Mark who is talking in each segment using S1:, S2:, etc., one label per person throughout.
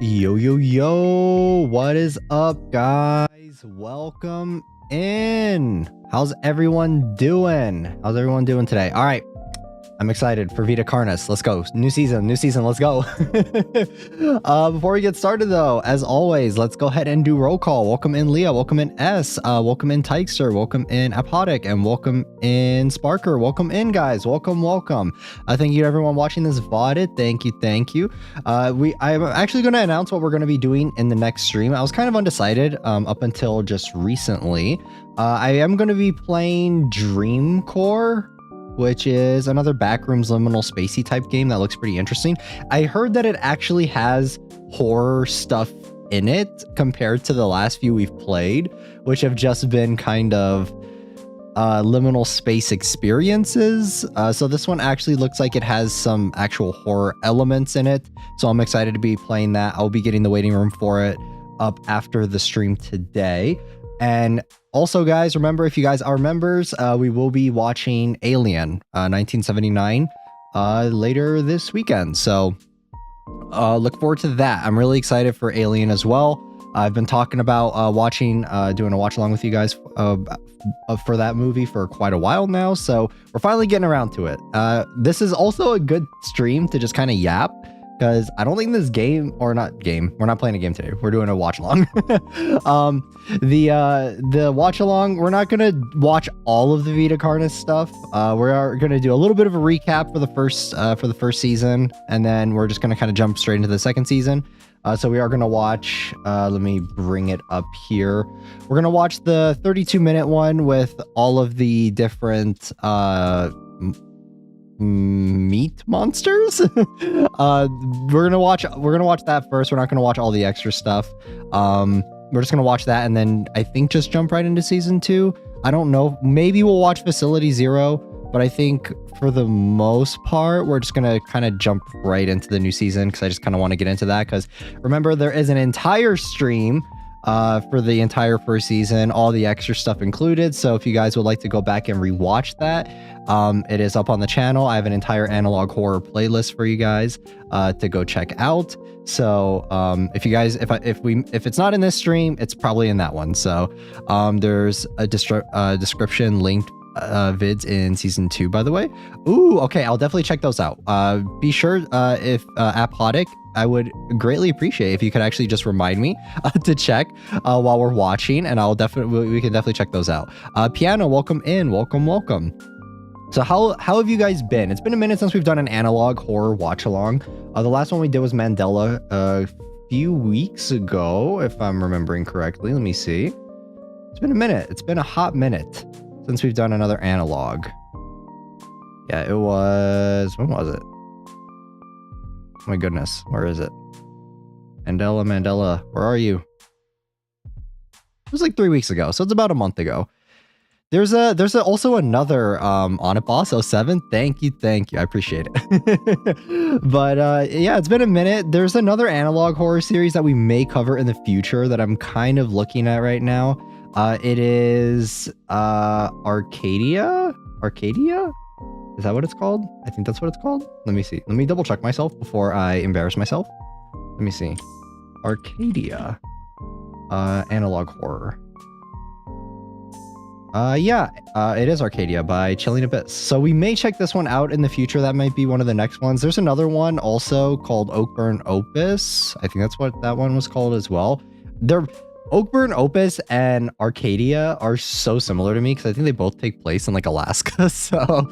S1: Yo, yo, yo, what is up, guys? Welcome in. How's everyone doing? How's everyone doing today? All right, I'm excited for Vita Carnis. Let's go. New season, let's go. Before we get started, though, as always, let's go ahead and do roll call. Welcome in Leah, welcome in S, welcome in Tykester, welcome in Apodic, and welcome in Sparker. Welcome in, guys. Welcome. Thank you to everyone watching this VOD. Thank you. I'm actually going to announce what we're going to be doing in the next stream. I was kind of undecided up until just recently. I am going to be playing Dream Core, which is another backrooms liminal spacey type game that looks pretty interesting. I heard that it actually has horror stuff in it compared to the last few we've played, which have just been kind of liminal space experiences. So this one actually looks like it has some actual horror elements in it. So I'm excited to be playing that. I'll be getting the waiting room for it up after the stream today. And also, guys, remember, if you guys are members, we will be watching Alien 1979 later this weekend. So look forward to that. I'm really excited for Alien as well. I've been talking about doing a watch along with you guys for that movie for quite a while now. So we're finally getting around to it. This is also a good stream to just kind of yap, because I don't think this game, or not game, we're not playing a game today. We're doing a watch along. The watch along, we're not gonna watch all of the Vita Carnis stuff. We are gonna do a little bit of a recap for the first season, and then we're just gonna kind of jump straight into the second season. So we are gonna watch. Let me bring it up here. We're gonna watch the 32-minute one with all of the different meat monsters. We're gonna watch that first. We're not gonna watch all the extra stuff. We're just gonna watch that, and then I think just jump right into season 2. I don't know, maybe we'll watch Facility Zero, but I think for the most part we're just gonna kind of jump right into the new season, because I just kind of want to get into that, because remember, there is an entire stream for the entire first season, all the extra stuff included. So if you guys would like to go back and rewatch that, it is up on the channel. I have an entire analog horror playlist for you guys to go check out. So if you guys, if it's not in this stream, it's probably in that one. So there's a description linked vids in season 2, by the way. Ooh, okay, I'll definitely check those out. Be sure if Apodic, I would greatly appreciate if you could actually just remind me to check while we're watching, and we can definitely check those out. Piano, welcome in, welcome. So how have you guys been? It's been a minute since we've done an analog horror watch along. The last one we did was Mandela a few weeks ago, if I'm remembering correctly. Let me see. It's been a minute. It's been a hot minute since we've done another analog. Yeah, it was, when was it? Oh my goodness, where is it? Mandela, where are you? It was like 3 weeks ago, so it's about a month ago. There's also another on it, boss 07. Thank you, I appreciate it. But yeah, it's been a minute. There's another analog horror series that we may cover in the future that I'm kind of looking at right now. It is Arcadia? Is that what it's called? I think that's what it's called. Let me see. Let me double check myself before I embarrass myself. Let me see. Arcadia. Analog horror. Yeah, it is Arcadia by Chilling Abyss. So we may check this one out in the future. That might be one of the next ones. There's another one also called Oakburn Opus. I think that's what that one was called as well. Oakburn Opus and Arcadia are so similar to me, because I think they both take place in like Alaska. So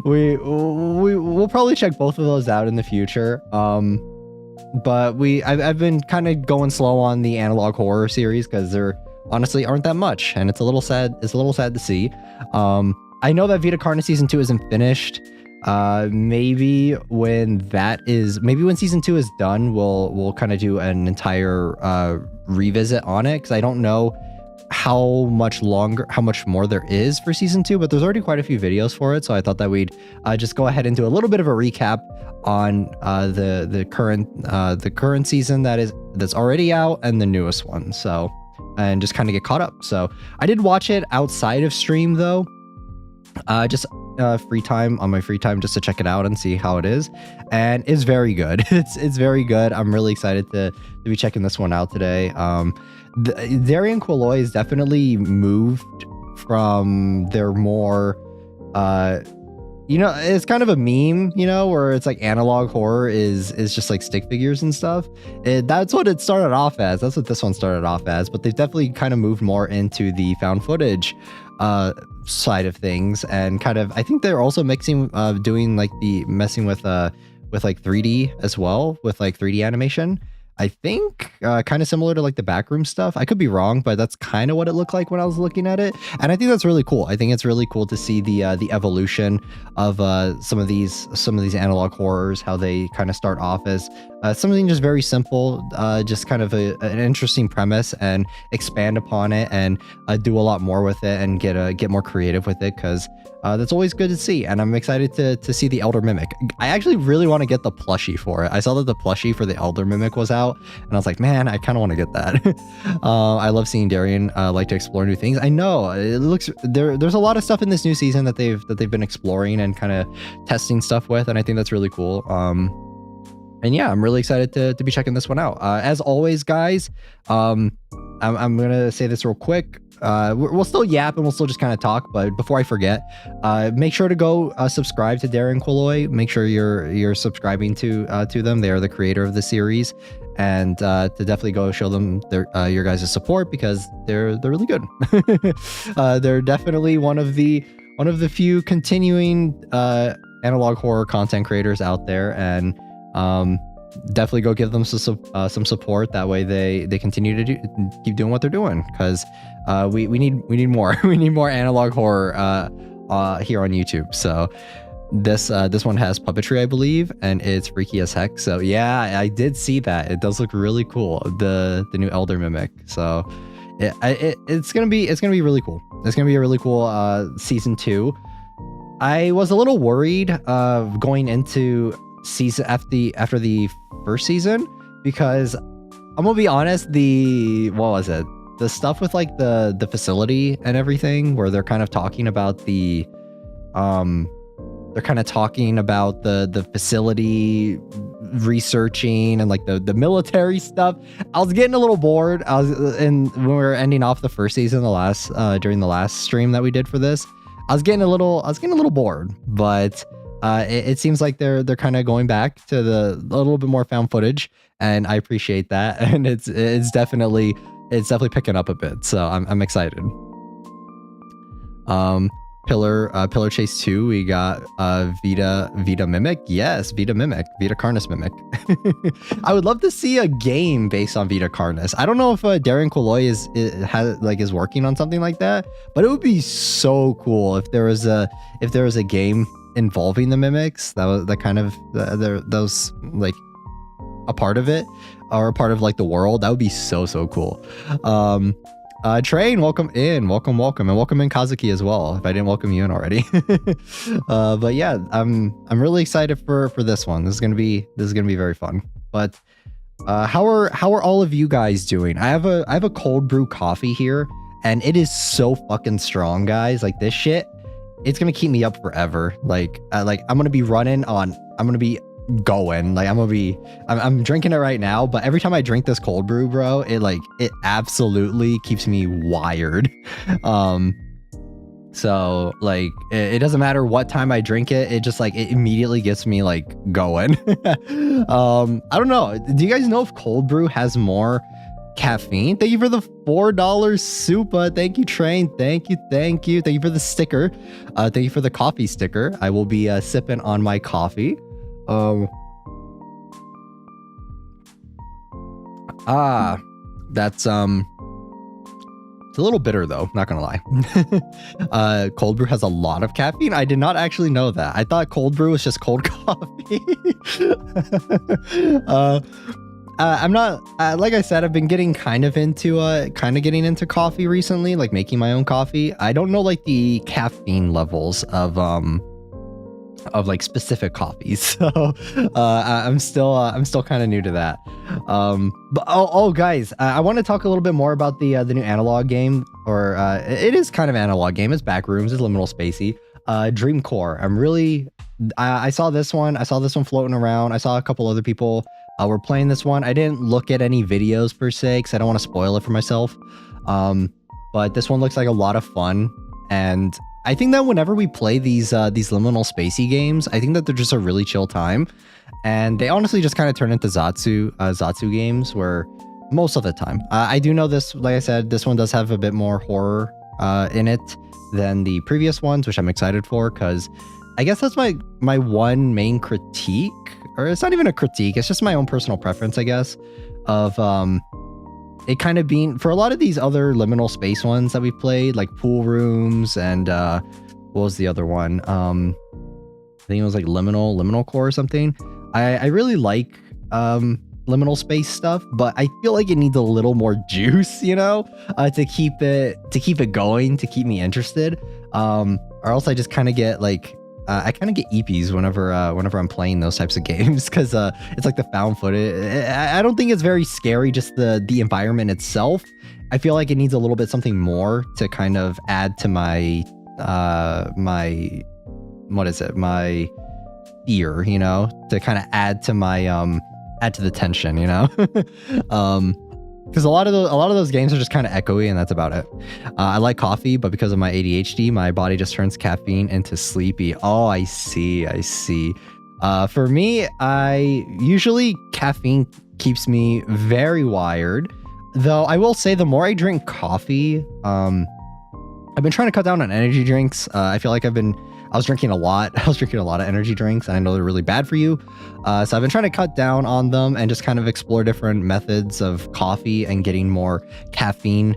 S1: we'll probably check both of those out in the future. But I've been kind of going slow on the analog horror series, because there honestly aren't that much, and it's a little sad. It's a little sad to see. I know that Vita Carnis season 2 isn't finished. Maybe when season 2 is done, we'll kind of do an entire revisit on it, because I don't know how much more there is for season 2, but there's already quite a few videos for it. So I thought that we'd just go ahead and do a little bit of a recap on the current season that's already out, and the newest one. So, and just kind of get caught up. So I did watch it outside of stream though. Just free time on my free time just to check it out and see how it is, and it's very good. It's very good. I'm really excited to be checking this one out today. Darian Quilloy is definitely moved from their more it's kind of a meme, where it's like analog horror is just like stick figures and stuff. That's what it started off as. That's what this one started off as. But they've definitely kind of moved more into the found footage side of things, and kind of I think they're also messing with like 3D as well, with like 3D animation. I think kind of similar to like the backroom stuff. I could be wrong, but that's kind of what it looked like when I was looking at it. And I think that's really cool. I think it's really cool to see the evolution of some of these analog horrors, how they kind of start off as something just very simple, just kind of an interesting premise, and expand upon it and do a lot more with it and get more creative with it, because that's always good to see. And I'm excited to see the Elder Mimic. I actually really want to get the plushie for it. I saw that the plushie for the Elder Mimic was out, and I was like, man, I kind of want to get that. I love seeing Darian like to explore new things. I know it looks there's a lot of stuff in this new season that they've been exploring and kind of testing stuff with, and I think that's really cool. And yeah, I'm really excited to be checking this one out. As always, guys, I'm gonna say this real quick. We'll still yap and we'll still just kind of talk, but before I forget, make sure to go subscribe to Darian Quilloy. Make sure you're subscribing to them. They are the creator of the series, and to definitely go show them your guys' support, because they're really good. They're definitely one of the few continuing analog horror content creators out there, and definitely go give them some support. That way they continue to keep doing what they're doing, because we need more. We need more analog horror here on YouTube. So this one has puppetry, I believe, and it's freaky as heck. So yeah, I did see that. It does look really cool, the new Elder Mimic. So it's gonna be really cool. It's gonna be a really cool season 2. I was a little worried going into season after the first season, because I'm gonna be honest, the stuff with like the facility and everything, where they're kind of talking about the facility researching and like the military stuff. I was getting a little bored. When we were ending off the first season, during the last stream that we did for this, I was getting a little bored, but it seems like they're kind of going back to a little bit more found footage, and I appreciate that. And it's definitely picking up a bit, so I'm excited. Pillar Chase 2, we got Vita Mimic. Yes, Vita Carnis Mimic. I would love to see a game based on Vita Carnis. I don't know if Darian Quilloy is working on something like that, but it would be so cool if there was a game involving the mimics that was like a part of it, or a part of like the world. That would be so cool. Train, welcome in, welcome, and welcome in Kazuki as well, if I didn't welcome you in already. But yeah, I'm really excited for this one. This is gonna be very fun. But how are all of you guys doing? I have a cold brew coffee here, and it is so fucking strong, guys. Like, this shit, it's gonna keep me up forever. Like I'm gonna be running on. I'm gonna be going. Like, I'm drinking it right now, but every time I drink this cold brew, bro, it absolutely keeps me wired. So like it doesn't matter what time I drink it. It just it immediately gets me like going. I don't know. Do you guys know if cold brew has more caffeine? Thank you for the $4 super. Thank you, Train. Thank you for the sticker. Thank you for the coffee sticker. I will be sipping on my coffee. That's it's a little bitter though, not gonna lie. Cold brew has a lot of caffeine. I did not actually know that. I thought cold brew was just cold coffee. I'm not like I said, I've been getting kind of getting into coffee recently, like making my own coffee. I don't know like the caffeine levels of like specific coffees, so I'm still kind of new to that. But guys, I want to talk a little bit more about the new analog game, or it is kind of analog game. It's Backrooms, it's Liminal Spacey. Dream Core. I saw this one. I saw this one floating around. I saw a couple other people were playing this one. I didn't look at any videos per se because I don't want to spoil it for myself. But this one looks like a lot of fun, and I think that whenever we play these liminal spacey games, I think that they're just a really chill time, and they honestly just kind of turn into Zatsu games where most of the time. I do know this, like I said, this one does have a bit more horror in it than the previous ones, which I'm excited for, because I guess that's my one main critique, or it's not even a critique, it's just my own personal preference, I guess, of it kind of being, for a lot of these other liminal space ones that we've played, like Pool Rooms and what was the other one? I think it was like Liminal Core or something. I really like liminal space stuff, but I feel like it needs a little more juice, you know, to keep it going, to keep me interested. Or else I just kind of get like I kind of get eepies whenever I'm playing those types of games, because it's like the found footage. I don't think it's very scary, just the environment itself. I feel like it needs a little bit something more to kind of add to my my fear, you know, to kind of add to my add to the tension, you know. Because a lot of those games are just kind of echoey, and that's about it. I like coffee, but because of my ADHD, my body just turns caffeine into sleepy. Oh, I see. For me, usually caffeine keeps me very wired. Though I will say, the more I drink coffee, I've been trying to cut down on energy drinks. I feel like I was drinking a lot. I was drinking a lot of energy drinks, and I know they're really bad for you. So I've been trying to cut down on them and just kind of explore different methods of coffee and getting more caffeine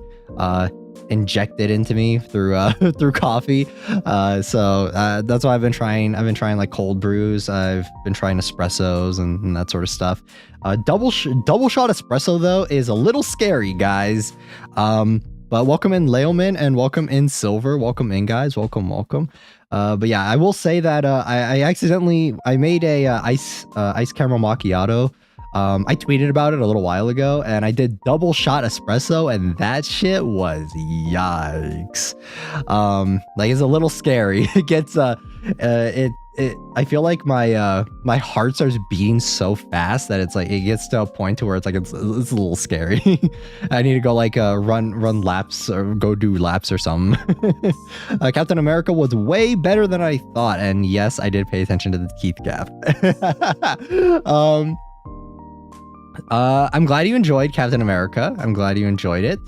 S1: injected into me through through coffee. So that's why I've been trying like cold brews. I've been trying espressos and that sort of stuff. Double shot espresso though is a little scary, guys. But welcome in Leoman, and welcome in Silver. Welcome in, guys. Welcome. But yeah, I will say that I made a ice caramel macchiato. I tweeted about it a little while ago, and I did double shot espresso, and that shit was yikes. Like, it's a little scary. It gets I feel like my heart starts beating so fast that it's like it gets to a point to where it's a little scary. I need to go like run laps or go do laps or something. Captain America was way better than I thought, and yes, I did pay attention to the Keith gap. I'm glad you enjoyed Captain America. I'm glad you enjoyed it.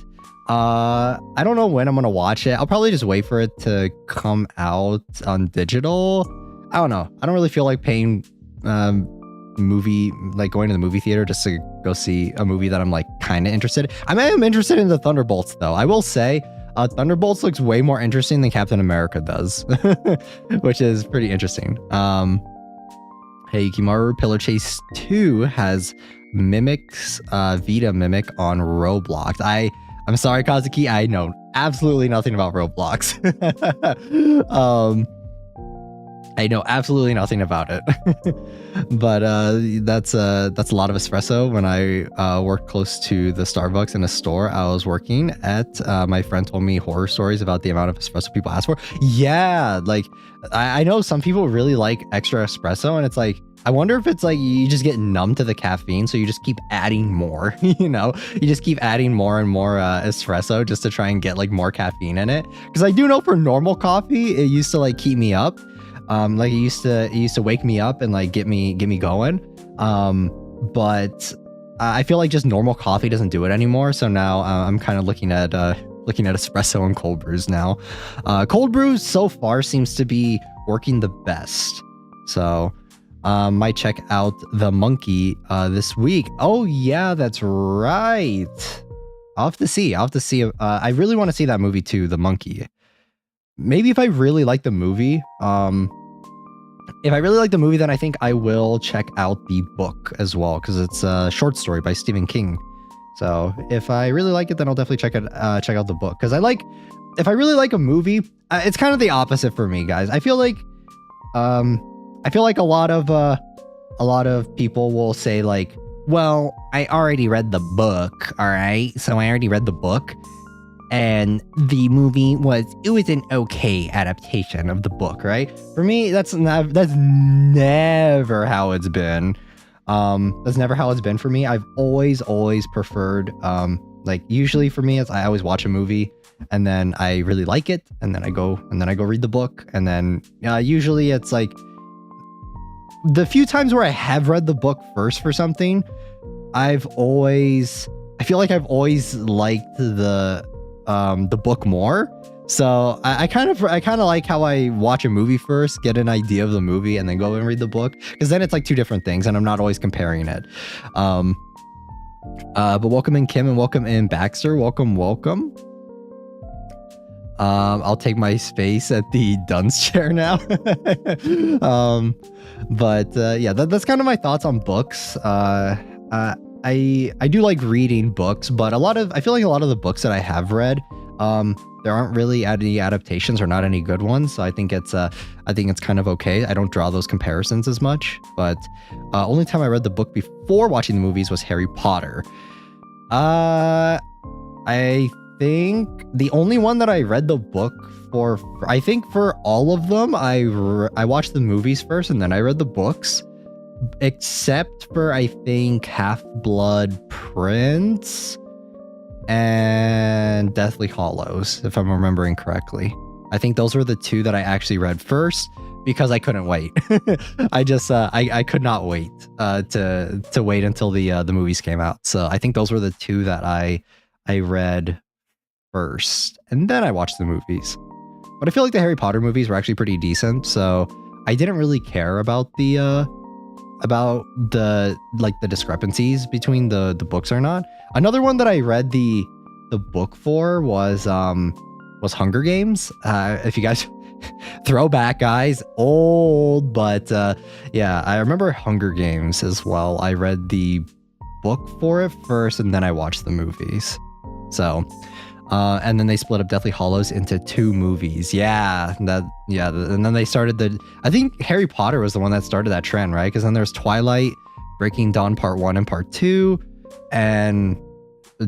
S1: I don't know when I'm gonna watch it. I'll probably just wait for it to come out on digital. I don't know. I don't really feel like paying going to the movie theater just to go see a movie that I'm like kind of interested in. I am interested in the Thunderbolts though. I will say Thunderbolts looks way more interesting than Captain America does, which is pretty interesting. Hey, Yukimaru, Pillar Chase 2 has mimics Vita Mimic on Roblox. I'm sorry, Kazuki, I know absolutely nothing about Roblox. I know absolutely nothing about it. But that's a lot of espresso. When I worked close to the Starbucks in a store I was working at, my friend told me horror stories about the amount of espresso people ask for. Yeah, like I know some people really like extra espresso, and it's like, I wonder if it's like you just get numb to the caffeine, so you just keep adding more, you know? You just keep adding more and more espresso just to try and get like more caffeine in it. Because I do know for normal coffee, it used to like keep me up. Like it used to wake me up and like get me going. But I feel like just normal coffee doesn't do it anymore. So now I'm kind of looking at espresso and cold brews now. Cold brews so far seems to be working the best. So might check out The Monkey this week. Oh yeah, that's right. I'll have to see. I really want to see that movie too, The Monkey. Maybe if I really like the movie, then I think I will check out the book as well, because it's a short story by Stephen King. So if I really like it, then I'll definitely check out the book, because if I really like a movie, it's kind of the opposite for me, guys. I feel like a lot of people will say like, well, I already read the book, all right? So I already read the book. and the movie was an okay adaptation of the book, right? For me, that's never how it's been. That's never how it's been for me. I've always preferred, like usually for me, I always watch a movie and then I really like it, and then I go read the book, and then usually it's like the few times where I have read the book first for something, I feel like I've always liked the book more. So I kind of like how I watch a movie first, get an idea of the movie, and then go and read the book, because then it's like two different things, and I'm not always comparing it. But welcome in Kim, and welcome in Baxter. Welcome. I'll take my space at the Duns chair now. Yeah, that's kind of my thoughts on books. I do like reading books, but I feel like a lot of the books that I have read, there aren't really any adaptations or not any good ones. So I think it's kind of okay. I don't draw those comparisons as much, but only time I read the book before watching the movies was Harry Potter. I think the only one that I read the book for I think for all of them, I watched the movies first and then I read the books, except for I think Half-Blood Prince and Deathly Hallows, if I'm remembering correctly. I think those were the two that I actually read first because I couldn't wait. I just I could not wait to wait until the movies came out. So I think those were the two that I read first, and then I watched the movies. But I feel like the Harry Potter movies were actually pretty decent, so I didn't really care about the discrepancies between the books or not. Another one that I read the book for was Hunger Games. If you guys throwback, guys, old, but yeah, I remember Hunger Games as well. I read the book for it first, and then I watched the movies. So, and then they split up Deathly Hallows into two movies. Yeah, and then they started I think Harry Potter was the one that started that trend, right? Because then there's Twilight, Breaking Dawn Part 1 and Part 2, and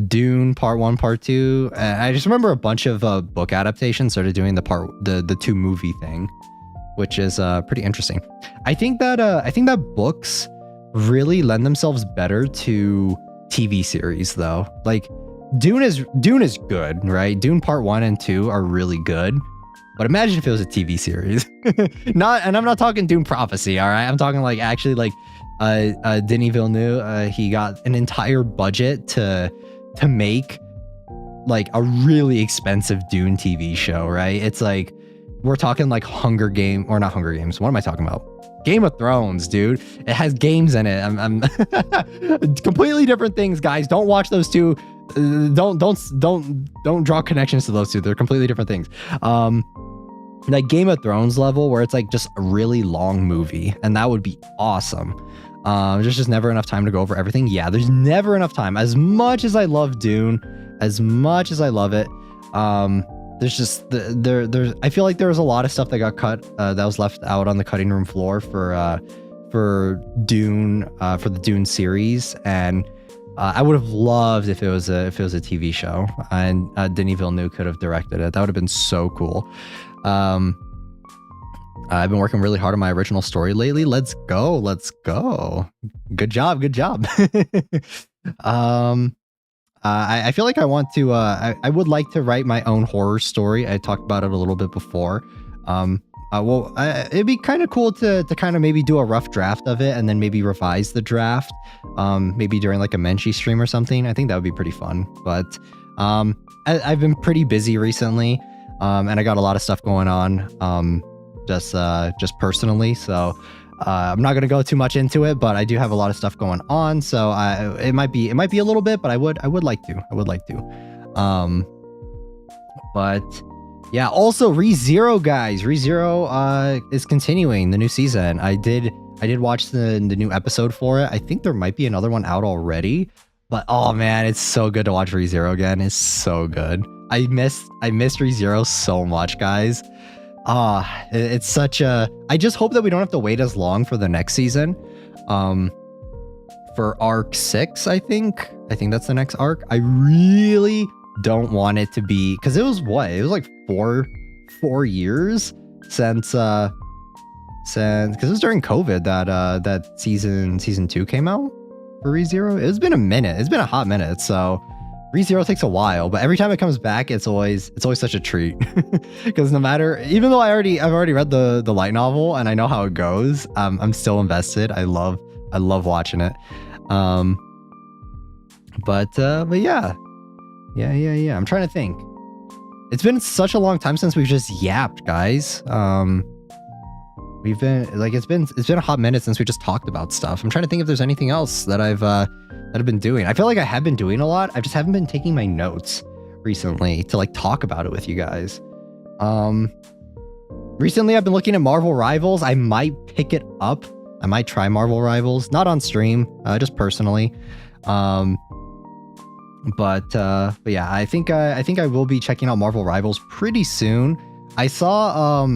S1: Dune Part 1, Part 2. I just remember a bunch of book adaptations started doing the two movie thing, which is pretty interesting. I think that books really lend themselves better to TV series though. Like Dune is good, right? Dune Part 1 and 2 are really good. But imagine if it was a TV series. And I'm not talking Dune Prophecy, all right? I'm talking like actually like Denis Villeneuve, he got an entire budget to make like a really expensive Dune TV show, right? It's like we're talking like not Hunger Games. What am I talking about? Game of Thrones, dude. It has games in it. I'm completely different things, guys. Don't watch those two. Don't draw connections to those two. They're completely different things. Like Game of Thrones level, where it's like just a really long movie, and that would be awesome. There's just never enough time to go over everything. Yeah, there's never enough time. As much as I love Dune, as much as I love it, there's just there's I feel like there was a lot of stuff that got cut, that was left out on the cutting room floor for Dune, for the Dune series, and I would have loved if it was a TV show and Denis Villeneuve could have directed it. That would have been so cool. I've been working really hard on my original story lately. Let's go. Good job. I feel like I want to, I would like to write my own horror story. I talked about it a little bit before. It'd be kind of cool to kind of maybe do a rough draft of it and then maybe revise the draft, maybe during like a Menchie stream or something. I think that would be pretty fun. But I've been pretty busy recently, and I got a lot of stuff going on, just personally. So I'm not going to go too much into it, but I do have a lot of stuff going on. So it might be a little bit, but I would like to. But yeah, also ReZero, guys. ReZero is continuing the new season. I did watch the new episode for it. I think there might be another one out already. But oh man, it's so good to watch ReZero again. It's so good. I missed ReZero so much, guys. It's such a. I just hope that we don't have to wait as long for the next season. For arc 6, I think that's the next arc. I really don't want it to be, because it was like 4 years since because it was during COVID that season 2 came out for ReZero. It's been a minute. It's been a hot minute. So ReZero takes a while, but every time it comes back, it's always such a treat. Because no matter, even though I've already read the light novel and I know how it goes, I'm still invested. I love watching it. But yeah. I'm trying to think. It's been such a long time since we've just yapped, guys. We've been like, it's been a hot minute since we just talked about stuff. I'm trying to think if there's anything else that I've been doing. I feel like I have been doing a lot. I just haven't been taking my notes recently to like talk about it with you guys. Recently I've been looking at Marvel Rivals. I might pick it up. I might try Marvel Rivals, not on stream, just personally. But yeah, I think I will be checking out Marvel Rivals pretty soon. I saw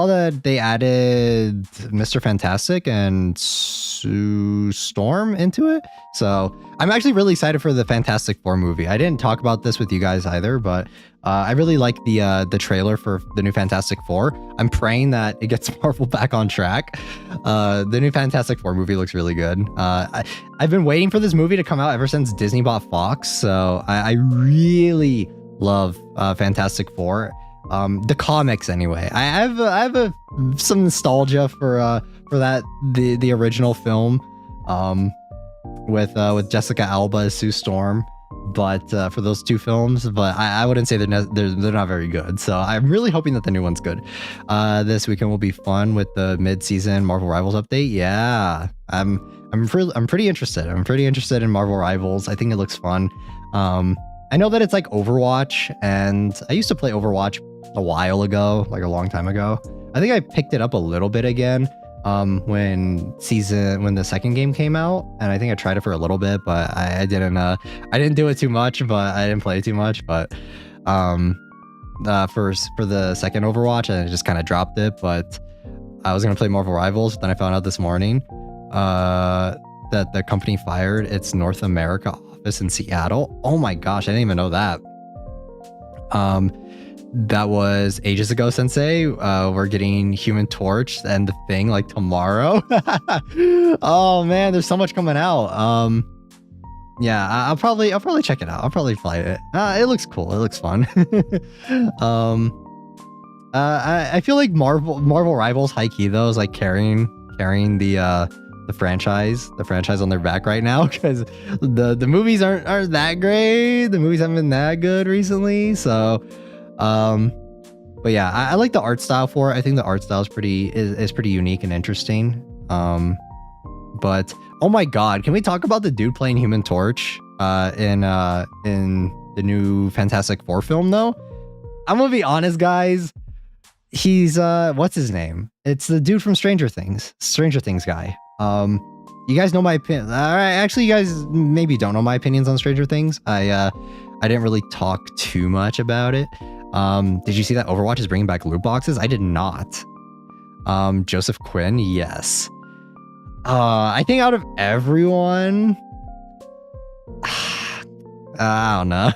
S1: that they added Mr. Fantastic and Sue Storm into it. So I'm actually really excited for the Fantastic Four movie. I didn't talk about this with you guys either, but I really like the trailer for the new Fantastic Four. I'm praying that it gets Marvel back on track. The new Fantastic Four movie looks really good. I've been waiting for this movie to come out ever since Disney bought Fox. So I really love Fantastic Four. The comics anyway. I have some nostalgia for that the original film with Jessica Alba as Sue Storm, but for those two films, but I wouldn't say they're not very good. So I'm really hoping that the new one's good. This weekend will be fun with the mid-season Marvel Rivals update. Yeah, I'm pretty interested. I'm pretty interested in Marvel Rivals. I think it looks fun. I know that it's like Overwatch, and I used to play Overwatch a while ago, like a long time ago. I think I picked it up a little bit again when the second game came out, and I think I tried it for a little bit, but I didn't do it too much, but I didn't play it too much. But for the second Overwatch, I just kind of dropped it. But I was gonna play Marvel Rivals, then I found out this morning that the company fired its North America office in Seattle. Oh my gosh, I didn't even know that. That was ages ago, Sensei. We're getting Human Torch and the Thing like tomorrow. Oh man, there's so much coming out. Yeah, I'll probably check it out. I'll probably play it. It looks cool. It looks fun. I feel like Marvel Rivals high key though is like carrying the franchise on their back right now, because the movies aren't that great. The movies haven't been that good recently. So but yeah, I like the art style for it. I think the art style is pretty unique and interesting. But oh my god, can we talk about the dude playing Human Torch in the new Fantastic Four film though? I'm gonna be honest, guys. He's what's his name? It's the dude from Stranger Things guy. You guys know my opinion. Actually, you guys maybe don't know my opinions on Stranger Things. I didn't really talk too much about it. Did you see that Overwatch is bringing back loot boxes? I did not. Joseph Quinn, yes. I think out of everyone, I don't know.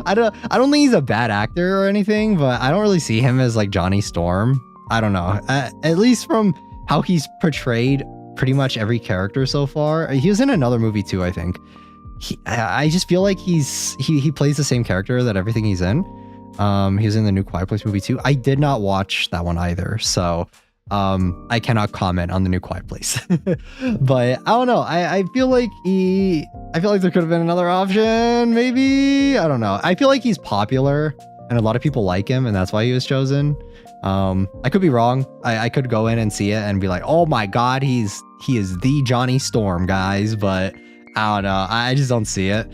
S1: I don't think he's a bad actor or anything, but I don't really see him as like Johnny Storm. I don't know. At least from how he's portrayed pretty much every character so far. He was in another movie too, I think. I just feel like he plays the same character that everything he's in. He was in the new Quiet Place movie too. I did not watch that one either, so I cannot comment on the new Quiet Place. But I don't know. I feel like there could have been another option, maybe. I don't know. I feel like he's popular and a lot of people like him, and that's why he was chosen. I could be wrong. I could go in and see it and be like, oh my god, he is the Johnny Storm, guys, but I don't know. I just don't see it.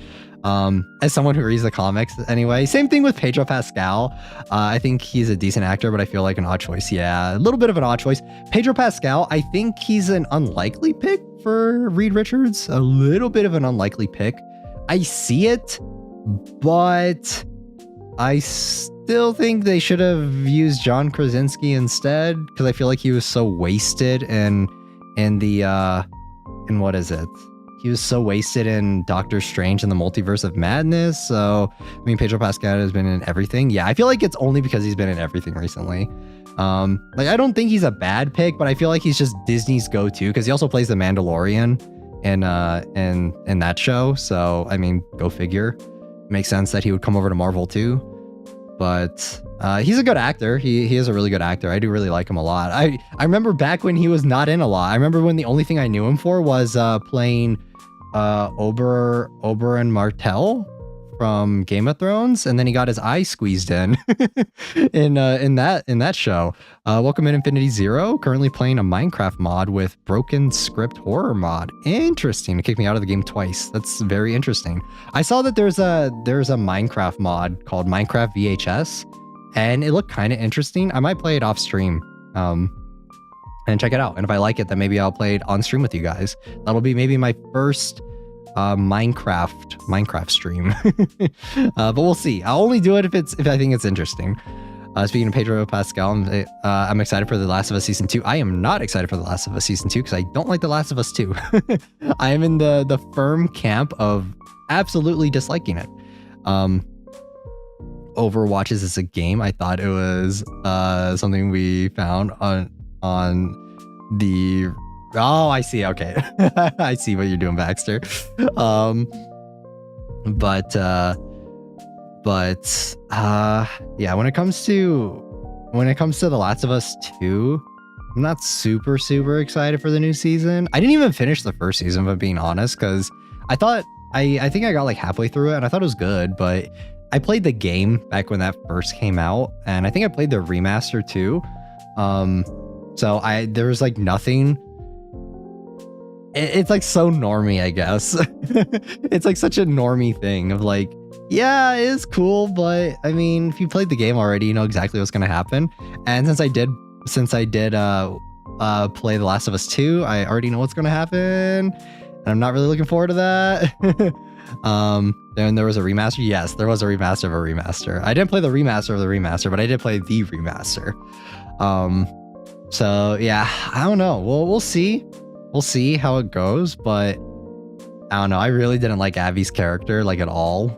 S1: As someone who reads the comics anyway. Same thing with Pedro Pascal. I think he's a decent actor, but I feel like an odd choice. Yeah, a little bit of an odd choice. Pedro Pascal, I think he's an unlikely pick for Reed Richards. A little bit of an unlikely pick. I see it, but I still think they should have used John Krasinski instead, because I feel like he was so wasted in what is it? he was so wasted in Doctor Strange and the Multiverse of Madness. So, I mean, Pedro Pascal has been in everything. Yeah, I feel like it's only because he's been in everything recently. Like, I don't think he's a bad pick, but I feel like he's just Disney's go-to because he also plays the Mandalorian in that show. So, I mean, go figure. Makes sense that he would come over to Marvel too. But he's a good actor. He is a really good actor. I do really like him a lot. I remember back when he was not in a lot. I remember when the only thing I knew him for was playing Oberyn Martell from Game of Thrones, and then he got his eye squeezed in in that show. Welcome in Infinity Zero. Currently playing a Minecraft mod with broken script horror mod. Interesting. It kicked me out of the game twice. That's very interesting. I saw that there's a Minecraft mod called Minecraft VHS, and it looked kind of interesting. I might play it off stream and check it out. And if I like it, then maybe I'll play it on stream with you guys. That'll be maybe my first Minecraft stream. But we'll see. I'll only do it if I think it's interesting. Speaking of Pedro Pascal, I'm excited for The Last of Us Season 2. I am not excited for The Last of Us Season 2 because I don't like The Last of Us 2. I am in the firm camp of absolutely disliking it. Overwatch is a game. I thought it was something we found on the... Oh, I see. Okay. I see what you're doing, Baxter. Yeah, when it comes to The Last of Us 2, I'm not super excited for the new season. I didn't even finish the first season, if I'm being honest, because I thought I think I got like halfway through it and I thought it was good, but I played the game back when that first came out, and I think I played the remaster too. So there was like nothing. It's like so normie, I guess. It's like such a normie thing of like, yeah, it is cool, but I mean, if you played the game already, you know exactly what's gonna happen. And since I did play The Last of Us 2, I already know what's gonna happen, and I'm not really looking forward to that. Then there was a remaster. Yes, there was a remaster of a remaster. I didn't play the remaster of the remaster, but I did play the remaster. So yeah, I don't know. We'll see. We'll see how it goes, but I don't know. I really didn't like Abby's character like at all.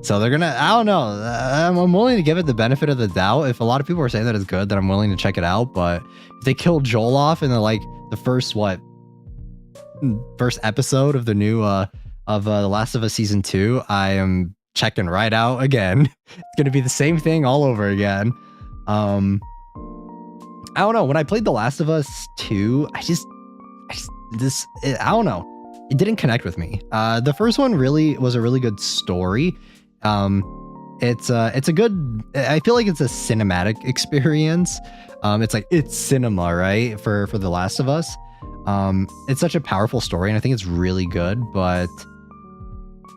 S1: So they're gonna, I don't know. I'm willing to give it the benefit of the doubt. If a lot of people are saying that it's good, then I'm willing to check it out. But if they kill Joel off in the first episode of the new of The Last of Us Season 2, I am checking right out again. It's gonna be the same thing all over again. I don't know. When I played The Last of Us 2, I don't know. It didn't connect with me. The first one really was a really good story. It's a good, I feel like it's a cinematic experience. It's cinema, right? For The Last of Us. It's such a powerful story, and I think it's really good, but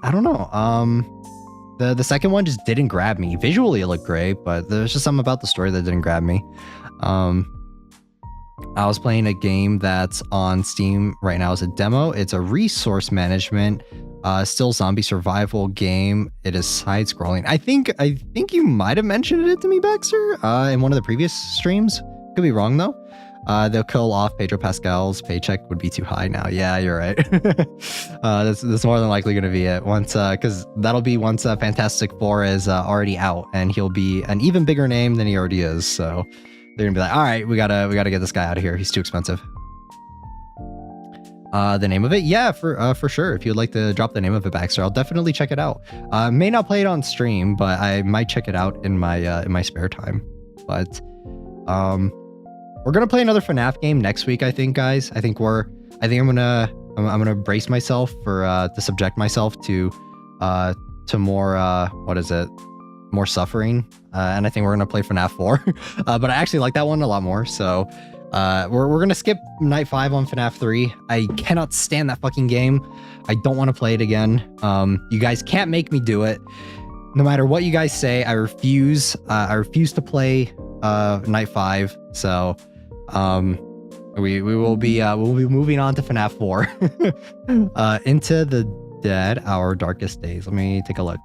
S1: I don't know. The second one just didn't grab me. Visually it looked great, but there's just something about the story that didn't grab me. I was playing a game that's on Steam right now as a demo. It's a resource management, still zombie survival game. It is side scrolling. I think you might have mentioned it to me, Baxter, in one of the previous streams. Could be wrong though. They'll kill off Pedro Pascal's paycheck would be too high now. Yeah, you're right. That's more than likely going to be it once, because that'll be once Fantastic Four is already out, and he'll be an even bigger name than he already is. So they're gonna be like, all right, we gotta get this guy out of here. He's too expensive. The name of it, yeah, for sure. If you'd like to drop the name of it, Baxter, I'll definitely check it out. May not play it on stream, but I might check it out in my spare time. But we're gonna play another FNAF game next week, I think, guys. I'm gonna brace myself to subject myself to more more suffering, and I think we're gonna play FNAF 4. But I actually like that one a lot more, so we're gonna skip night 5 on FNAF 3. I cannot stand that fucking game. I don't want to play it again. You guys can't make me do it. No matter what you guys say, I refuse to play night 5. So we'll be moving on to FNAF 4. Into the Dead, Our Darkest Days. Let me take a look.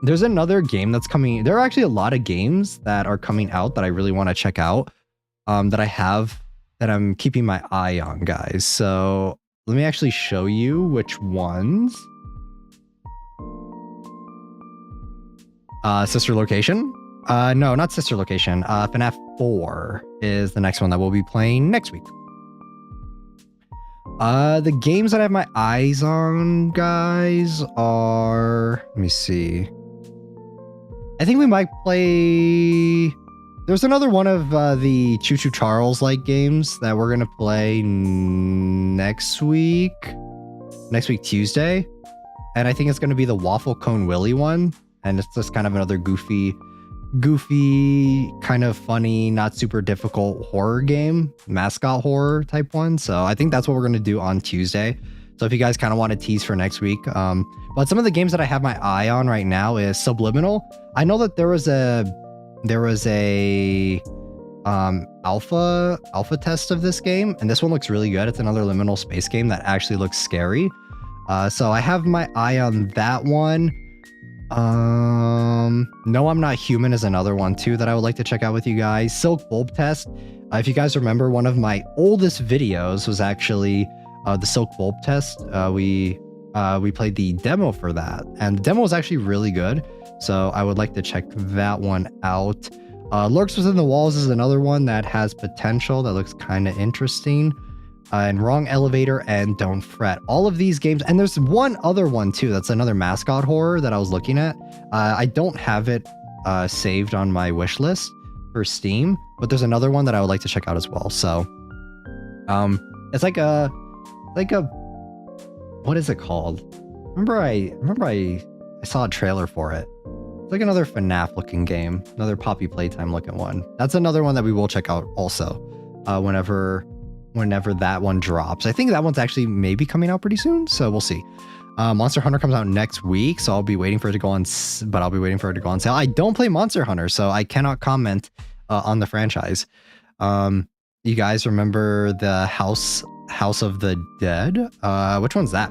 S1: There's another game that's coming. There are actually a lot of games that are coming out that I really want to check out, that I have that I'm keeping my eye on, guys. So let me actually show you which ones. Sister Location. No, not Sister Location. FNAF 4 is the next one that we'll be playing next week. The games that I have my eyes on, guys, are... Let me see. I think we might play... There's another one of the Choo Choo Charles-like games that we're going to play next week. Next week, Tuesday. And I think it's going to be the Waffle Cone Willy one. And it's just kind of another goofy, kind of funny, not super difficult horror game, mascot horror type one. So I think that's what we're going to do on Tuesday. So if you guys kind of want to tease for next week. But some of the games that I have my eye on right now is Subliminal. I know that there was a alpha test of this game, and this one looks really good. It's another liminal space game that actually looks scary. So I have my eye on that one. No, I'm Not Human is another one too that I would like to check out with you guys. Silk Bulb Test. If you guys remember, one of my oldest videos was actually the Silk Bulb Test. We played the demo for that, and the demo was actually really good. So I would like to check that one out. Lurks Within the Walls is another one that has potential that looks kind of interesting. And Wrong Elevator and Don't Fret. All of these games, and there's one other one too that's another mascot horror that I was looking at. I don't have it saved on my wish list for Steam, but there's another one that I would like to check out as well. So it's like a what is it called? Remember I saw a trailer for it. It's like another FNAF looking game, another Poppy Playtime looking one. That's another one that we will check out also whenever that one drops. I think that one's actually maybe coming out pretty soon, so we'll see. Monster Hunter comes out next week, so I'll be waiting for it to go on, but I'll be waiting for it to go on sale. I don't play Monster Hunter, so I cannot comment on the franchise. You guys remember the House of the Dead? Which one's that?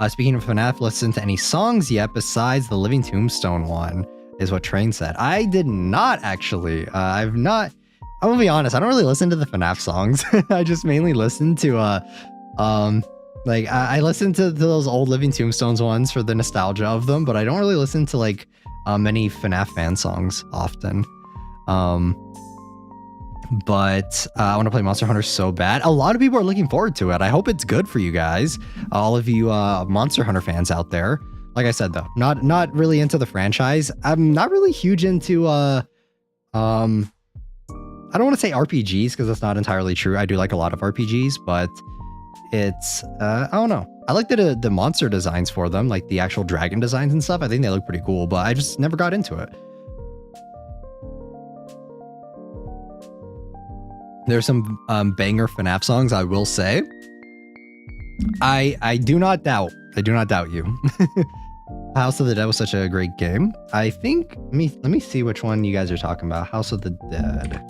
S1: Speaking of FNAF, listen to any songs yet besides the Living Tombstone one, is what Train said. I did not actually. I'm gonna be honest, I don't really listen to the FNAF songs. I just mainly listen to I listen to those old Living Tombstones ones for the nostalgia of them, but I don't really listen to like many FNAF fan songs often. But I want to play Monster Hunter so bad. A lot of people are looking forward to it. I hope it's good for you guys, all of you Monster Hunter fans out there. Like I said though, not really into the franchise. I'm not really huge into I don't want to say RPGs because that's not entirely true. I do like a lot of RPGs, but it's I don't know. I like the monster designs for them, like the actual dragon designs and stuff. I think they look pretty cool, but I just never got into it. There's some banger FNAF songs, I will say. I do not doubt you. House of the Dead was such a great game. I think let me see which one you guys are talking about. House of the Dead.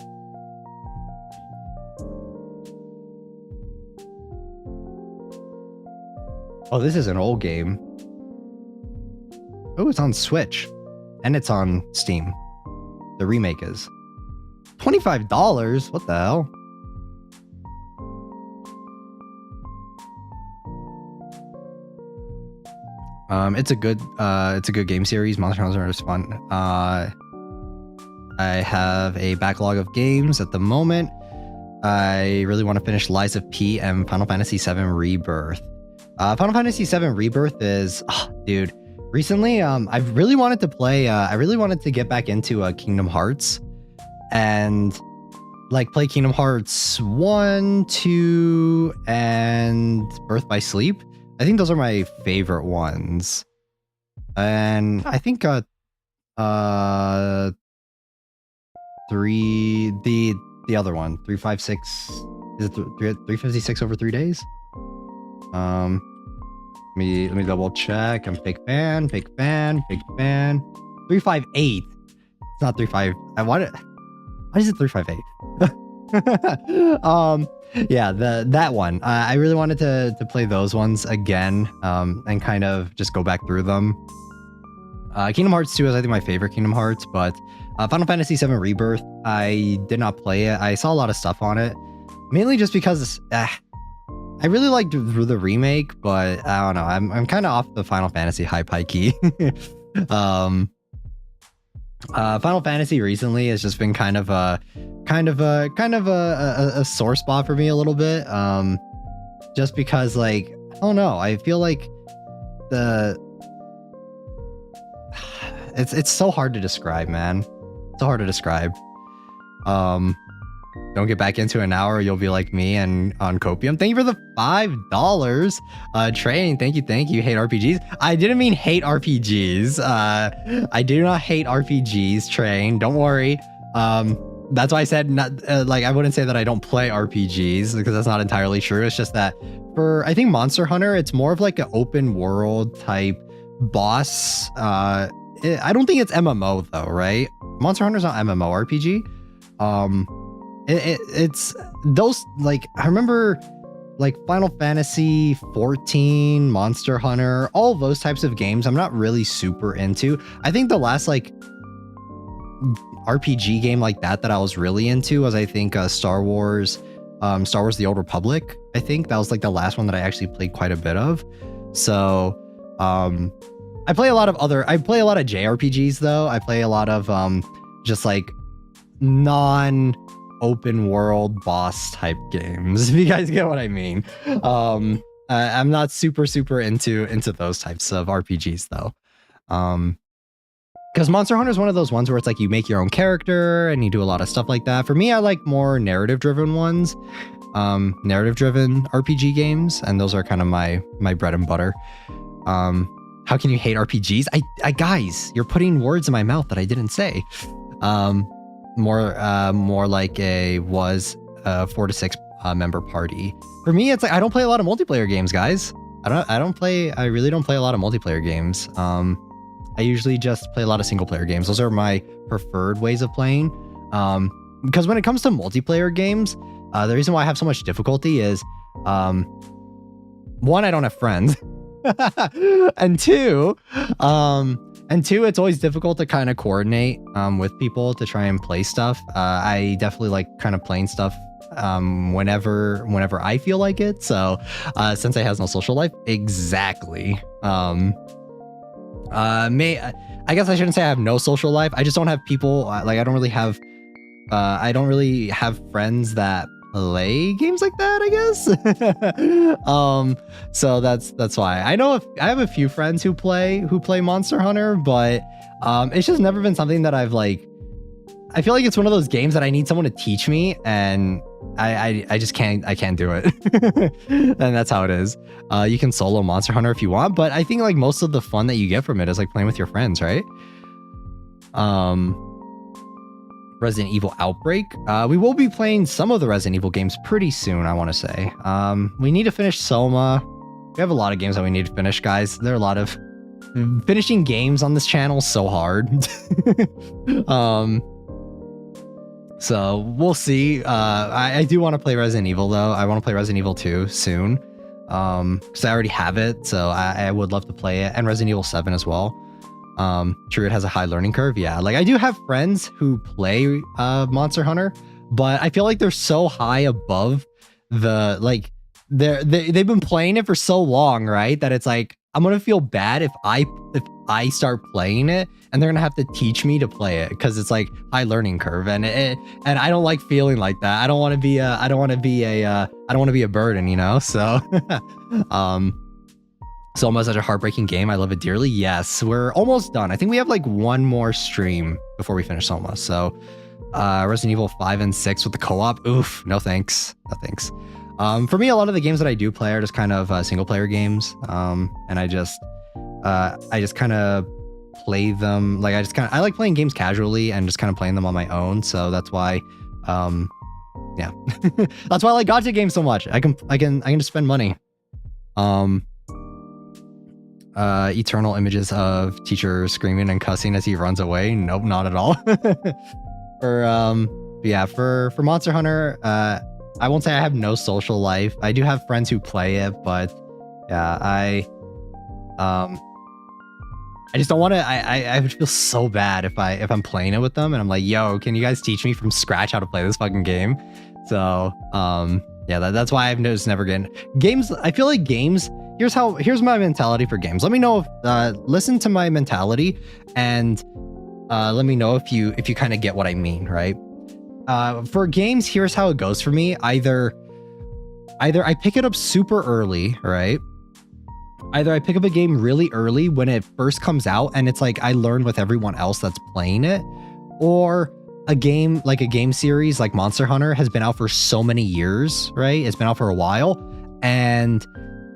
S1: Oh, this is an old game. Oh, it's on Switch. And it's on Steam. The remake is. $25? What the hell? It's a good game series. Monster Hunter is fun. I have a backlog of games at the moment. I really want to finish Lies of P and Final Fantasy VII Rebirth. Final Fantasy VII Rebirth is, dude, recently, I've really wanted to play, I really wanted to get back into Kingdom Hearts and like play Kingdom Hearts 1, 2, and Birth by Sleep. I think those are my favorite ones. And I think, 3, the other one, 356, is it 356 over 3 days? Let me double check. I'm fake fan. 358. It's not 35. Why is it 358? Yeah, that one. I really wanted to play those ones again, and kind of just go back through them. Kingdom Hearts 2 is I think my favorite Kingdom Hearts, but Final Fantasy 7 Rebirth, I did not play it. I saw a lot of stuff on it, mainly just because I really liked the remake, but I don't know. I'm kind of off the Final Fantasy hype high key. Final Fantasy recently has just been kind of a sore spot for me a little bit. Just because, like, I don't know. I feel like it's so hard to describe, man. So hard to describe. Don't get back into an hour, you'll be like me and on copium. Thank you for the $5. Train, thank you. Hate RPGs. I didn't mean hate RPGs. I do not hate RPGs, Train. Don't worry. That's why I said not like I wouldn't say that I don't play RPGs, because that's not entirely true. It's just that for I think Monster Hunter, it's more of like an open world type boss. I don't think it's MMO though, right? Monster Hunter's not MMORPG. It's those, like, I remember like Final Fantasy 14, Monster Hunter, all those types of games I'm not really super into. I think the last like RPG game like that I was really into was I think Star Wars The Old Republic. I think that was like the last one that I actually played quite a bit of. So I play a lot of JRPGs though. I play a lot of just like non-open world boss type games, if you guys get what I mean. I'm not super into those types of RPGs though. Because Monster Hunter is one of those ones where it's like you make your own character and you do a lot of stuff like that. For me, I like more narrative-driven ones, narrative-driven RPG games, and those are kind of my bread and butter. How can you hate RPGs? I guys, you're putting words in my mouth that I didn't say. More like a 4 to 6 member party. For me, it's like I don't play a lot of multiplayer games, guys. I really don't play a lot of multiplayer games. I usually just play a lot of single player games. Those are my preferred ways of playing. Because when it comes to multiplayer games, the reason why I have so much difficulty is, one, I don't have friends. and two, it's always difficult to kind of coordinate with people to try and play stuff. I definitely like kind of playing stuff whenever I feel like it. So Sensei has no social life. Exactly. I guess I shouldn't say I have no social life. I just don't have people, like I don't really have friends that play games like that, I guess. So that's why. I have a few friends who play Monster Hunter, but it's just never been something that I've like. I feel like it's one of those games that I need someone to teach me, and I just can't do it. And that's how it is. You can solo Monster Hunter if you want, but I think like most of the fun that you get from it is like playing with your friends, right? Resident Evil Outbreak. We will be playing some of the Resident Evil games pretty soon, I want to say. We need to finish Soma. We have a lot of games that we need to finish, guys. There are a lot of finishing games on this channel, so hard. So we'll see. I do want to play Resident Evil though. I want to play Resident Evil 2 soon. Because I already have it, so I would love to play it. And Resident Evil 7 as well. True, it has a high learning curve. Yeah, like I do have friends who play Monster Hunter, but I feel like they're so high above the like they've been playing it for so long, right? That it's like I'm gonna feel bad if I start playing it and they're gonna have to teach me to play it because it's like high learning curve, and I don't like feeling like that. I don't want to be a burden, you know. So Soma is such a heartbreaking game. I love it dearly. Yes, we're almost done. I think we have like one more stream before we finish Soma. So Resident Evil 5 and 6 with the co-op. Oof, no thanks. No thanks. For me, a lot of the games that I do play are just kind of single player games. And I just kind of play them. Like I like playing games casually and just kind of playing them on my own. So that's why, yeah, that's why I like gacha games so much. I can just spend money. Eternal images of teacher screaming and cussing as he runs away. Nope, not at all. For Monster Hunter, I won't say I have no social life. I do have friends who play it, but yeah, I just don't want to. I would feel so bad if I'm playing it with them and I'm like, yo, can you guys teach me from scratch how to play this fucking game? So yeah, that's why I've just never getting games. I feel like games. Here's my mentality for games. Let me know if listen to my mentality and let me know if you kind of get what I mean, right? For games, here's how it goes for me. Either I pick it up super early, right? Either I pick up a game really early when it first comes out and it's like I learn with everyone else that's playing it, or a game series like Monster Hunter has been out for so many years, right? It's been out for a while, and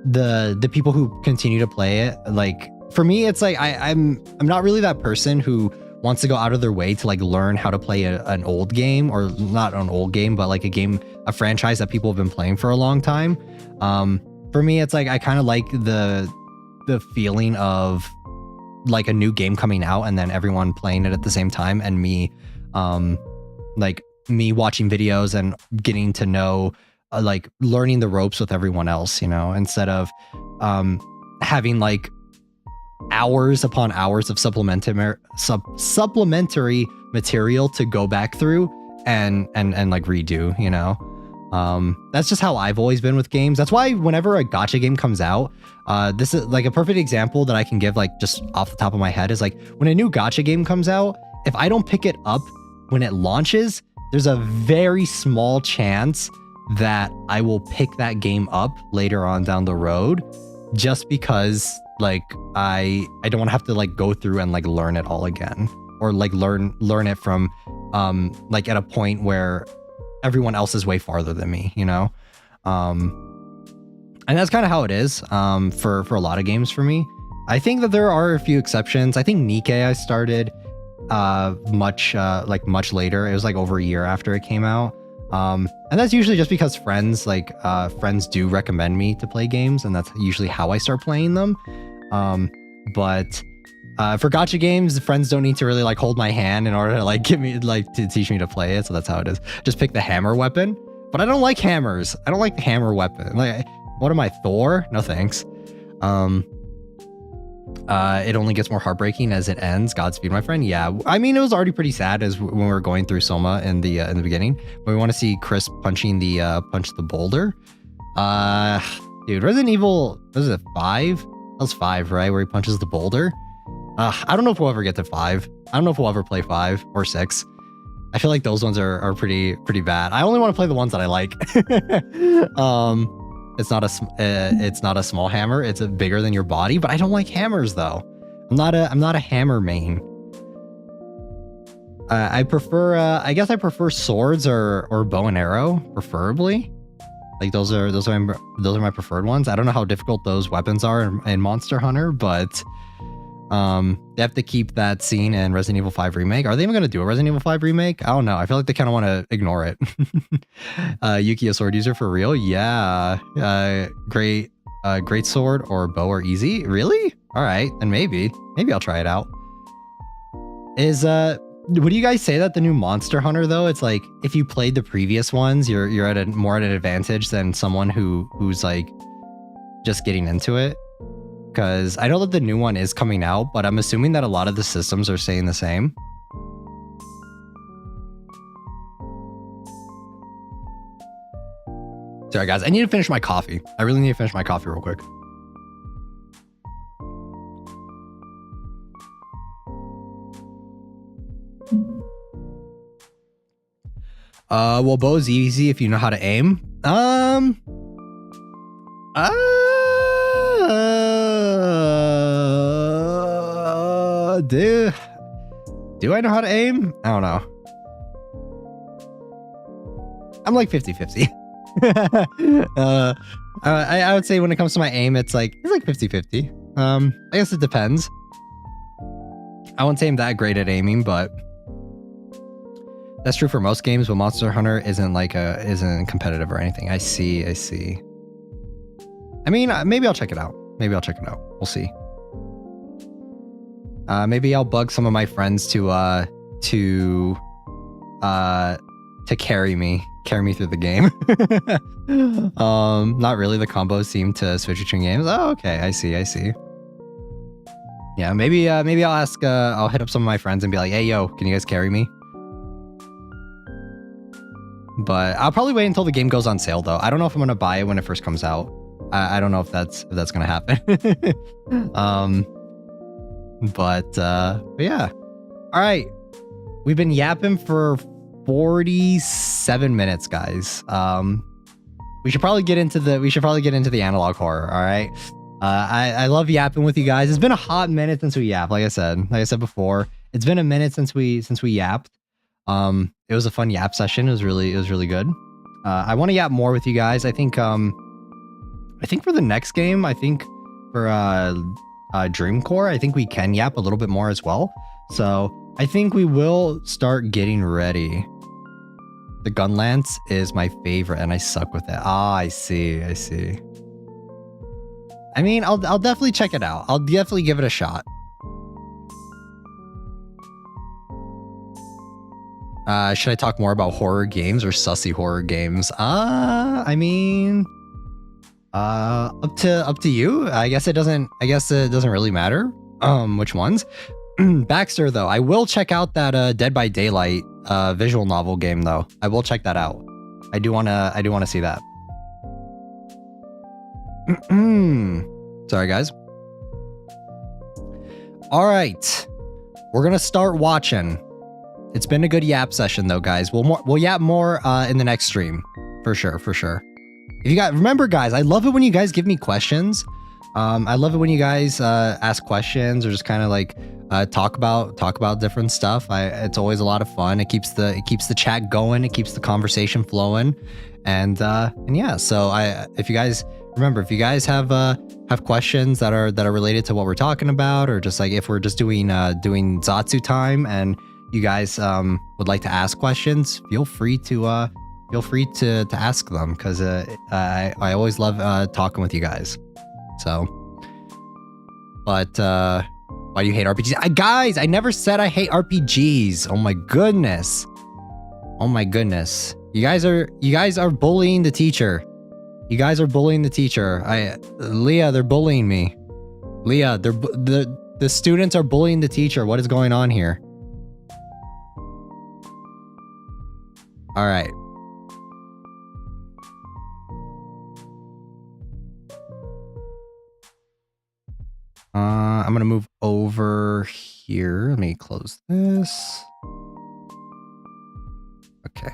S1: the people who continue to play it, like for me, it's like I'm not really that person who wants to go out of their way to like learn how to play an old game, or not an old game, but like a franchise that people have been playing for a long time. For me, it's like I kind of like the feeling of like a new game coming out and then everyone playing it at the same time, and me watching videos and getting to know like learning the ropes with everyone else, you know, instead of having like hours upon hours of supplementary material to go back through and like redo, you know. That's just how I've always been with games. That's why whenever a gacha game comes out, this is like a perfect example that I can give like just off the top of my head is like when a new gacha game comes out, if I don't pick it up when it launches, there's a very small chance that I will pick that game up later on down the road, just because like I don't want to have to like go through and like learn it all again, or like learn it from like at a point where everyone else is way farther than me, you know? And that's kind of how it is for a lot of games for me. I think that there are a few exceptions. I think Nikkei I started much later. It was like over a year after it came out. And that's usually just because friends do recommend me to play games, and that's usually how I start playing them. But for gacha games, friends don't need to really like hold my hand in order to like give me like to teach me to play it. So that's how it is. Just pick the hammer weapon. But I don't like hammers. I don't like the hammer weapon. Like, what am I, Thor? No thanks. It only gets more heartbreaking as it ends. Godspeed, my friend. Yeah, I mean, it was already pretty sad as when we were going through Soma in the beginning. But we want to see Chris punching the boulder. Dude, Resident Evil, was it 5? That was 5, right? Where he punches the boulder. I don't know if we'll ever get to 5. I don't know if we'll ever play 5 or 6. I feel like those ones are pretty bad. I only want to play the ones that I like. It's not a small hammer. It's bigger than your body, but I don't like hammers though. I'm not a hammer main. I prefer swords or bow and arrow, preferably. Like those are my preferred ones. I don't know how difficult those weapons are in Monster Hunter, but they have to keep that scene in Resident Evil 5 Remake. Are they even going to do a Resident Evil 5 Remake? I don't know. I feel like they kind of want to ignore it. Yuki, a sword user for real? Yeah. Great sword or bow are easy? Really? All right. And maybe I'll try it out. Would you guys say that the new Monster Hunter though, it's like if you played the previous ones, you're at more at an advantage than someone who's like just getting into it? Because I know that the new one is coming out, but I'm assuming that a lot of the systems are staying the same. Sorry guys, I need to finish my coffee. I really need to finish my coffee real quick. Well, bow's easy if you know how to aim. Do I know how to aim? I don't know. I'm like 50-50. I would say when it comes to my aim, it's like 50-50. I guess it depends. I wouldn't say I'm that great at aiming, but that's true for most games. But Monster Hunter isn't competitive or anything. I see. I mean, maybe I'll check it out. We'll see. Maybe I'll bug some of my friends to carry me through the game. Not really. The combos seem to switch between games. Oh, okay. I see. Yeah, maybe I'll ask. I'll hit up some of my friends and be like, "Hey, yo, can you guys carry me?" But I'll probably wait until the game goes on sale, though. I don't know if I'm gonna buy it when it first comes out. I don't know if that's gonna happen. But yeah. All right, we've been yapping for 47 minutes, guys. We should probably get into the analog horror. All right. I love yapping with you guys. It's been a hot minute since we yapped. Like I said before, it's been a minute since we yapped. It was a fun yap session. It was really good. I want to yap more with you guys. I think for the next game, I think for Dreamcore, I think we can yap a little bit more as well. So I think we will start getting ready. The gun lance is my favorite, and I suck with it. Ah, I see. I mean, I'll definitely check it out. I'll definitely give it a shot. Should I talk more about horror games or sussy horror games? I mean, up to you. I guess it doesn't really matter. Which ones? Baxter, though, I will check out that Dead by Daylight visual novel game, though. I will check that out. I do wanna see that. Sorry, guys. All right, we're gonna start watching. It's been a good yap session, though, guys. We'll yap more in the next stream, for sure. If you guys remember, guys, I love it when you guys give me questions. I love it when you guys ask questions or just kind of like talk about different stuff. It's always a lot of fun. It keeps the chat going. It keeps the conversation flowing, and yeah. So if you guys have questions that are related to what we're talking about, or just like if we're just doing Zatsu time and you guys would like to ask questions, feel free to ask them, because I always love talking with you guys. So, but why do you hate RPGs? Guys, I never said I hate RPGs. Oh my goodness. You guys are bullying the teacher. Leah, they're bullying me. Leah, the students are bullying the teacher. What is going on here? All right. I'm gonna move over here. Let me close this. Okay.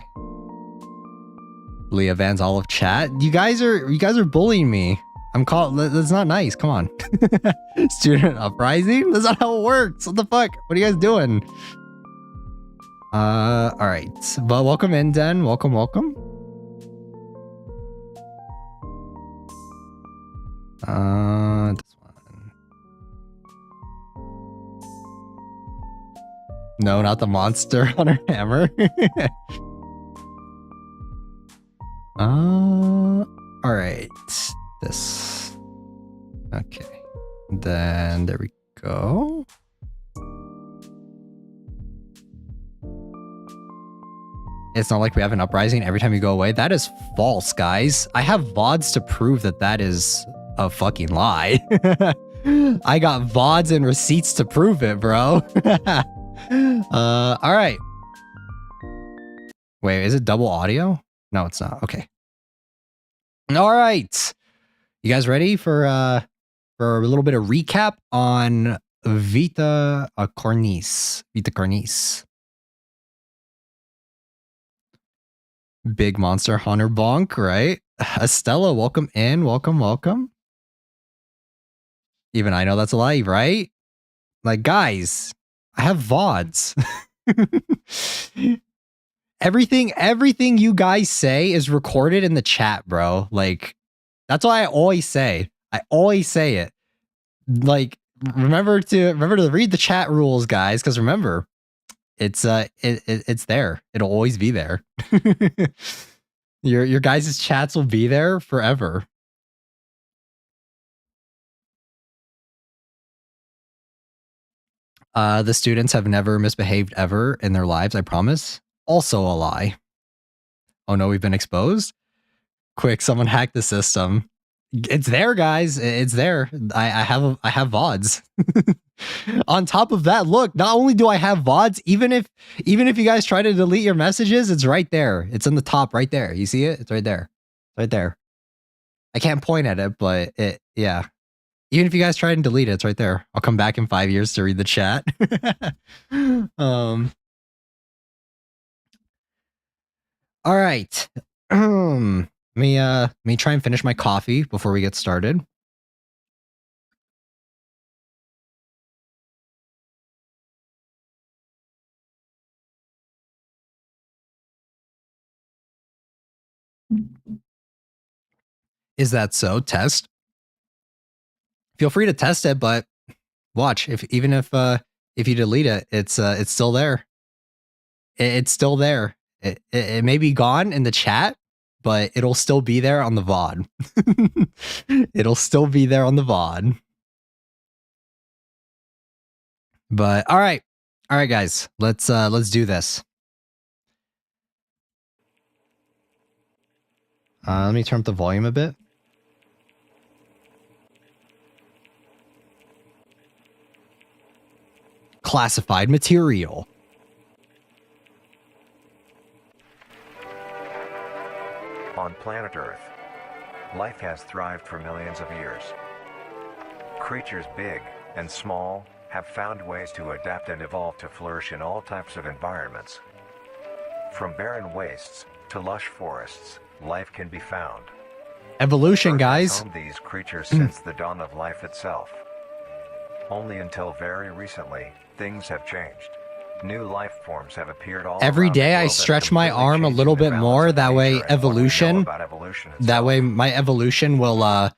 S1: Leah Van's all of chat. You guys are bullying me. That's not nice. Come on. Student uprising? That's not how it works. What the fuck? What are you guys doing? All right. But welcome in, Den. Welcome. This one. No, not the monster hunter hammer. All right. This. Okay. Then there we go. It's not like we have an uprising every time you go away. That is false, guys. I have VODs to prove that is a fucking lie. I got VODs and receipts to prove it, bro. All right. Wait, is it double audio? No, it's not. Okay. All right. You guys ready for a little bit of recap on Vita Carnis? Vita Carnis. Big Monster Hunter bonk, right? Estella, welcome in. Welcome. Even I know that's a lie, right? Like, guys, I have VODs. Everything you guys say is recorded in the chat, bro. Like, that's why I always say it. Like, remember to read the chat rules, guys, because remember, it's there. It'll always be there. Your guys' chats will be there forever. The students have never misbehaved ever in their lives, I promise. Also a lie. Oh no, we've been exposed? Quick, someone hacked the system. It's there, guys. It's there. I have VODs. On top of that, look, not only do I have VODs, even if you guys try to delete your messages, it's right there. It's in the top right there. You see it? It's right there. Right there. I can't point at it, but yeah. Even if you guys try and delete it, it's right there. I'll come back in 5 years to read the chat. All right. Let me try and finish my coffee before we get started. Is that so? Test. Feel free to test it, but watch. Even if you delete it, it's still there. It's still there. It may be gone in the chat, but it'll still be there on the VOD. It'll still be there on the VOD. But all right, guys, let's do this. Let me turn up the volume a bit. Classified material.
S2: On planet Earth, life has thrived for millions of years. Creatures big and small have found ways to adapt and evolve to flourish in all types of environments. From barren wastes to lush forests, life can be found.
S1: Evolution,
S2: Earth
S1: guys.
S2: has owned these creatures since the dawn of life itself. Only until very recently, things have changed. New life forms have appeared all
S1: every day. I stretch my arm a little bit more. That way, evolution. That way, my evolution will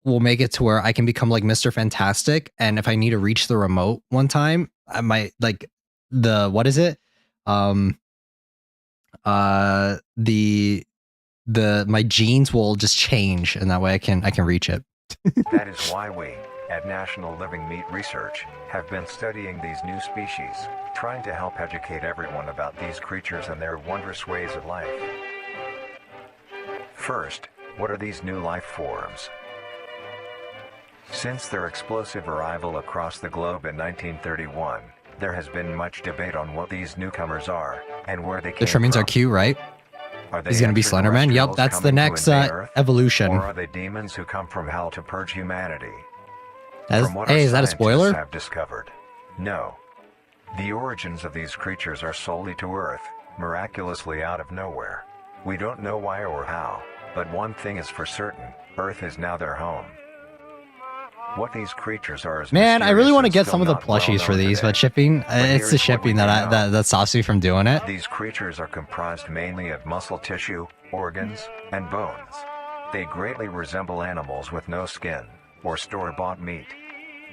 S1: make it to where I can become like Mr. Fantastic. And if I need to reach the remote one time, I might like what is it? My genes will just change, and that way I can reach it.
S2: That is why we, at National Living Meat Research, have been studying these new species, trying to help educate everyone about these creatures and their wondrous ways of life. First, what are these new life forms? Since their explosive arrival across the globe in 1931, there has been much debate on what these newcomers are and where they came from.
S1: The trimmings are cute, right? He's gonna be Slenderman. Yep, that's the next evolution.
S2: Or are they demons who come from hell to purge humanity?
S1: Hey, is that a spoiler?
S2: Have discovered. No. The origins of these creatures are solely to Earth, miraculously out of nowhere. We don't know why or how, but one thing is for certain, Earth is now their home. What these creatures are is
S1: man, I really want to get some of the plushies for these, but shipping, it's the shipping that stops me from doing it.
S2: These creatures are comprised mainly of muscle tissue, organs, and bones. They greatly resemble animals with no skin, or store-bought meat.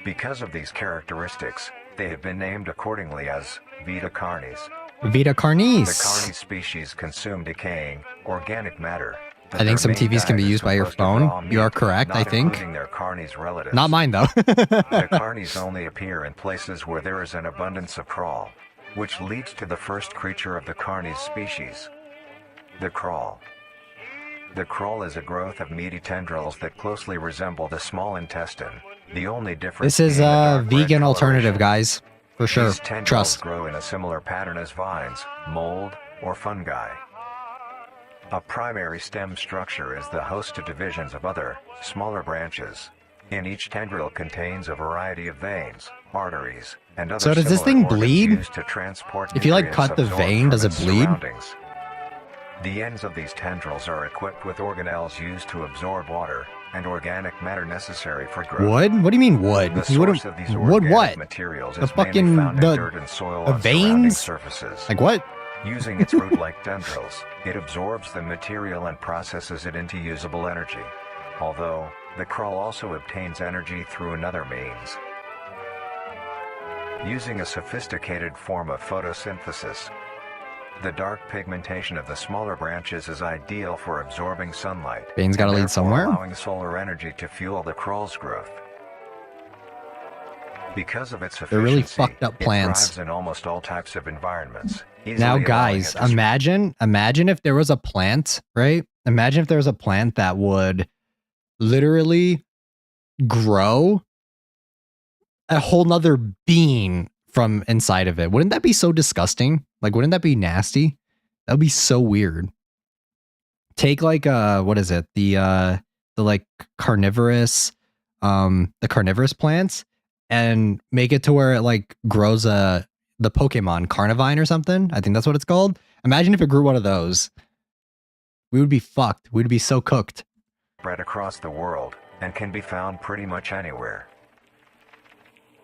S2: Because of these characteristics, they have been named accordingly as Vita Carnis.
S1: Vita Carnis.
S2: The Carnis species consume decaying, organic matter.
S1: I think some TVs can be used by your phone. You are correct, I think.
S2: Their Carnis relatives.
S1: Not mine, though.
S2: The Carnis only appear in places where there is an abundance of crawl, which leads to the first creature of the Carnis species, the crawl. The crawl is a growth of meaty tendrils that closely resemble the small intestine. The only difference
S1: this is a vegan alternative, guys. For sure.
S2: These tendrils
S1: trust.
S2: Grow in a similar pattern as vines, mold, or fungi. A primary stem structure is the host to divisions of other, smaller branches. In each tendril contains a variety of veins, arteries, and other
S1: so does this thing bleed?
S2: used to transport
S1: if you like cut the vein, does it bleed?
S2: The ends of these tendrils are equipped with organelles used to absorb water and organic matter necessary for growth.
S1: Wood? What do you mean wood?
S2: The source of these
S1: wood what?
S2: Materials
S1: the
S2: is
S1: fucking
S2: found in dirt and soil on
S1: veins?
S2: Surfaces.
S1: Like what?
S2: Using its root-like tendrils, it absorbs the material and processes it into usable energy. Although, the crawl also obtains energy through another means. Using a sophisticated form of photosynthesis, the dark pigmentation of the smaller branches is ideal for absorbing sunlight.
S1: Veins gotta lead somewhere.
S2: Allowing solar energy to fuel the crawl's growth. Because of its efficiency,
S1: they're really fucked up plants.
S2: It thrives in almost all types of environments.
S1: Now, guys, imagine if there was a plant, right? Imagine if there was a plant that would literally grow a whole nother being from inside of it. Wouldn't that be so disgusting? Like, wouldn't that be nasty? That would be so weird. Take like what is it? The like carnivorous plants and make it to where it like grows the Pokemon Carnivine or something. I think that's what it's called. Imagine if it grew one of those. We would be fucked. We'd be so cooked.
S2: Spread across the world and can be found pretty much anywhere.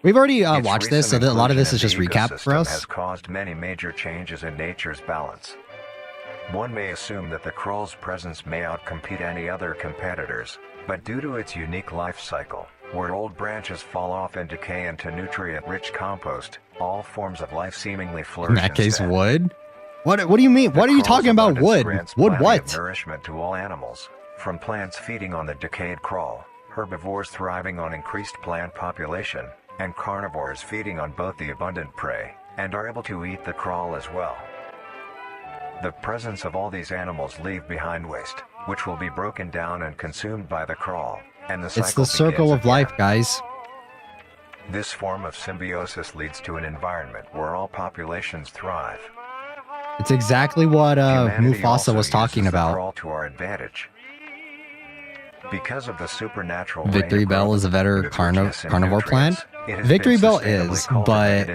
S1: We've already watched this, so that a lot of this is just recap for us.
S2: Has caused many major changes in nature's balance. One may assume that the Krull's presence may outcompete any other competitors, but due to its unique life cycle, where old branches fall off and decay into nutrient-rich compost, all forms of life seemingly flourish.
S1: In that case,
S2: instead.
S1: wood? What do you mean? What are you talking about, wood? Wood what?
S2: Nourishment to all animals, from plants feeding on the decayed Krull, herbivores thriving on increased plant population, and carnivores feeding on both the abundant prey, and are able to eat the Krull as well. The presence of all these animals leave behind waste, which will be broken down and consumed by the Krull, and the cycle
S1: It's the circle of life, guys.
S2: This form of symbiosis leads to an environment where all populations thrive.
S1: It's exactly what Mufasa was talking about.
S2: Krull to our advantage. Because of the supernatural
S1: Victory Bell is a better carnivore plant. Victory Bell is, but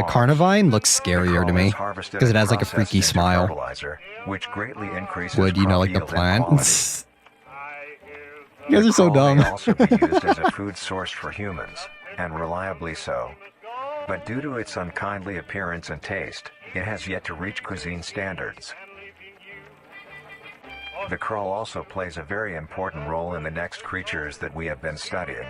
S1: Carnivine looks scarier to me because it has like a freaky smile.
S2: Which greatly increases
S1: Would you know like the plant? You guys are so dumb.
S2: May also be used as a food source for humans, and reliably so. But due to its unkindly appearance and taste, it has yet to reach cuisine standards. The Krull also plays a very important role in the next creatures that we have been studying.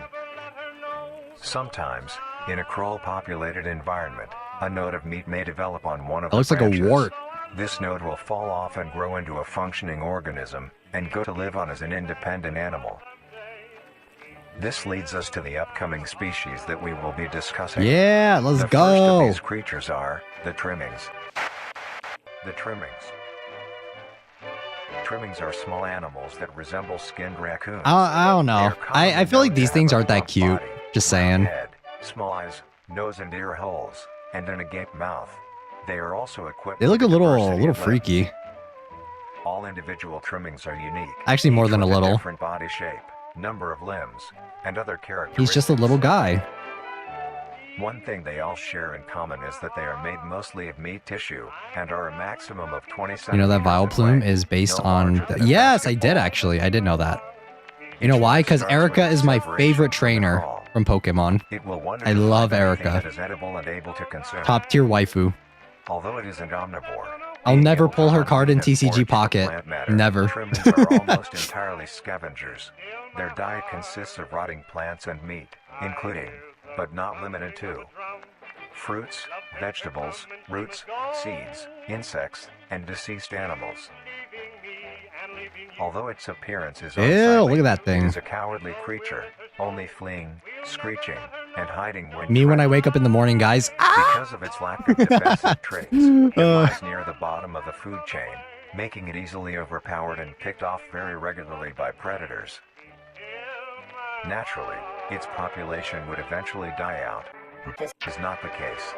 S2: Sometimes, in a Krull-populated environment, a node of meat may develop on one of the branches.
S1: It looks like a wart.
S2: This node will fall off and grow into a functioning organism, and go to live on as an independent animal. This leads us to the upcoming species that we will be discussing.
S1: Yeah, let's go.
S2: The first of these creatures are the trimmings. The trimmings. Trimmings are small animals that resemble skinned raccoons.
S1: I don't know. I feel like these things aren't that cute.
S2: Body,
S1: Just saying.
S2: head, small eyes, nose and ear holes, and an agape mouth. They are also equipped.
S1: They look a
S2: with
S1: little
S2: diversity of
S1: freaky.
S2: limbs. All individual trimmings are unique.
S1: Actually, more
S2: each
S1: than a
S2: with
S1: little.
S2: Different body shape, number of limbs, and other characteristics.
S1: He's just a little guy.
S2: One thing they all share in common is that they are made mostly of meat tissue and are a maximum of 20 centimeters.
S1: You know that Vileplume
S2: in length,
S1: is based
S2: no
S1: on...
S2: larger than a
S1: Yes, I
S2: basketball.
S1: did actually. I did know that. You know why? Because Erica is my favorite trainer from Pokemon.
S2: It will wonder
S1: I
S2: to
S1: love
S2: find anything
S1: Erica.
S2: that is edible and able to consume.
S1: Top tier waifu.
S2: Although it is an omnivore,
S1: I'll
S2: being
S1: never
S2: able to
S1: pull her
S2: hunt
S1: card in
S2: and forage
S1: TCG
S2: for
S1: Pocket.
S2: plant matter,
S1: Never.
S2: Trimmings are almost entirely scavengers. Their diet consists of rotting plants and meat, including, but not limited to, fruits, vegetables, roots, seeds, insects, and deceased animals. Although its appearance is
S1: Ew,
S2: unsightly,
S1: look at that thing.
S2: it is a cowardly creature, only fleeing, screeching, and hiding when
S1: Me when I
S2: threatened.
S1: wake up in the morning, guys.
S2: Because of its lack of defensive traits, it lies near the bottom of the food chain, making it easily overpowered and picked off very regularly by predators. Naturally, its population would eventually die out, but this is not the case.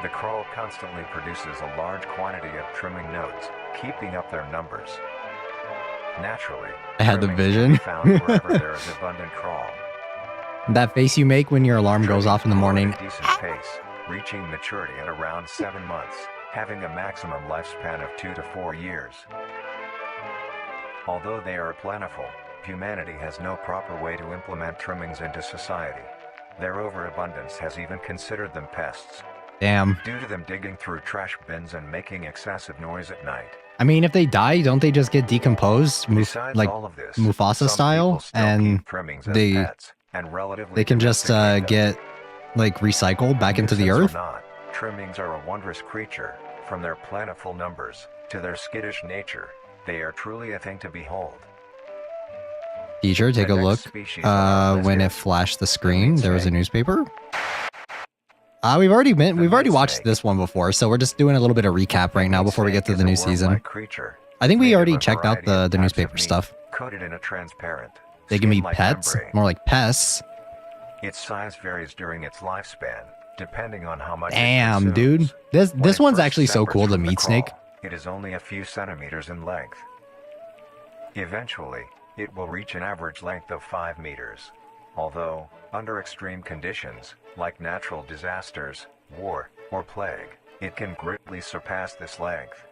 S2: The Krull constantly produces a large quantity of trimming nodes, keeping up their numbers. Naturally,
S1: I had the
S2: trimmings can
S1: vision.
S2: be found wherever there is abundant Krull.
S1: That face you make when your alarm goes off in the morning.
S2: At a decent pace, reaching maturity at around 7 months, having a maximum lifespan of 2 to 4 years. Although they are plentiful, humanity has no proper way to implement trimmings into society. Their overabundance has even considered them pests,
S1: Damn.
S2: due to them digging through trash bins and making excessive noise at night.
S1: I mean, if they die, don't they just get decomposed,
S2: Besides
S1: like
S2: all of this,
S1: Mufasa
S2: some
S1: style,
S2: people still
S1: and
S2: keep trimmings as
S1: they
S2: pets, and relatively
S1: they can just
S2: domesticate them.
S1: get like recycled back into the
S2: Nuisance
S1: earth?
S2: or not, trimmings are a wondrous creature. From their plentiful numbers to their skittish nature, they are truly a thing to behold.
S1: Teacher, take a
S2: The
S1: look.
S2: next species on our list
S1: When it
S2: is
S1: flashed the screen,
S2: the
S1: there was a
S2: snake.
S1: newspaper. We've already
S2: The
S1: watched
S2: snake.
S1: this one before, so we're just doing a little bit of recap right now before we get to
S2: Snake
S1: the
S2: is
S1: new
S2: a
S1: season.
S2: worm-like creature,
S1: I think we
S2: made of
S1: already
S2: a
S1: checked out
S2: variety of
S1: the
S2: types of
S1: newspaper
S2: meat,
S1: stuff.
S2: coated in a transparent,
S1: They can be
S2: skin-like
S1: pets,
S2: membrane.
S1: more like pests.
S2: Its size varies during its lifespan, depending on how much it
S1: Damn,
S2: consumes.
S1: dude.
S2: When
S1: This
S2: it
S1: one's
S2: first
S1: actually so
S2: separates
S1: cool, the
S2: from
S1: meat snake.
S2: crawl, it is only a few centimeters in length. Eventually, it will reach an average length of 5 meters. Although, under extreme conditions, like natural disasters, war, or plague, it can greatly surpass this length.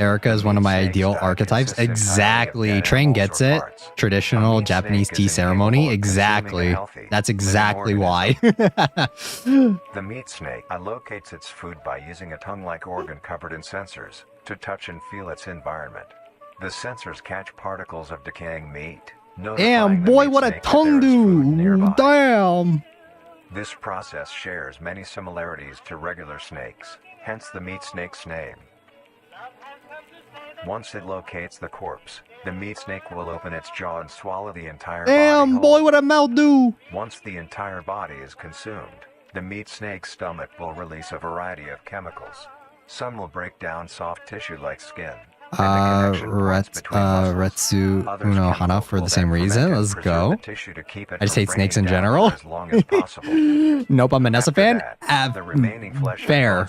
S1: Erica is one of my
S2: Snake's
S1: ideal
S2: diet
S1: archetypes.
S2: consists entirely of
S1: Exactly.
S2: dead
S1: Train
S2: animals
S1: gets
S2: or
S1: it.
S2: parts.
S1: Traditional
S2: A meat
S1: Japanese
S2: snake
S1: tea
S2: is incapable
S1: ceremony.
S2: of consuming a
S1: Exactly.
S2: healthy,
S1: That's
S2: living
S1: exactly why.
S2: The meat snake allocates its food by using a tongue-like organ covered in sensors to touch and feel its environment. The sensors catch particles of decaying meat.
S1: Damn, boy, what a tongue do. Damn.
S2: This process shares many similarities to regular snakes, hence the meat snake's name. Once it locates the corpse, the meat snake will open its jaw and swallow the entire body
S1: Damn, boy,
S2: whole.
S1: what a mouth do.
S2: Once the entire body is consumed, the meat snake's stomach will release a variety of chemicals. Some will break down soft tissue like skin.
S1: Retsu Uno Hana for the same reason. Let's go. I just hate snakes in general. Nope, I'm a Nessa fan. Fair.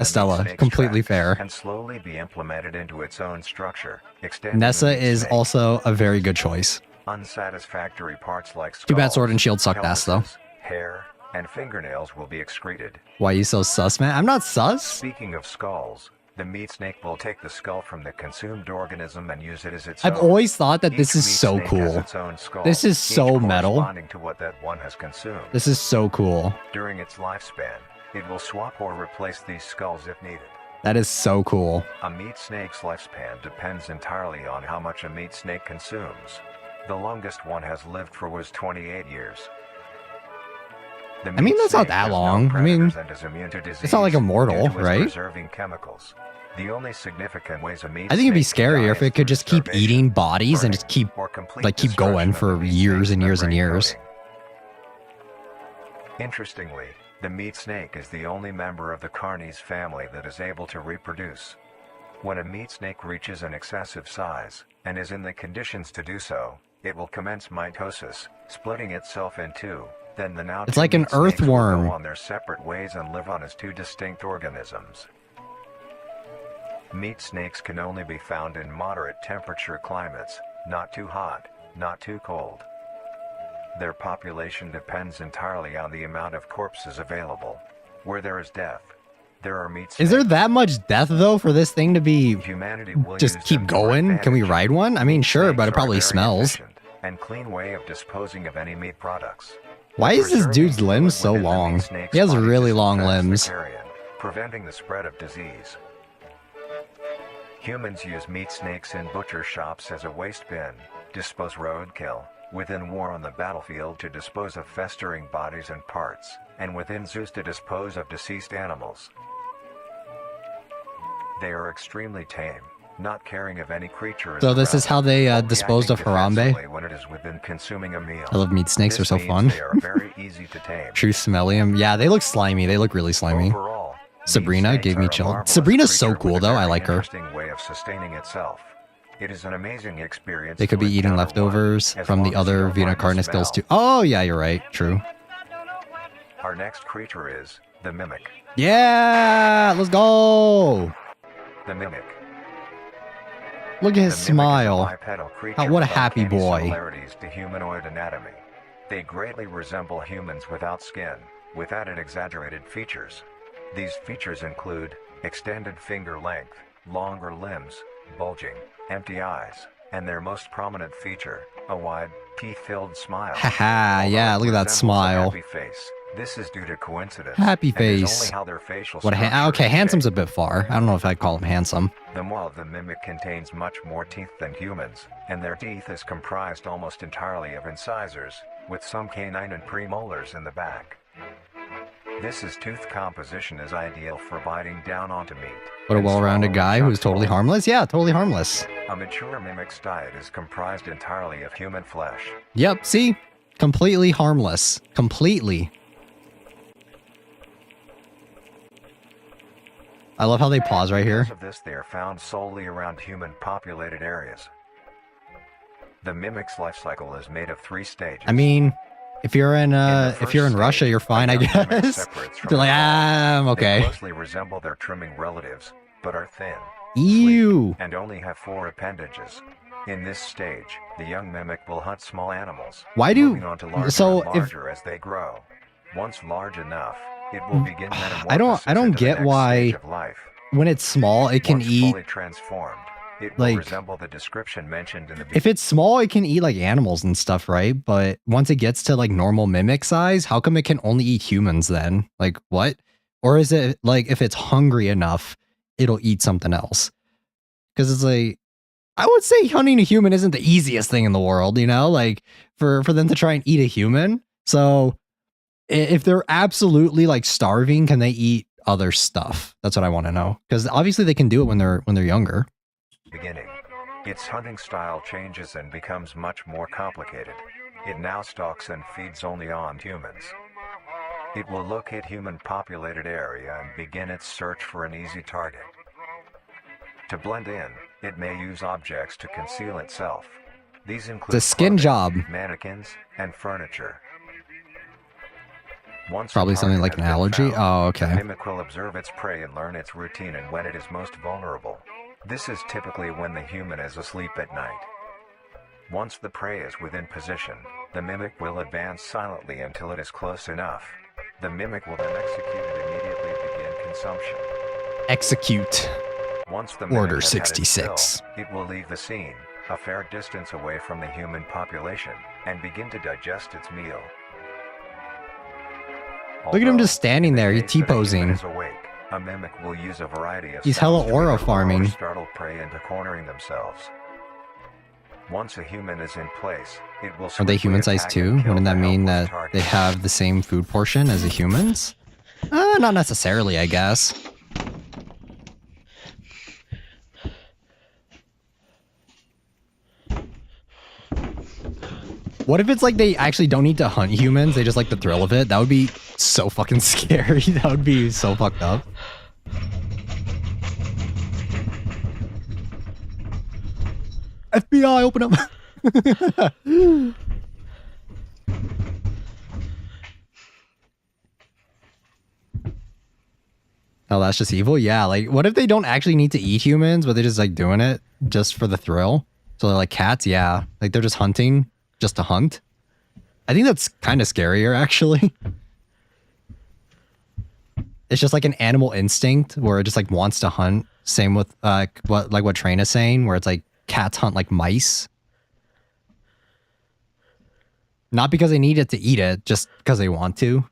S1: Estella, completely fair.
S2: And slowly be implemented into its own structure.
S1: Nessa is also a very good choice.
S2: Unsatisfactory parts like
S1: Too bad
S2: skulls,
S1: Sword and Shield sucked ass though.
S2: pelvises, hair, and fingernails will be excreted.
S1: Why you so sus, man? I'm not sus.
S2: Speaking of skulls, the meat snake will take the skull from the consumed organism and use it as its
S1: I've
S2: own.
S1: always thought that this
S2: Each
S1: is
S2: meat
S1: so
S2: snake has
S1: cool.
S2: its own skull,
S1: This is
S2: each
S1: so metal.
S2: corresponding to what that one has consumed.
S1: This is so cool.
S2: During its lifespan, it will swap or replace these skulls if needed.
S1: That is so cool.
S2: A meat snake's lifespan depends entirely on how much a meat snake consumes. The longest one has lived for was 28 years. The
S1: I mean,
S2: meat
S1: that's not
S2: snake
S1: that
S2: has no
S1: long. I mean,
S2: predators and is immune to
S1: it's not like
S2: disease
S1: immortal,
S2: due to its
S1: right?
S2: preserving chemicals. The only significant ways a meat
S1: I think it'd be
S2: snake can
S1: scarier
S2: die
S1: if
S2: is
S1: it could
S2: through
S1: just keep
S2: starvation,
S1: eating bodies and just
S2: burning,
S1: keep
S2: or complete
S1: going
S2: destruction
S1: for
S2: of the meat
S1: years
S2: snake's
S1: and years and
S2: membrane
S1: years.
S2: coating. Interestingly, the meat snake is the only member of the Carnis family that is able to reproduce. When a meat snake reaches an excessive size, and is in the conditions to do so, it will commence mitosis, splitting itself in two. Then the now
S1: It's
S2: two
S1: like an
S2: meat snakes will
S1: earthworm.
S2: go on their separate ways and live on as two distinct organisms. Meat snakes can only be found in moderate temperature climates, not too hot, not too cold. Their population depends entirely on the amount of corpses available. Where there is death, there are meat snakes.
S1: Is there that much death though for this thing to be
S2: Humanity will
S1: just
S2: use
S1: keep
S2: them to our
S1: going? Can we
S2: advantage.
S1: ride one? I mean, sure, but it
S2: Snakes are a
S1: probably
S2: very
S1: smells.
S2: efficient and clean way of disposing of any meat products.
S1: Why is this
S2: Preserving
S1: dude's
S2: fluid
S1: limbs so
S2: within the meat
S1: long?
S2: snake's
S1: He has
S2: body
S1: really long
S2: disinfects the
S1: limbs.
S2: carrion, preventing the spread of disease. Humans use meat snakes in butcher shops as a waste bin, dispose roadkill, within war on the battlefield to dispose of festering bodies and parts, and within zoos to dispose of deceased animals. They are extremely tame, not caring of any creature.
S1: So this is how they disposed of Harambe.
S2: When it is within consuming a meal.
S1: I love meat snakes, they're
S2: This
S1: so
S2: means
S1: fun.
S2: They are very easy to tame.
S1: True smellium. Yeah, they look slimy. They look really slimy.
S2: Overall,
S1: Sabrina
S2: meat snakes
S1: gave me
S2: are a
S1: chill.
S2: marvelous
S1: Sabrina's so
S2: creature
S1: cool
S2: with a
S1: though. I
S2: very
S1: like her.
S2: interesting way of sustaining itself. It is an amazing experience.
S1: They could
S2: to
S1: be eating
S2: encounter one,
S1: leftovers
S2: as
S1: from
S2: long
S1: the
S2: as you
S1: other
S2: don't
S1: Vita
S2: mind the
S1: Carnis skills too.
S2: smell.
S1: Oh yeah, you're right. True.
S2: Our next creature is the mimic.
S1: Yeah, let's go.
S2: The mimic.
S1: Look at his
S2: The mimic is a
S1: smile.
S2: bipedal creature
S1: Oh, what a
S2: with
S1: happy
S2: uncanny
S1: boy.
S2: similarities to humanoid anatomy. They greatly resemble humans without skin, with added exaggerated features. These features include extended finger length, longer limbs, bulging, empty eyes, and their most prominent feature, a wide, teeth-filled smile.
S1: Haha,
S2: Although
S1: yeah,
S2: it
S1: look at that
S2: resembles a
S1: smile.
S2: happy face, this is due to coincidence.
S1: Happy
S2: and is
S1: face.
S2: only how their facial
S1: What a
S2: structure
S1: okay,
S2: is
S1: handsome's a
S2: shaped.
S1: bit far. I don't know if I'd call him handsome.
S2: The maw of the mimic contains much more teeth than humans, and their teeth is comprised almost entirely of incisors, with some canine and premolars in the back. This tooth composition is ideal for biting down onto meat.
S1: What a
S2: and
S1: well-rounded
S2: swallowing
S1: guy who's
S2: chunks
S1: totally
S2: whole.
S1: harmless. Yeah, totally harmless.
S2: A mature mimic's diet is comprised entirely of human flesh.
S1: Yep, see? Completely harmless. Completely. I love how they pause right here.
S2: Because of this, they are found solely around human-populated areas. The mimic's life cycle is made of 3 stages.
S1: I mean, If you're in
S2: first
S1: Russia,
S2: stage,
S1: you're fine, I
S2: a young mimic
S1: guess.
S2: separates from
S1: They're like,
S2: the
S1: I'm
S2: flock. They
S1: okay.
S2: closely resemble their trimming relatives, but are thin,
S1: Ew.
S2: sleek, and only have 4 appendages. In this stage, the young mimic will hunt small animals,
S1: Why do
S2: moving on to larger
S1: so
S2: and
S1: if
S2: larger as they grow. Once large enough, it will begin metamorphosis
S1: I don't
S2: into the
S1: get
S2: next
S1: why
S2: stage of life.
S1: when it's small it can
S2: Once
S1: eat
S2: fully transformed, it will
S1: like
S2: resemble the description mentioned in the
S1: if it's small it can eat like animals and stuff, right? But once it gets to like normal mimic size, how come it can only eat humans then? Like what? Or is it like if it's hungry enough, it'll eat something else? Because it's like I would say hunting a human isn't the easiest thing in the world, you know, like for them to try and eat a human. So if they're absolutely like starving, can they eat other stuff? That's what I want to know. Because obviously they can do it when they're younger.
S2: beginning. Its hunting style changes and becomes much more complicated. It now stalks and feeds only on humans. It will locate human-populated area and begin its search for an easy target. To blend in, it may use objects to conceal itself. These include
S1: The skin
S2: clothing,
S1: job.
S2: mannequins, and furniture. Once
S1: Probably
S2: a
S1: something
S2: target
S1: like an
S2: has been
S1: allergy.
S2: found,
S1: Oh,
S2: the
S1: okay.
S2: mimic will observe its prey and learn its routine and when it is most vulnerable. This is typically when the human is asleep at night. Once the prey is within position, the mimic will advance silently until it is close enough. The mimic will then execute and immediately begin consumption.
S1: Execute.
S2: Once the mimic
S1: Order
S2: has had its
S1: 66.
S2: fill, it will leave the scene, a fair distance away from the human population, and begin to digest its meal.
S1: Look at him just standing there. He's
S2: He's
S1: T-posing.
S2: A mimic will use a variety of
S1: He's hella
S2: sounds to
S1: aura
S2: either lure or
S1: farming.
S2: startle prey into cornering themselves. Once a human is in place, it will
S1: Are they
S2: swiftly
S1: human-sized
S2: attack
S1: too?
S2: and kill
S1: Wouldn't that
S2: the
S1: mean
S2: helpless
S1: that
S2: target.
S1: they have the same food portion as the humans? Not necessarily, I guess. What if it's like they actually don't need to hunt humans, they just like the thrill of it? That would be so fucking scary. That would be so fucked up. FBI, open up. Oh, that's just evil? Yeah, like, what if they don't actually need to eat humans, but they're just, like, doing it just for the thrill? So they're like cats, yeah. Like, they're just hunting just to hunt? I think that's kind of scarier, actually. It's just like an animal instinct where it just, like, wants to hunt. Same with, what Train is saying, where it's, like, cats hunt like mice. Not because they need it to eat it, just because they want to.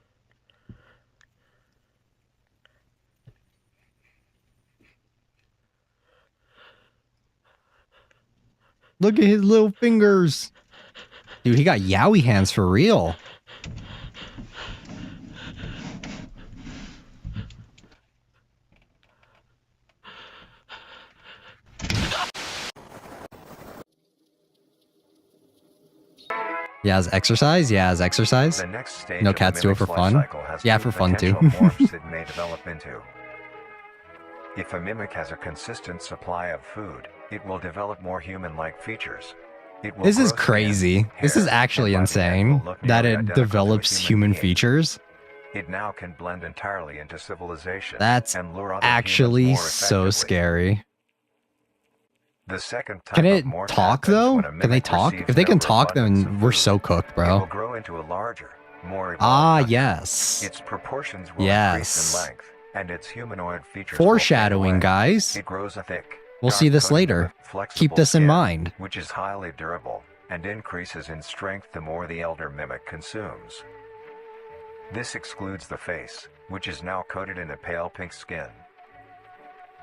S1: Look at his little fingers. Dude, he got yaoi hands for real. Yeah, as exercise? Yeah, as exercise.
S2: The next stage
S1: No
S2: of the
S1: cats do it
S2: mimic's
S1: for
S2: life
S1: fun?
S2: cycle has
S1: Yeah,
S2: two
S1: for fun too.
S2: potential morphs it may develop into. If a mimic has a consistent supply of food, it will develop more human-like features. It will
S1: This is
S2: grow skin,
S1: crazy. This
S2: hair,
S1: is actually
S2: and by the end
S1: insane
S2: will look
S1: that
S2: nearly
S1: it
S2: identical to a
S1: develops human
S2: being.
S1: features.
S2: It now can blend entirely into civilization.
S1: That's
S2: and lure other
S1: actually
S2: humans more
S1: so
S2: effectively.
S1: scary.
S2: The second type
S1: Can it
S2: of morph
S1: talk
S2: happens
S1: though?
S2: when a
S1: Can they
S2: mimic
S1: talk?
S2: receives
S1: If they
S2: an
S1: can talk,
S2: overabundance
S1: then
S2: of
S1: we're
S2: food.
S1: so cooked,
S2: It
S1: bro.
S2: will grow into a larger, more evolved
S1: Ah,
S2: hunter.
S1: yes.
S2: Its proportions will
S1: Yes.
S2: increase in length, and its humanoid features will
S1: Foreshadowing,
S2: fade away.
S1: guys.
S2: It grows a thick,
S1: We'll see this
S2: dark coating
S1: later.
S2: with flexible
S1: Keep this in
S2: skin,
S1: mind.
S2: which is highly durable, and increases in strength the more the elder mimic consumes. This excludes the face, which is now coated in a pale pink skin.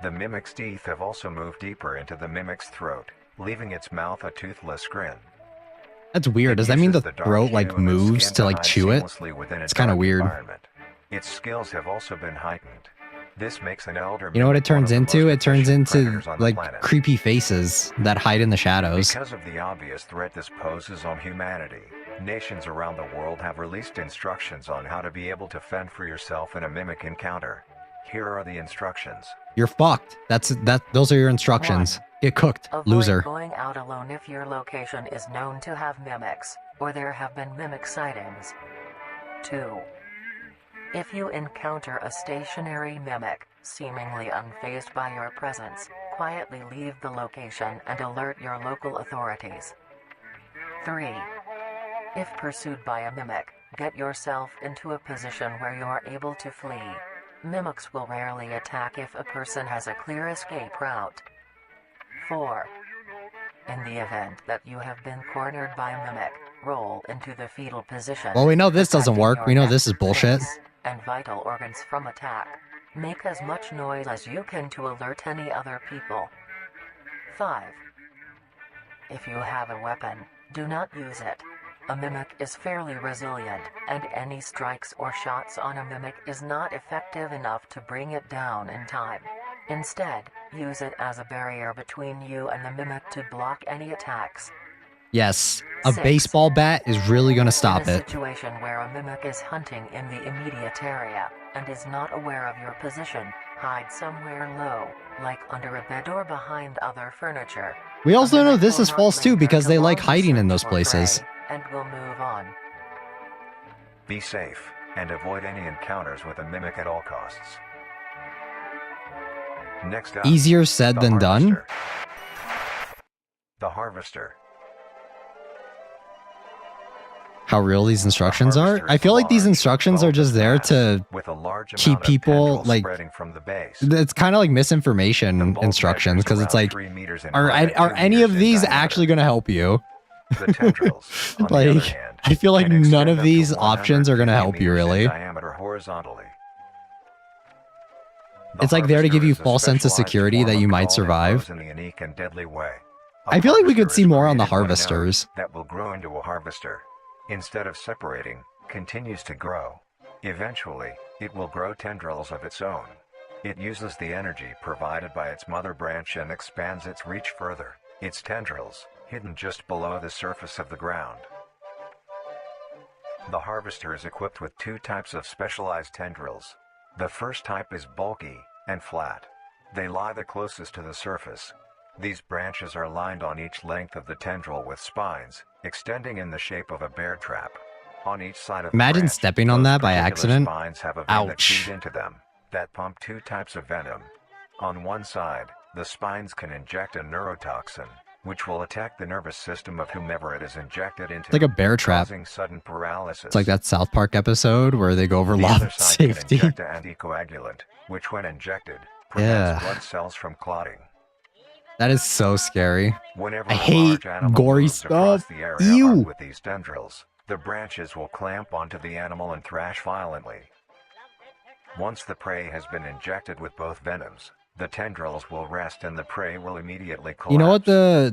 S2: The mimic's teeth have also moved deeper into the mimic's throat, leaving its mouth a toothless grin.
S1: That's weird. Does that mean the throat like moves to like chew it? It's kind of weird.
S2: Its skills have also been heightened. This makes an elder
S1: You know what it
S2: mimic one
S1: turns
S2: of the
S1: into?
S2: most
S1: It turns
S2: efficient
S1: into
S2: predators on the
S1: like
S2: planet.
S1: creepy faces that hide in the shadows.
S2: Because of the obvious threat this poses on humanity, nations around the world have released instructions on how to be able to fend for yourself in a mimic encounter. Here are the instructions.
S1: You're fucked. Those are your instructions. Get cooked,
S3: Avoid
S1: loser.
S3: going out alone if your location is known to have mimics, or there have been mimic sightings. 2. If you encounter a stationary mimic, seemingly unfazed by your presence, quietly leave the location and alert your local authorities. 3. If pursued by a mimic, get yourself into a position where you are able to flee. Mimics will rarely attack if a person has a clear escape route. 4. In the event that you have been cornered by a mimic, roll into the fetal position.
S1: Well, we know this doesn't
S3: protecting
S1: work.
S3: your
S1: We know
S3: neck,
S1: this is bullshit.
S3: face, and vital organs from attack. Make as much noise as you can to alert any other people. 5. If you have a weapon, do not use it. A mimic is fairly resilient, and any strikes or shots on a mimic is not effective enough to bring it down in time. Instead, use it as a barrier between you and the mimic to block any attacks.
S1: Yes, a
S3: 6.
S1: baseball bat is really gonna
S3: In
S1: stop
S3: a
S1: it.
S3: situation where a mimic is hunting in the immediate area, and is not aware of your position, hide somewhere low, like under a bed or behind other furniture.
S1: We also
S3: A
S1: know
S3: mimic
S1: this
S3: will
S1: is
S3: not
S1: false too
S3: linger
S1: because
S3: to
S1: they like
S3: long
S1: hiding in
S3: search
S1: those
S3: for
S1: places.
S3: prey, and will move on.
S2: Be safe, and avoid any encounters with a mimic at all costs. Next up,
S1: Easier said
S2: the
S1: than done.
S2: harvester. The harvester.
S1: How real these instructions
S2: The
S1: are?
S2: harvester
S1: I
S2: is
S1: feel like these
S2: large,
S1: instructions are just there
S2: bulbous
S1: to
S2: mass with a large
S1: keep
S2: amount of
S1: people,
S2: tendrils
S1: like,
S2: spreading from the base.
S1: it's kind of like
S2: The
S1: misinformation
S2: bulb
S1: instructions
S2: measures
S1: because it's
S2: around
S1: like,
S2: 3 meters in
S1: are
S2: height and 2
S1: any
S2: meters
S1: of
S2: in
S1: these
S2: diameter.
S1: actually going to help you?
S2: The tendrils, on the other
S1: Like,
S2: hand,
S1: I feel like
S2: can extend
S1: none of
S2: up to
S1: these options are going to
S2: 150
S1: help you
S2: meters in
S1: really.
S2: diameter horizontally. The
S1: It's like there to give you
S2: harvester is a
S1: false sense of
S2: specialized
S1: security
S2: form
S1: that
S2: of
S1: you might
S2: call that
S1: survive.
S2: grows in a unique and deadly way. A
S1: I feel like we could
S2: harvester
S1: see
S2: is
S1: more on the
S2: created when a node
S1: harvesters.
S2: that will grow into a harvester, instead of separating, continues to grow. Eventually, it will grow tendrils of its own. It uses the energy provided by its mother branch and expands its reach further. Its tendrils, hidden just below the surface of the ground. The harvester is equipped with 2 types of specialized tendrils. The first type is bulky and flat. They lie the closest to the surface. These branches are lined on each length of the tendril with spines, extending in the shape of a bear trap. On each side of the
S1: Imagine
S2: branch,
S1: stepping on
S2: those
S1: that by
S2: particular
S1: accident.
S2: spines have a vein that
S1: Ouch.
S2: feed into them, that pump 2 types of venom. On one side, the spines can inject a neurotoxin, which will attack the nervous system of whomever it is injected into,
S1: It's like a bear trap.
S2: causing sudden paralysis.
S1: It's like that South Park episode where they go over
S2: The
S1: law
S2: other
S1: of
S2: side can
S1: safety.
S2: inject an anticoagulant, which when injected, prevents blood cells from clotting.
S1: That is so scary.
S2: Whenever
S1: I
S2: a
S1: hate
S2: large animal
S1: gory
S2: moves across
S1: stuff.
S2: the area
S1: Ew.
S2: armed with these tendrils, the branches will clamp onto the animal and thrash violently. Once the prey has been injected with both venoms, the tendrils will rest and the prey will immediately collapse.
S1: You know what the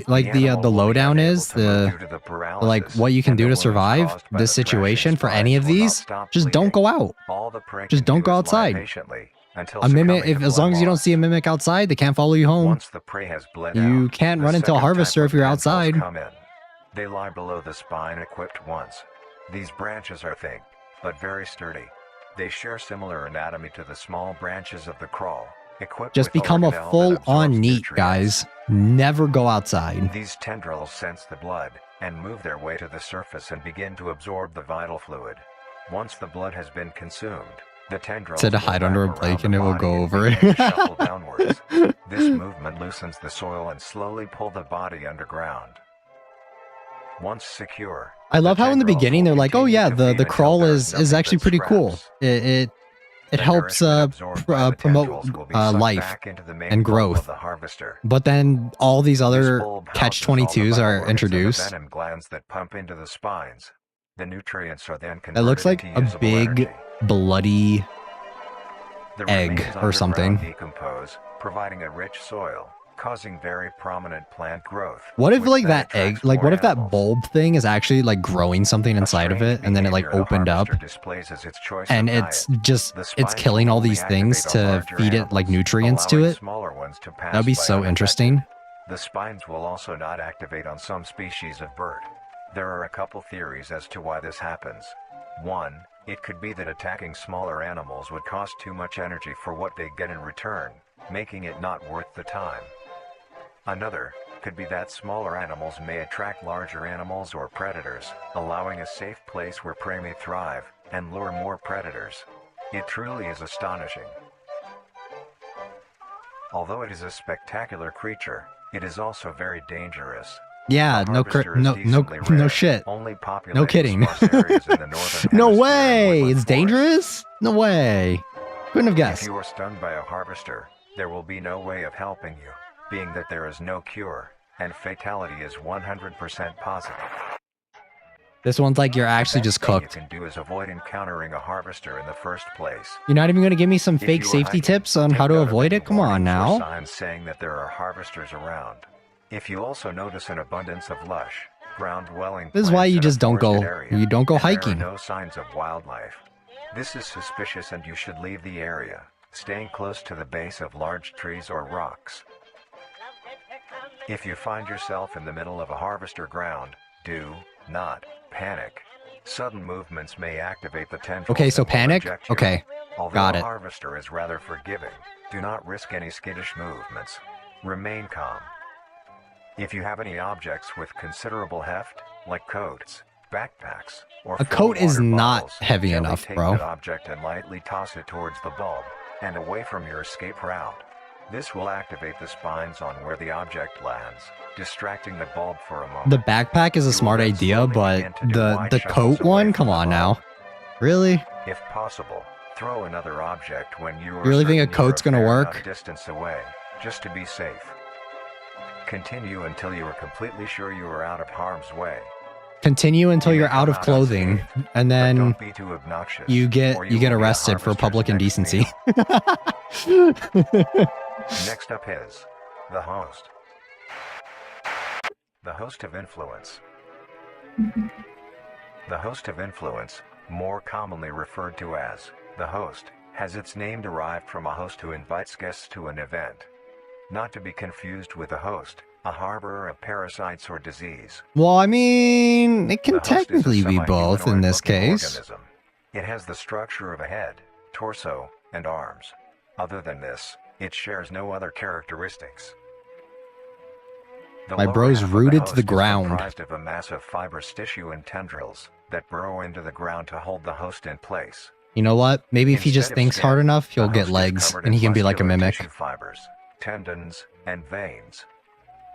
S2: animal will be
S1: lowdown
S2: unable
S1: is?
S2: to move
S1: The
S2: due to the
S1: like
S2: paralysis,
S1: what you can
S2: and
S1: do
S2: the
S1: to
S2: wounds
S1: survive
S2: caused by
S1: this
S2: the thrashing
S1: situation for any of
S2: spines will not
S1: these?
S2: stop
S1: Just don't
S2: bleeding.
S1: go out.
S2: All the prey
S1: Just
S2: can
S1: don't
S2: do
S1: go
S2: is lie
S1: outside.
S2: patiently until
S1: A mimic,
S2: succumbing
S1: if
S2: to
S1: as
S2: blood
S1: long as you don't
S2: loss.
S1: see a mimic outside, they can't follow you home.
S2: Once the prey has bled
S1: You
S2: out,
S1: can't
S2: the
S1: run into a
S2: second type
S1: harvester
S2: of
S1: if you're
S2: tendrils
S1: outside.
S2: come in. They lie below the spine equipped ones. These branches are thick, but very sturdy. They share similar anatomy to the small branches of the crawl, equipped
S1: Just
S2: with
S1: become a
S2: organelle that
S1: full-on
S2: absorbs
S1: neat,
S2: nutrients.
S1: guys. Never go outside.
S2: These tendrils sense the blood, and move their way to the surface and begin to absorb the vital fluid. Once the blood has been consumed, the tendrils
S1: Said to
S2: will
S1: hide under a
S2: wrap
S1: blanket
S2: around
S1: and it
S2: the
S1: will
S2: body
S1: go
S2: and
S1: over
S2: begin
S1: it.
S2: to shuffle downwards. This movement loosens the soil and slowly pull the body underground. Once secure,
S1: I love how in the
S2: tendrils
S1: beginning
S2: will
S1: they're like, oh
S2: continue
S1: yeah,
S2: to
S1: the
S2: feed until
S1: crawl
S2: there
S1: is
S2: nothing
S1: actually
S2: but
S1: pretty cool.
S2: scraps.
S1: It
S2: The
S1: helps
S2: nourishment absorbed by the
S1: promote
S2: tendrils will be sucked
S1: life
S2: back into the main
S1: and
S2: bulb
S1: growth.
S2: of the harvester.
S1: But then all these
S2: This
S1: other
S2: bulb
S1: catch
S2: houses all the
S1: 22s
S2: vital
S1: are
S2: organs and the
S1: introduced.
S2: venom glands that pump into the spines. The nutrients are then
S1: That looks like
S2: converted
S1: a
S2: into
S1: big
S2: usable energy.
S1: bloody
S2: The
S1: egg
S2: remains
S1: or
S2: underground
S1: something.
S2: decompose, providing a rich soil, causing very prominent plant growth.
S1: What if
S2: which
S1: like
S2: then
S1: that egg,
S2: attracts
S1: like
S2: more
S1: what if that
S2: animals.
S1: bulb thing is actually like growing something
S2: A
S1: inside of
S2: strange
S1: it and then it like
S2: behavior the
S1: opened up
S2: harvester displays as its choice
S1: and
S2: of
S1: it's
S2: diet.
S1: just
S2: The
S1: it's
S2: spines
S1: killing
S2: will
S1: all
S2: only
S1: these things
S2: activate
S1: to
S2: larger
S1: feed it like
S2: animals,
S1: nutrients to
S2: allowing
S1: it?
S2: smaller ones to pass
S1: That'd be
S2: by
S1: so
S2: unaffected.
S1: interesting.
S2: The spines will also not activate on some species of bird. There are a couple theories as to why this happens. 1. It could be that attacking smaller animals would cost too much energy for what they get in return, making it not worth the time. Another could be that smaller animals may attract larger animals or predators, allowing a safe place where prey may thrive and lure more predators. It truly is astonishing. Although it is a spectacular creature, it is also very dangerous.
S1: Yeah, no shit.
S2: Only
S1: No kidding.
S2: areas in the northern
S1: No
S2: hemisphere
S1: way!
S2: and woodland
S1: It's dangerous? No way. Couldn't have
S2: If
S1: guessed.
S2: you are stung by a harvester, there will be no way of helping you, being that there is no cure, and fatality is 100% positive.
S1: This one's like you're actually
S2: The
S1: just
S2: best thing
S1: cooked.
S2: you can do is avoid encountering a harvester in the first place.
S1: You're not even going to give me some
S2: If
S1: fake
S2: you are
S1: safety
S2: hiking,
S1: tips on
S2: take
S1: how to
S2: note of
S1: avoid
S2: any
S1: it? Come on
S2: warnings or
S1: now.
S2: signs saying that there are harvesters around. If you also notice an abundance of lush, ground-dwelling
S1: This is why
S2: plants
S1: you
S2: in a
S1: just don't
S2: forested
S1: go.
S2: area,
S1: You don't go
S2: and there are
S1: hiking.
S2: no signs of wildlife, this is suspicious and you should leave the area, staying close to the base of large trees or rocks. If you find yourself in the middle of a harvester ground, do not panic. Sudden movements may activate the tendrils.
S1: Okay, so
S2: and will
S1: panic?
S2: eject you.
S1: Okay,
S2: Although
S1: got
S2: a
S1: it.
S2: harvester is rather forgiving, do not risk any skittish movements. Remain calm. If you have any objects with considerable heft, like coats, backpacks, or
S1: A
S2: full
S1: coat is
S2: water
S1: not
S2: bottles,
S1: heavy
S2: gently
S1: enough,
S2: take
S1: bro.
S2: that object and lightly toss it towards the bulb, and away from your escape route. This will activate the spines on where the object lands, distracting the bulb for a moment.
S1: The backpack is a
S2: You will
S1: smart
S2: then
S1: idea,
S2: slowly
S1: but
S2: begin to do wide
S1: the
S2: shuttles
S1: coat
S2: away
S1: one?
S2: from
S1: Come
S2: the
S1: on
S2: bulb.
S1: now. Really?
S2: If possible, throw another object when you are
S1: You really think a
S2: certain you are
S1: coat's gonna
S2: fair
S1: work?
S2: enough distance away, just to be safe. Continue until you are completely sure you are out of harm's way.
S1: Continue until
S2: You may
S1: you're out
S2: come
S1: of clothing,
S2: unscathed,
S1: and
S2: but
S1: then
S2: don't be too obnoxious,
S1: you
S2: or
S1: get
S2: will be a
S1: arrested for
S2: harvester's
S1: public
S2: next
S1: indecency.
S2: meal. Next up is the host. The host of influence. The host of influence, more commonly referred to as the host, has its name derived from a host who invites guests to an event. Not to be confused with a host, a harborer of parasites or disease.
S1: Well, I mean, it can
S2: The host is a
S1: technically be both in this
S2: semi-humanoid-looking
S1: case.
S2: organism. It has the structure of a head, torso, and arms. Other than this, it shares no other characteristics. The
S1: My
S2: lower
S1: bro's
S2: half of the
S1: rooted to
S2: host
S1: the
S2: is
S1: ground.
S2: comprised of a massive fibrous tissue and tendrils that burrow into the ground to hold the host in place.
S1: You know what? Maybe if he just
S2: Instead of
S1: thinks
S2: skin,
S1: hard enough, he'll
S2: the
S1: get
S2: host is
S1: legs,
S2: covered
S1: and
S2: in
S1: he can be like a
S2: muscular
S1: mimic.
S2: tissue fibers, tendons, and veins.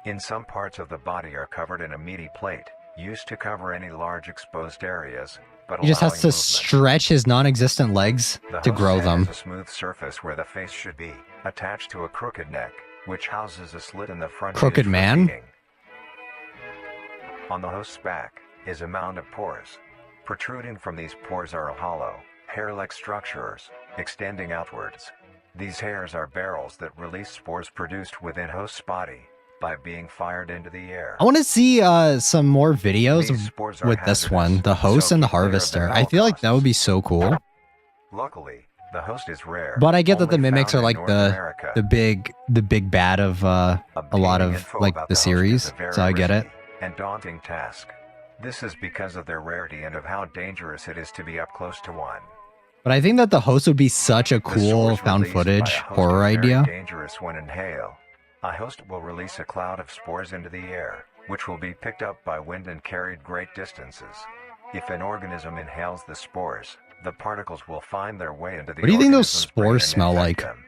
S2: In some parts of the body are covered in a meaty plate, used to cover any large exposed areas, but
S1: He just has
S2: allowing
S1: to
S2: movement.
S1: stretch his non-existent legs
S2: The
S1: to
S2: host's
S1: grow
S2: head
S1: them.
S2: has a smooth surface where the face should be, attached to a crooked neck, which houses a slit in the front.
S1: Crooked
S2: used for
S1: man?
S2: feeding. On the host's back is a mound of pores. Protruding from these pores are hollow, hair-like structures, extending outwards. These hairs are barrels that release spores produced within host's body by being fired into the air.
S1: I want to see some more videos
S2: These spores are
S1: with this
S2: hazardous,
S1: one, the host
S2: so
S1: and the
S2: keep clear of them
S1: harvester.
S2: at
S1: I
S2: all
S1: feel like that would be
S2: costs.
S1: so cool.
S2: Luckily, the host is rare.
S1: But I get that the
S2: only
S1: mimics
S2: found
S1: are
S2: in
S1: like
S2: North
S1: the
S2: America.
S1: big bad of a lot
S2: Obtaining
S1: of
S2: info
S1: like
S2: about
S1: the
S2: host is
S1: series,
S2: a very
S1: so I get it.
S2: risky and daunting task. This is because of their rarity and of how dangerous it is to be up close to one.
S1: But I think that the host would be such a
S2: The
S1: cool
S2: spores
S1: found
S2: released by
S1: footage
S2: a host
S1: horror
S2: is very
S1: idea.
S2: dangerous when inhaled. A host will release a cloud of spores into the air, which will be picked up by wind and carried great distances. If an organism inhales the spores, the particles will find their way into the
S1: What do you think those
S2: organism's brain
S1: spores
S2: and
S1: smell
S2: infect
S1: like?
S2: them.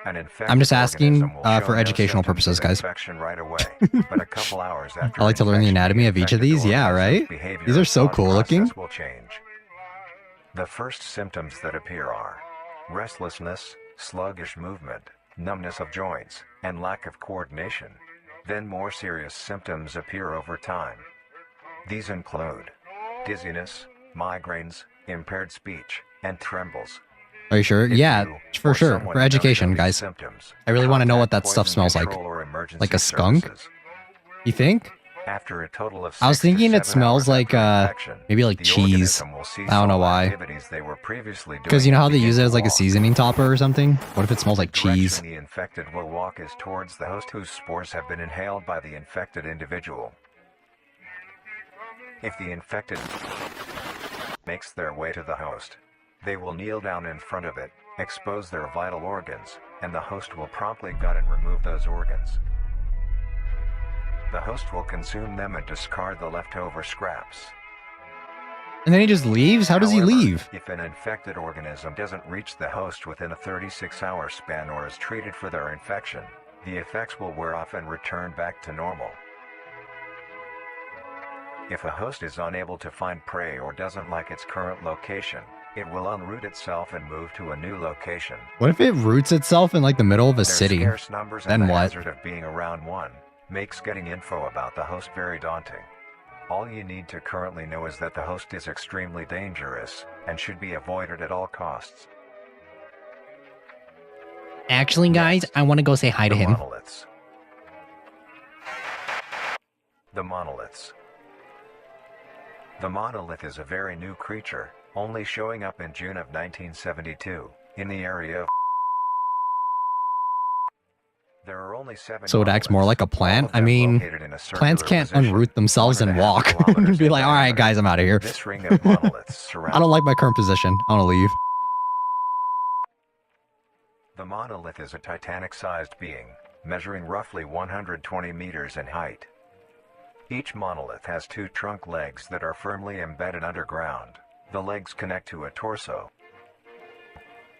S2: An
S1: I'm just
S2: infected
S1: asking
S2: organism will show
S1: for
S2: no
S1: educational
S2: symptoms
S1: purposes,
S2: of
S1: guys.
S2: infection right away, but a couple hours after
S1: I like to learn the
S2: infection,
S1: anatomy of each of
S2: infected
S1: these. Yeah,
S2: organism's
S1: right?
S2: behavior
S1: These are
S2: and
S1: so
S2: thought
S1: cool looking.
S2: process will change. The first symptoms that appear are restlessness, sluggish movement, numbness of joints, and lack of coordination. Then more serious symptoms appear over time. These include dizziness, migraines, impaired speech, and trembles.
S1: Are you sure?
S2: If
S1: Yeah,
S2: you
S1: for
S2: or
S1: sure.
S2: someone
S1: For
S2: knows
S1: education,
S2: of these
S1: guys.
S2: symptoms,
S1: I really want to know what
S2: contact
S1: that stuff
S2: poison
S1: smells like.
S2: control or emergency
S1: Like a skunk?
S2: services.
S1: You think?
S2: After a total of
S1: I was
S2: 6 to
S1: thinking it
S2: 7
S1: smells
S2: hours
S1: like,
S2: after infection,
S1: maybe like
S2: the
S1: cheese.
S2: organism will cease
S1: I don't know
S2: all
S1: why.
S2: activities they were previously
S1: Because
S2: doing
S1: you know how
S2: and
S1: they
S2: begin
S1: use it
S2: to
S1: as like a
S2: walk.
S1: seasoning topper or something? What if it smells like
S2: The direction
S1: cheese?
S2: the infected will walk is towards the host whose spores have been inhaled by the infected individual. If the infected makes their way to the host. They will kneel down in front of it, expose their vital organs, and the host will promptly gut and remove those organs. The host will consume them and discard the leftover scraps.
S1: And then he just leaves? How does he
S2: However,
S1: leave?
S2: if an infected organism doesn't reach the host within a 36-hour span or is treated for their infection, the effects will wear off and return back to normal. If a host is unable to find prey or doesn't like its current location, it will unroot itself and move to a new location.
S1: What if it roots itself in like the middle of a
S2: Their
S1: city?
S2: scarce numbers
S1: Then
S2: and the
S1: what?
S2: hazard of being around one makes getting info about the host very daunting. All you need to currently know is that the host is extremely dangerous and should be avoided at all costs.
S1: Actually, guys, I want to go say hi to
S2: The
S1: him.
S2: monoliths. The monoliths. The monolith is a very new creature, only showing up in June of 1972, in the area of... There are only 7
S1: So it acts more like a
S2: monoliths,
S1: plant?
S2: all of
S1: I
S2: them
S1: mean,
S2: located in a
S1: plants
S2: circular
S1: can't
S2: position,
S1: unroot themselves and
S2: 1.5
S1: walk.
S2: kilometers
S1: Be
S2: in
S1: like, all right,
S2: diameter.
S1: guys, I'm out of here.
S2: This ring of monoliths surrounds...
S1: I don't like my current position. I want to leave.
S2: The monolith is a titanic-sized being, measuring roughly 120 meters in height. Each monolith has 2 trunk legs that are firmly embedded underground. The legs connect to a torso.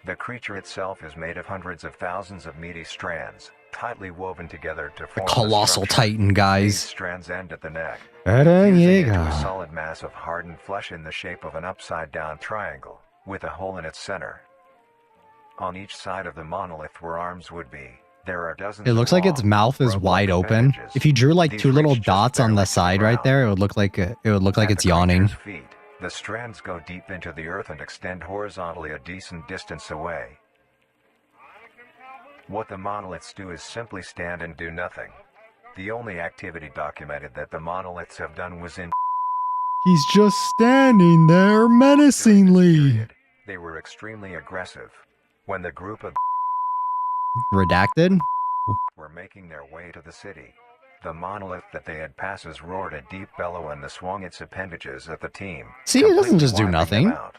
S2: The creature itself is made of hundreds of thousands of meaty strands, tightly woven together to
S1: The
S2: form
S1: colossal
S2: structure.
S1: titan,
S2: These
S1: guys.
S2: strands end at the neck,
S1: Eren
S2: fusing into a
S1: Yeager.
S2: solid mass of hardened flesh in the shape of an upside-down triangle, with a hole in its center. On each side of the monolith where arms would be, there are dozens
S1: It
S2: of
S1: looks like its
S2: long,
S1: mouth is
S2: rope-like
S1: wide open.
S2: appendages.
S1: If you drew like
S2: These
S1: 2 little
S2: reach just
S1: dots on the
S2: barely to
S1: side right
S2: ground.
S1: there, it would look like
S2: At
S1: it's
S2: the
S1: yawning.
S2: creature's feet, the strands go deep into the earth and extend horizontally a decent distance away. What the monoliths do is simply stand and do nothing. The only activity documented that the monoliths have done was in
S1: He's just standing there
S2: during this
S1: menacingly.
S2: period. They were extremely aggressive. When the group of
S1: Redacted?
S2: were making their way to the city, the monolith that they had passes roared a deep bellow and swung its appendages at the team.
S1: See, it doesn't
S2: completely
S1: just do
S2: wiping them
S1: nothing.
S2: out.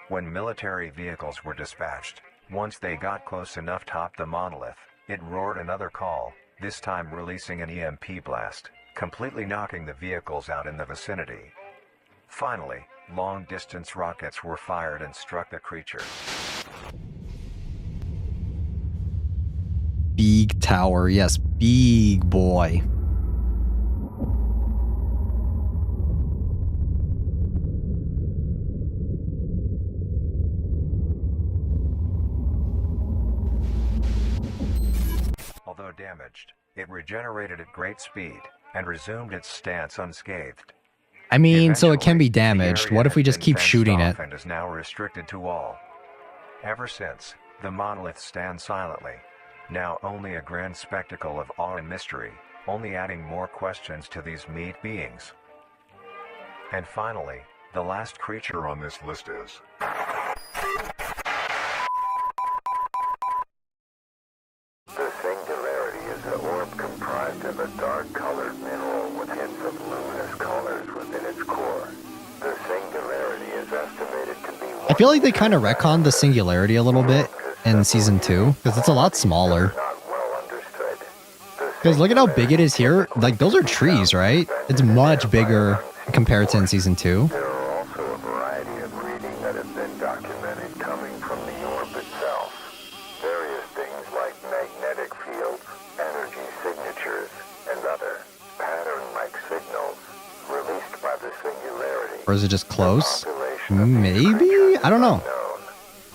S2: When military vehicles were dispatched, once they got close enough top the monolith, it roared another call, this time releasing an EMP blast, completely knocking the vehicles out in the vicinity. Finally, long-distance rockets were fired and struck the creature.
S1: Big tower. Yes, big boy.
S2: Although damaged, it regenerated at great speed and resumed its stance unscathed.
S1: I mean, so it can be
S2: Eventually, the
S1: damaged.
S2: area
S1: What if we
S2: has
S1: just
S2: been
S1: keep
S2: fenced
S1: shooting
S2: off
S1: it?
S2: and is now restricted to all. Ever since, the monolith stands silently, now only a grand spectacle of awe and mystery, only adding more questions to these meat beings. And finally, the last creature on this list is...
S4: The singularity is an orb comprised of a dark-colored mineral with hints of luminous colors within its core. The singularity is estimated to be...
S1: I feel like they kind of retconned the singularity a little bit in season 2 because it's a lot smaller.
S4: Not well understood. The
S1: Because look at how big it is here. Like, those are trees, right? It's much bigger compared to in season 2.
S4: There are also a variety of reading that have been documented coming from the orb itself. Various things like magnetic fields, energy signatures, and other pattern-like signals released by the singularity.
S1: Or is it just close?
S4: Population of these
S1: Maybe?
S4: creatures
S1: I don't know.
S4: is unknown.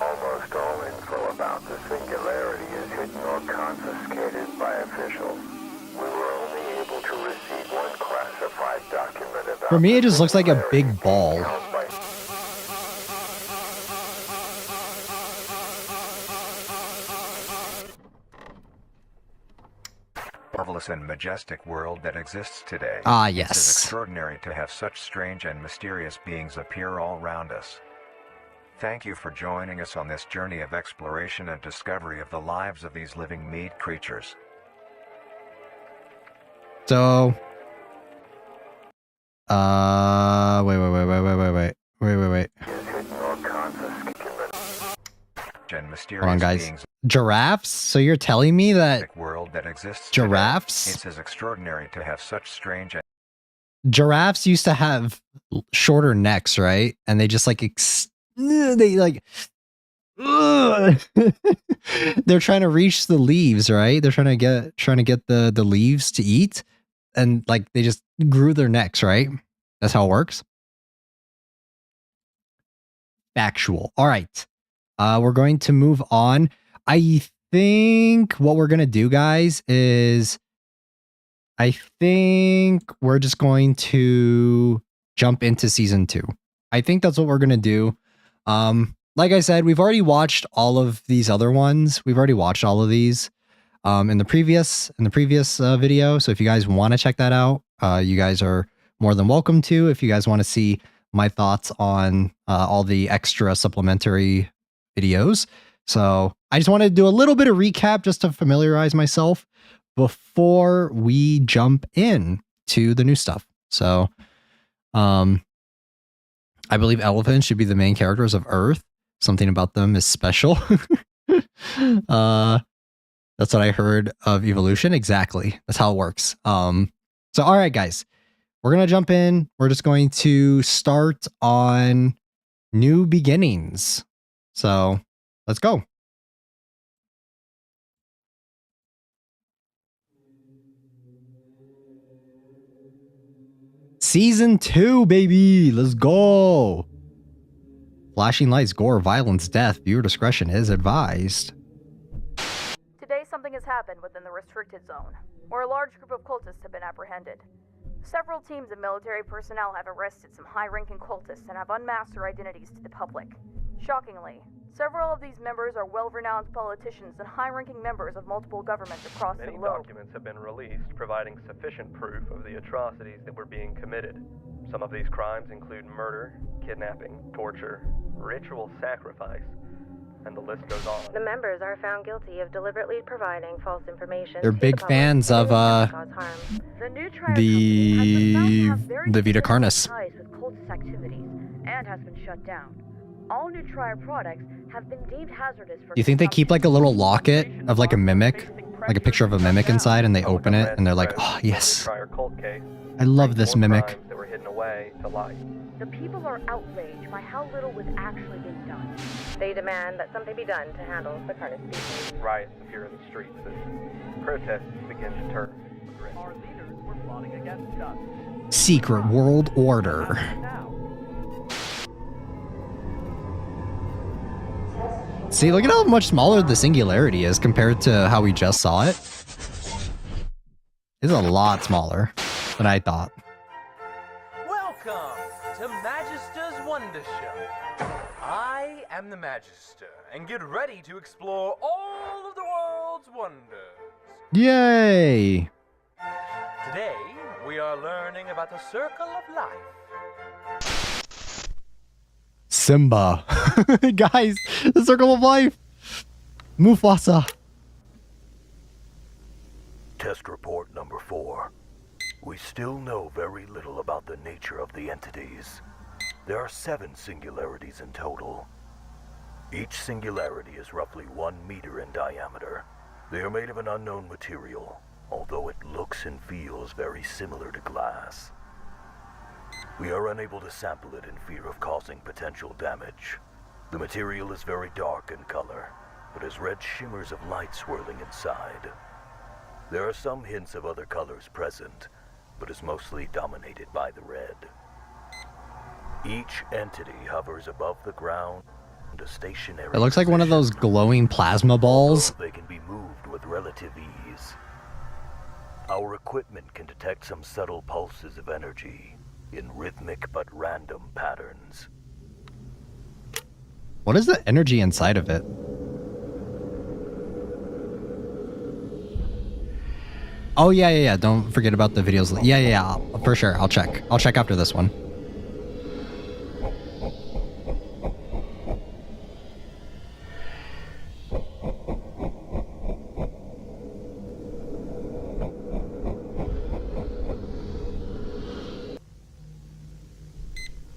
S4: Almost all info about the singularity is hidden or confiscated by officials. We were only able to receive one classified document about
S1: For me, it just looks like a
S4: the
S1: big
S4: singularity
S1: ball.
S4: held by
S2: marvelous and majestic world that exists today.
S1: Ah,
S2: It is
S1: yes.
S2: extraordinary to have such strange and mysterious beings appear all around us. Thank you for joining us on this journey of exploration and discovery of the lives of these living meat creatures.
S1: So, wait.
S2: and
S1: Hold
S2: mysterious
S1: on, guys.
S2: beings
S1: Giraffes? So you're telling me that
S2: world that exists
S1: giraffes?
S2: today. It's as extraordinary to have such strange and
S1: Giraffes used to have shorter necks, right? And they just like they like they're trying to reach the leaves, right? They're trying to get the leaves to eat, and like they just grew their necks, right? That's how it works. Factual. All right. We're going to move on. I think what we're gonna do, guys, is I think we're just going to jump into season 2. I think that's what we're gonna do. Like I said, we've already watched all of these other ones. We've already watched all of these in the previous video. So if you guys want to check that out, you guys are more than welcome to. If you guys want to see my thoughts on all the extra supplementary videos. So I just want to do a little bit of recap just to familiarize myself before we jump in to the new stuff. So I believe elephants should be the main characters of Earth. Something about them is special. That's what I heard of evolution. Exactly. That's how it works. So all right, guys, we're going to jump in. We're just going to start on New Beginnings. So let's go. Season 2, baby. Let's go. Flashing lights, gore, violence, death. Viewer discretion is advised.
S5: Today something has happened within the restricted zone, where a large group of cultists have been apprehended. Several teams of military personnel have arrested some high-ranking cultists and have unmasked their identities to the public. Shockingly, several of these members are well-renowned politicians and high-ranking members of multiple governments across the
S6: Many
S5: globe.
S6: documents have been released providing sufficient proof of the atrocities that were being committed. Some of these crimes include murder, kidnapping, torture, ritual sacrifice, and the list goes on.
S7: The members are found guilty of deliberately providing false information.
S1: They're
S7: to
S1: big
S7: the public
S1: fans
S7: in
S1: of
S7: an attempt to cause harm.
S5: The new trial company has been found to have very
S1: the Vita
S5: significant
S1: Carnis.
S5: ties with cultist activities and has been shut down. All new trial products have been deemed hazardous for
S1: Do you think they keep like a little locket of like a mimic, like a picture of a mimic inside, and they open it and they're like, oh yes, I love this mimic.
S6: That were hidden away to light.
S5: The people are outraged by how little was actually being done.
S7: They demand that something be done to handle the Carnis species.
S6: Riots appear in the streets as protests begin to turn. Our leaders were plotting against us.
S1: Secret World Order. See, look at how much smaller the singularity is compared to how we just saw it. It's a lot smaller than I thought.
S8: Welcome to Magister's Wonder Show. I am the Magister, and get ready to explore all of the world's wonders.
S1: Yay!
S8: Today, we are learning about the Circle of Life.
S1: Simba. Guys, the Circle of Life. Mufasa.
S4: Test report number 4. We still know very little about the nature of the entities. There are 7 singularities in total. Each singularity is roughly 1 meter in diameter. They are made of an unknown material, although it looks and feels very similar to glass. We are unable to sample it in fear of causing potential damage. The material is very dark in color, but has red shimmers of light swirling inside. There are some hints of other colors present, but is mostly dominated by the red. Each entity hovers above the ground in a stationary
S1: It looks like one of those glowing plasma balls.
S4: They can be moved with relative ease. Our equipment can detect some subtle pulses of energy in rhythmic but random patterns.
S1: What is the energy inside of it? Oh, yeah. Don't forget about the videos. Yeah. For sure. I'll check. I'll check after this one.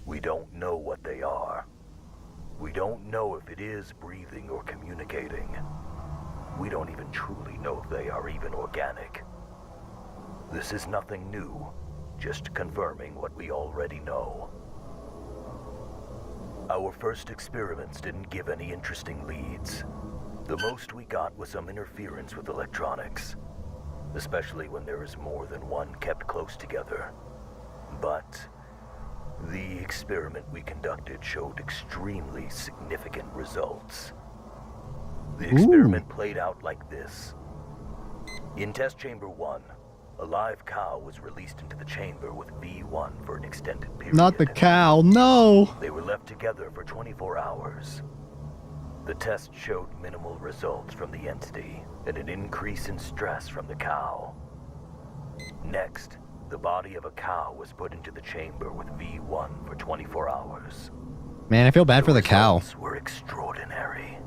S4: We don't know what they are. We don't know if it is
S9: is breathing or communicating. We don't even truly know if they are even organic. This is nothing new, just confirming what we already know. Our first experiments didn't give any interesting leads. The most we got was some interference with electronics, especially when there is more than one kept close together. But the experiment we conducted showed extremely significant results. The experiment played out like this. In test chamber 1, a live cow was released into the chamber with V1 for an extended period.
S1: Not the cow, no!
S9: They were left together for 24 hours. The test showed minimal results from the entity and an increase in stress from the cow. Next, the body of a cow was put into the chamber with V1 for 24 hours.
S1: Man, I feel bad for the cow.
S9: Results were extraordinary.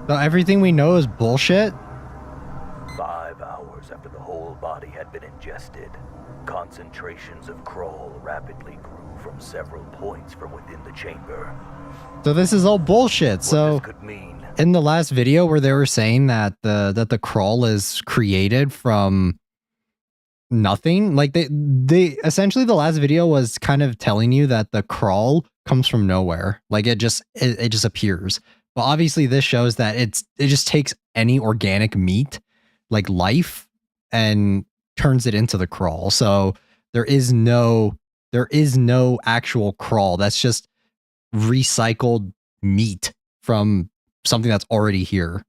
S1: So everything we know is bullshit?
S9: 5 hours after the whole body had been ingested, concentrations of Kroll rapidly grew from several points from within the chamber.
S1: So this is all bullshit. So
S9: What this could mean,
S1: in the last video where they were saying that the crawl is created from nothing, like they essentially, the last video was kind of telling you that the crawl comes from nowhere. Like it just appears. But obviously this shows that it just takes any organic meat, like life, and turns it into the crawl. So there is no actual crawl. That's just recycled meat from something that's already here.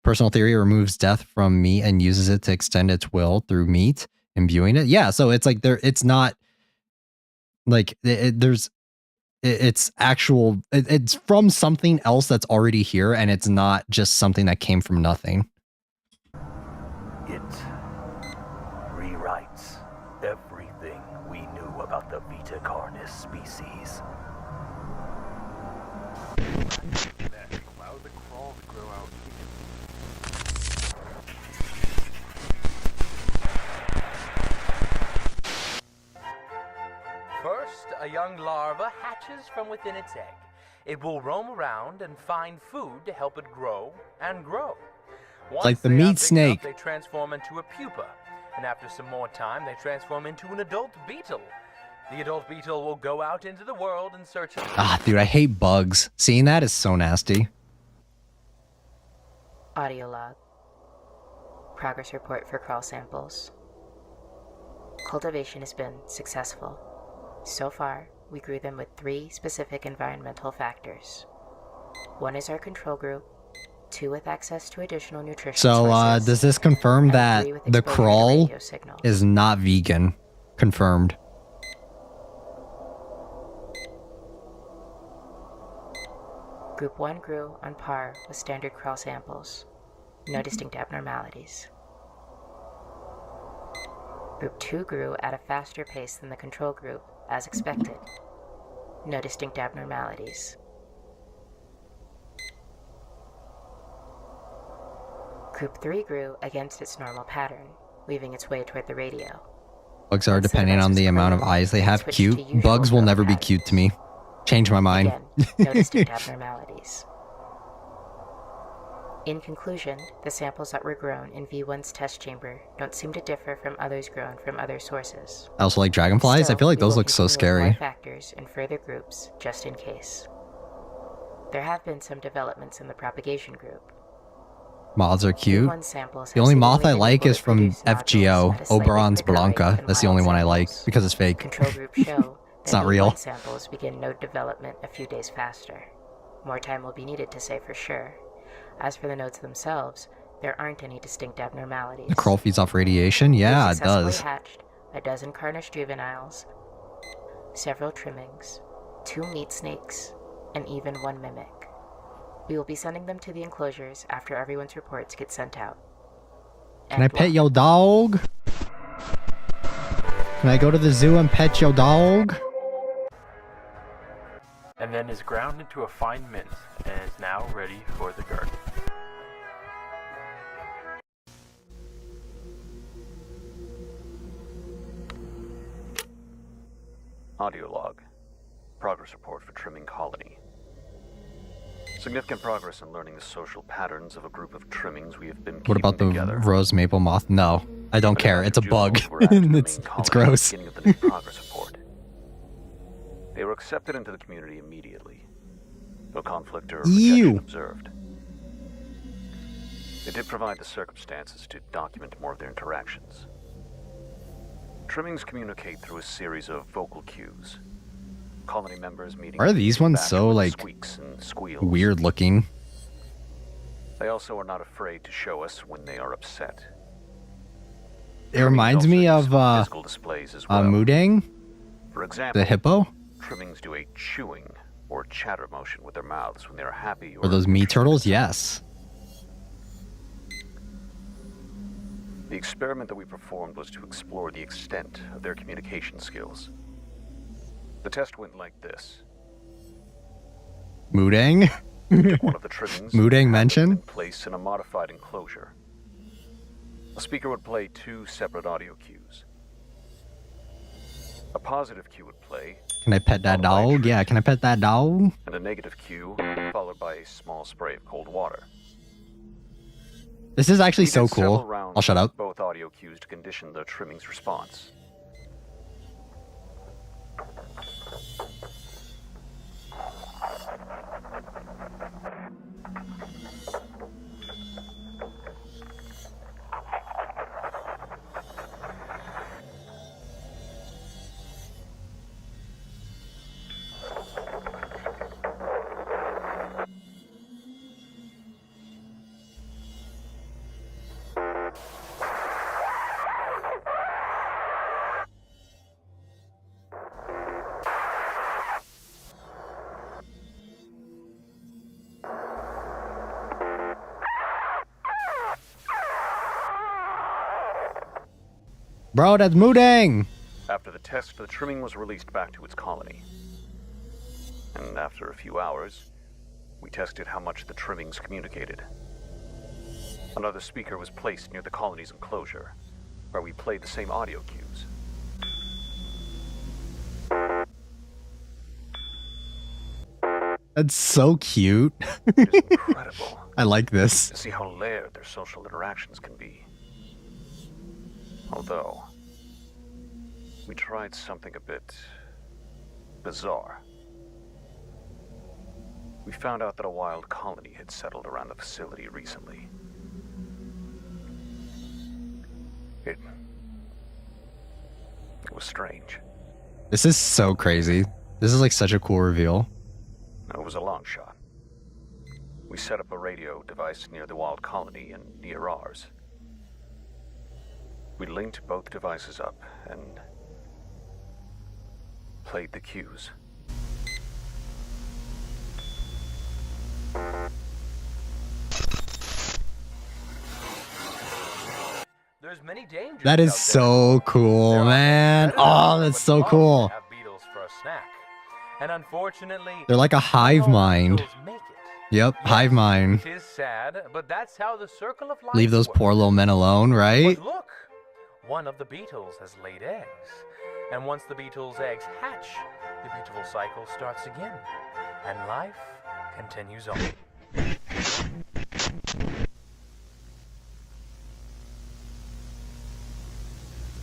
S1: Personal theory removes death from meat and uses it to extend its will through meat, imbuing it. Yeah, so it's like it's not like it's actual, it's from something else that's already here, and it's not just something that came from nothing.
S9: it rewrites everything we knew about the Vita Carnis species.
S8: Allow the crawl to grow out First, a young larva hatches from within its egg. It will roam around and find food to help it grow and grow. Once
S1: like the
S8: they are
S1: meat
S8: big
S1: snake.
S8: enough, they transform into a pupa, and after some more time, they transform into an adult beetle. The adult beetle will go out into the world in search of...
S1: Ah, dude, I hate bugs. Seeing that is so nasty.
S7: Audio log. Progress report for crawl samples. Cultivation has been successful. So far, we grew them with 3 specific environmental factors. 1 is our control group, 2 with access to additional nutrition sources,
S1: does this confirm
S7: and
S1: that
S7: 3 with
S1: the
S7: exposure to
S1: crawl
S7: radio signals.
S1: is not vegan? Confirmed.
S7: Group 1 grew on par with standard crawl samples. No distinct abnormalities. Group 2 grew at a faster pace than the control group, as expected. No distinct abnormalities. Group 3 grew against its normal pattern, weaving its way toward the radio.
S1: Bugs are, depending on the amount of eyes they have, cute. Bugs will never be cute to me. Change my mind.
S7: Again, no distinct abnormalities. In conclusion, the samples that were grown in V1's test chamber don't seem to differ from others grown from other sources.
S1: I also like dragonflies.
S7: Still,
S1: I feel like
S7: we
S1: those
S7: will
S1: look so
S7: continue with more
S1: scary.
S7: factors in further groups, just in case. There have been some developments in the propagation group.
S1: Moths are cute.
S7: V1 samples
S1: The
S7: have
S1: only moth I
S7: seemingly been
S1: like
S7: able
S1: is
S7: to
S1: from
S7: produce nodules
S1: FGO,
S7: at a slightly
S1: Oberon's
S7: quicker rate
S1: Blanca.
S7: than
S1: That's the only
S7: wild
S1: one I like
S7: samples.
S1: because it's fake.
S7: Control groups show
S1: It's
S7: that
S1: not real.
S7: V1 samples begin node development a few days faster. More time will be needed to say for sure. As for the nodes themselves, there aren't any distinct abnormalities.
S1: The crawl feeds off radiation? Yeah,
S7: We've
S1: it does.
S7: successfully hatched a dozen Carnish juveniles, several trimmings, 2 meat snakes, and even 1 mimic. We will be sending them to the enclosures after everyone's reports get sent out.
S1: Can I pet your dog? Can I go to the zoo and pet your dog?
S6: And then is ground into a fine mint and is now ready for the garden.
S10: Audio log. Progress report for trimming colony. Significant progress in learning the social patterns of a group of trimmings we have been keeping
S1: What about the
S10: together.
S1: rose maple moth? No, I don't care. It's a bug. it's gross.
S10: Beginning of the new progress report. They were accepted into the community immediately. No conflict or rejection observed. They did provide the circumstances to document more of their interactions. Trimmings communicate through a series of vocal cues. Colony members meeting.
S1: Why are these ones so like
S10: squeaks and squeals.
S1: weird looking?
S10: They also are not afraid to show us when they are upset.
S1: It reminds me of
S10: physical displays as well.
S1: Mudang,
S10: For example,
S1: the hippo,
S10: trimmings do a chewing or chatter motion with their mouths when they are happy.
S1: or those meat turtles. Yes.
S10: The experiment that we performed was to explore the extent of their communication skills. The test went like this.
S1: Mudang.
S10: One of the trimmings
S1: Mudang mention.
S10: Placed in a modified enclosure. A speaker would play 2 separate audio cues. A positive cue would play.
S1: Can I pet that dog? Yeah, can I pet that dog?
S10: And a negative cue, followed by a small spray of cold water.
S1: This is actually
S10: We
S1: so
S10: did several
S1: cool.
S10: rounds
S1: I'll shut up.
S10: with both audio cues to condition the trimming's response.
S1: Bro, that's Mudang.
S10: After the test, the trimming was released back to its colony. And after a few hours, we tested how much the trimmings communicated. Another speaker was placed near the colony's enclosure, where we played the same audio cues.
S1: That's so cute.
S10: It's incredible
S1: I like this.
S10: to see how layered their social interactions can be. Although, we tried something a bit bizarre. We found out that a wild colony had settled around the facility recently. It was strange.
S1: This is so crazy. This is like such a cool reveal.
S10: It was a long shot. We set up a radio device near the wild colony and near ours. We linked both devices up and played the cues.
S8: There's many dangers
S1: That is
S8: out there.
S1: so cool,
S8: There are
S1: man.
S8: predators
S1: Oh,
S8: that
S1: that's
S8: would
S1: so
S8: love
S1: cool.
S8: to have beetles for a snack. And unfortunately,
S1: They're like a hive
S8: not all
S1: mind.
S8: beetles make it.
S1: Yep, hive mind.
S8: It is sad, but that's how the circle of life
S1: Leave those
S8: works.
S1: poor little men alone, right?
S8: But look, one of the beetles has laid eggs. And once the beetle's eggs hatch, the beautiful cycle starts again. And life continues on.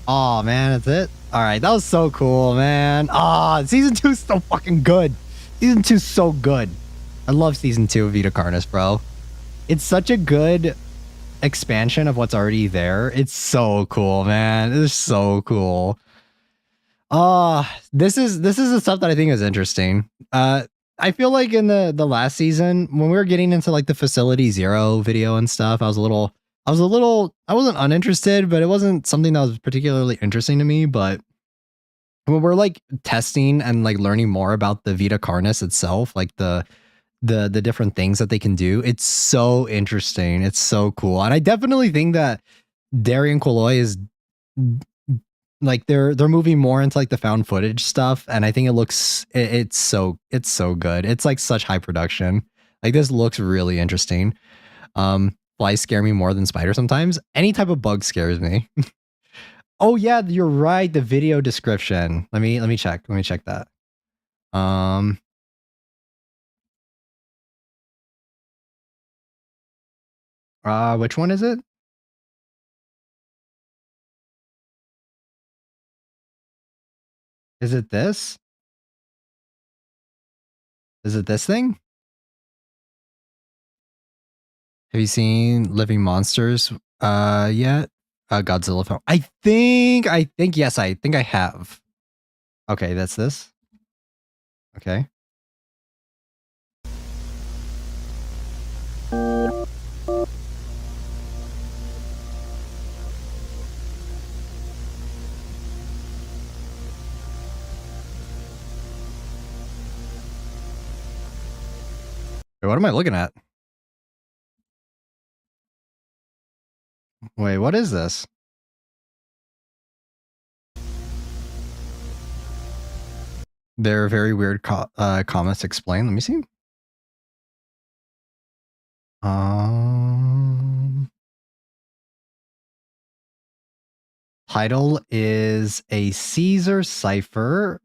S1: Oh man, that's it. All right, that was so cool, man. Ah, season 2 is so fucking good. Season 2 is so good. I love season 2 of Vita Carnis, bro. It's such a good expansion of what's already there. It's so cool, man. It is so cool. This is the stuff that I think is interesting. I feel like in the last season when we were getting into like the Facility Zero video and stuff, I wasn't uninterested, but it wasn't something that was particularly interesting to me. But when we're like testing and like learning more about the Vita Carnis itself, like the different things that they can do, it's so interesting. It's so cool. And I definitely think that Darian Quilloy is like they're moving more into like the found footage stuff. And I think it's so good. It's like such high production. Like this looks really interesting. Flies scare me more than spiders sometimes. Any type of bug scares me. Oh yeah, you're right. The video description. Let me check. Let me check that. Which one is it? Is it this? Is it this thing? Have you seen Living Monsters yet? Godzilla film. I think yes, I think I have. Okay, that's this. Okay. Wait, what am I looking at? Wait, what is this? They're very weird comments. Explain. Let me see. Title is a Caesar cipher.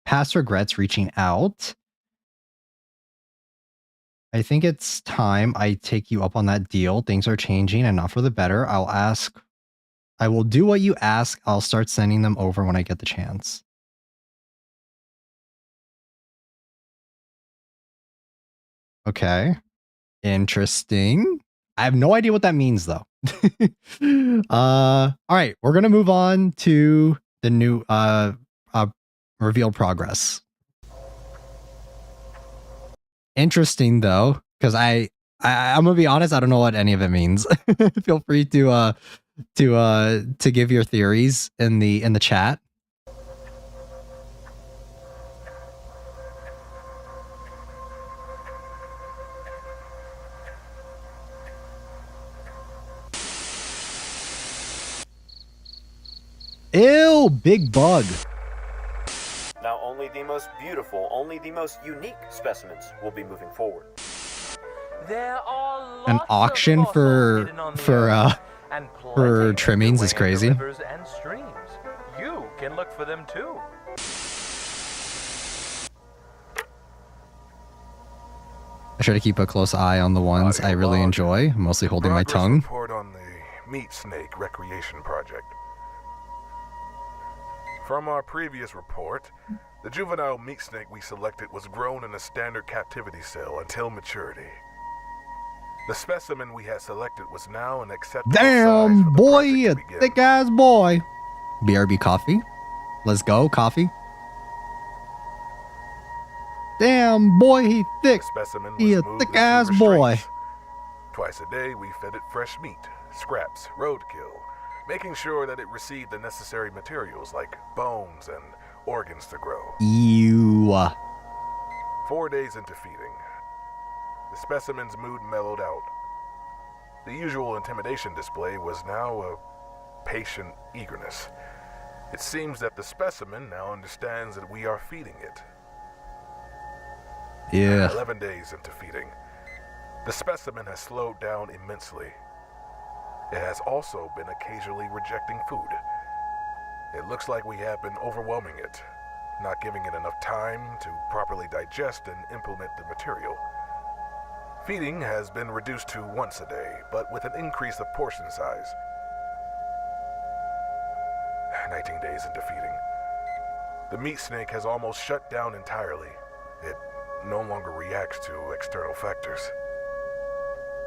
S1: Past regrets reaching out. I think it's time I take you up on that deal. Things are changing and not for the better. I will do what you ask. I'll start sending them over when I get the chance. Okay. Interesting. I have no idea what that means though. All right, we're gonna move on to the new revealed progress. Interesting though, because I'm gonna be honest, I don't know what any of it means. Feel free to give your theories in the chat. Ew, big bug.
S11: Now only the most beautiful, only the most unique specimens will be moving forward.
S8: There are
S1: An auction for trimmings is crazy.
S8: Rivers and streams. You can look for them too.
S1: I try to keep a close eye on the ones I really enjoy. I'm mostly holding my tongue.
S4: Report on the meat snake recreation project. From our previous report, the juvenile meat snake we selected was grown in a standard captivity cell until maturity. The specimen we had selected was now an acceptable size
S1: Damn,
S4: for the
S1: boy,
S4: project
S1: a
S4: to begin.
S1: thick ass boy. BRB coffee. Let's go, coffee. Damn, boy, he thick.
S4: The specimen was
S1: He a
S4: moved
S1: thick
S4: into
S1: ass boy.
S4: restraints. Twice a day, we fed it fresh meat, scraps, roadkill, making sure that it received the necessary materials like bones and organs to grow.
S1: Ew.
S4: 4 days into feeding, the specimen's mood mellowed out. The usual intimidation display was now a patient eagerness. It seems that the specimen now understands that we are feeding it.
S1: Yeah.
S4: 11 days into feeding, the specimen has slowed down immensely. It has also been occasionally rejecting food. It looks like we have been overwhelming it, not giving it enough time to properly digest and implement the material. Feeding has been reduced to once a day, but with an increase of portion size. 19 days into feeding, the meat snake has almost shut down entirely. It no longer reacts to external factors.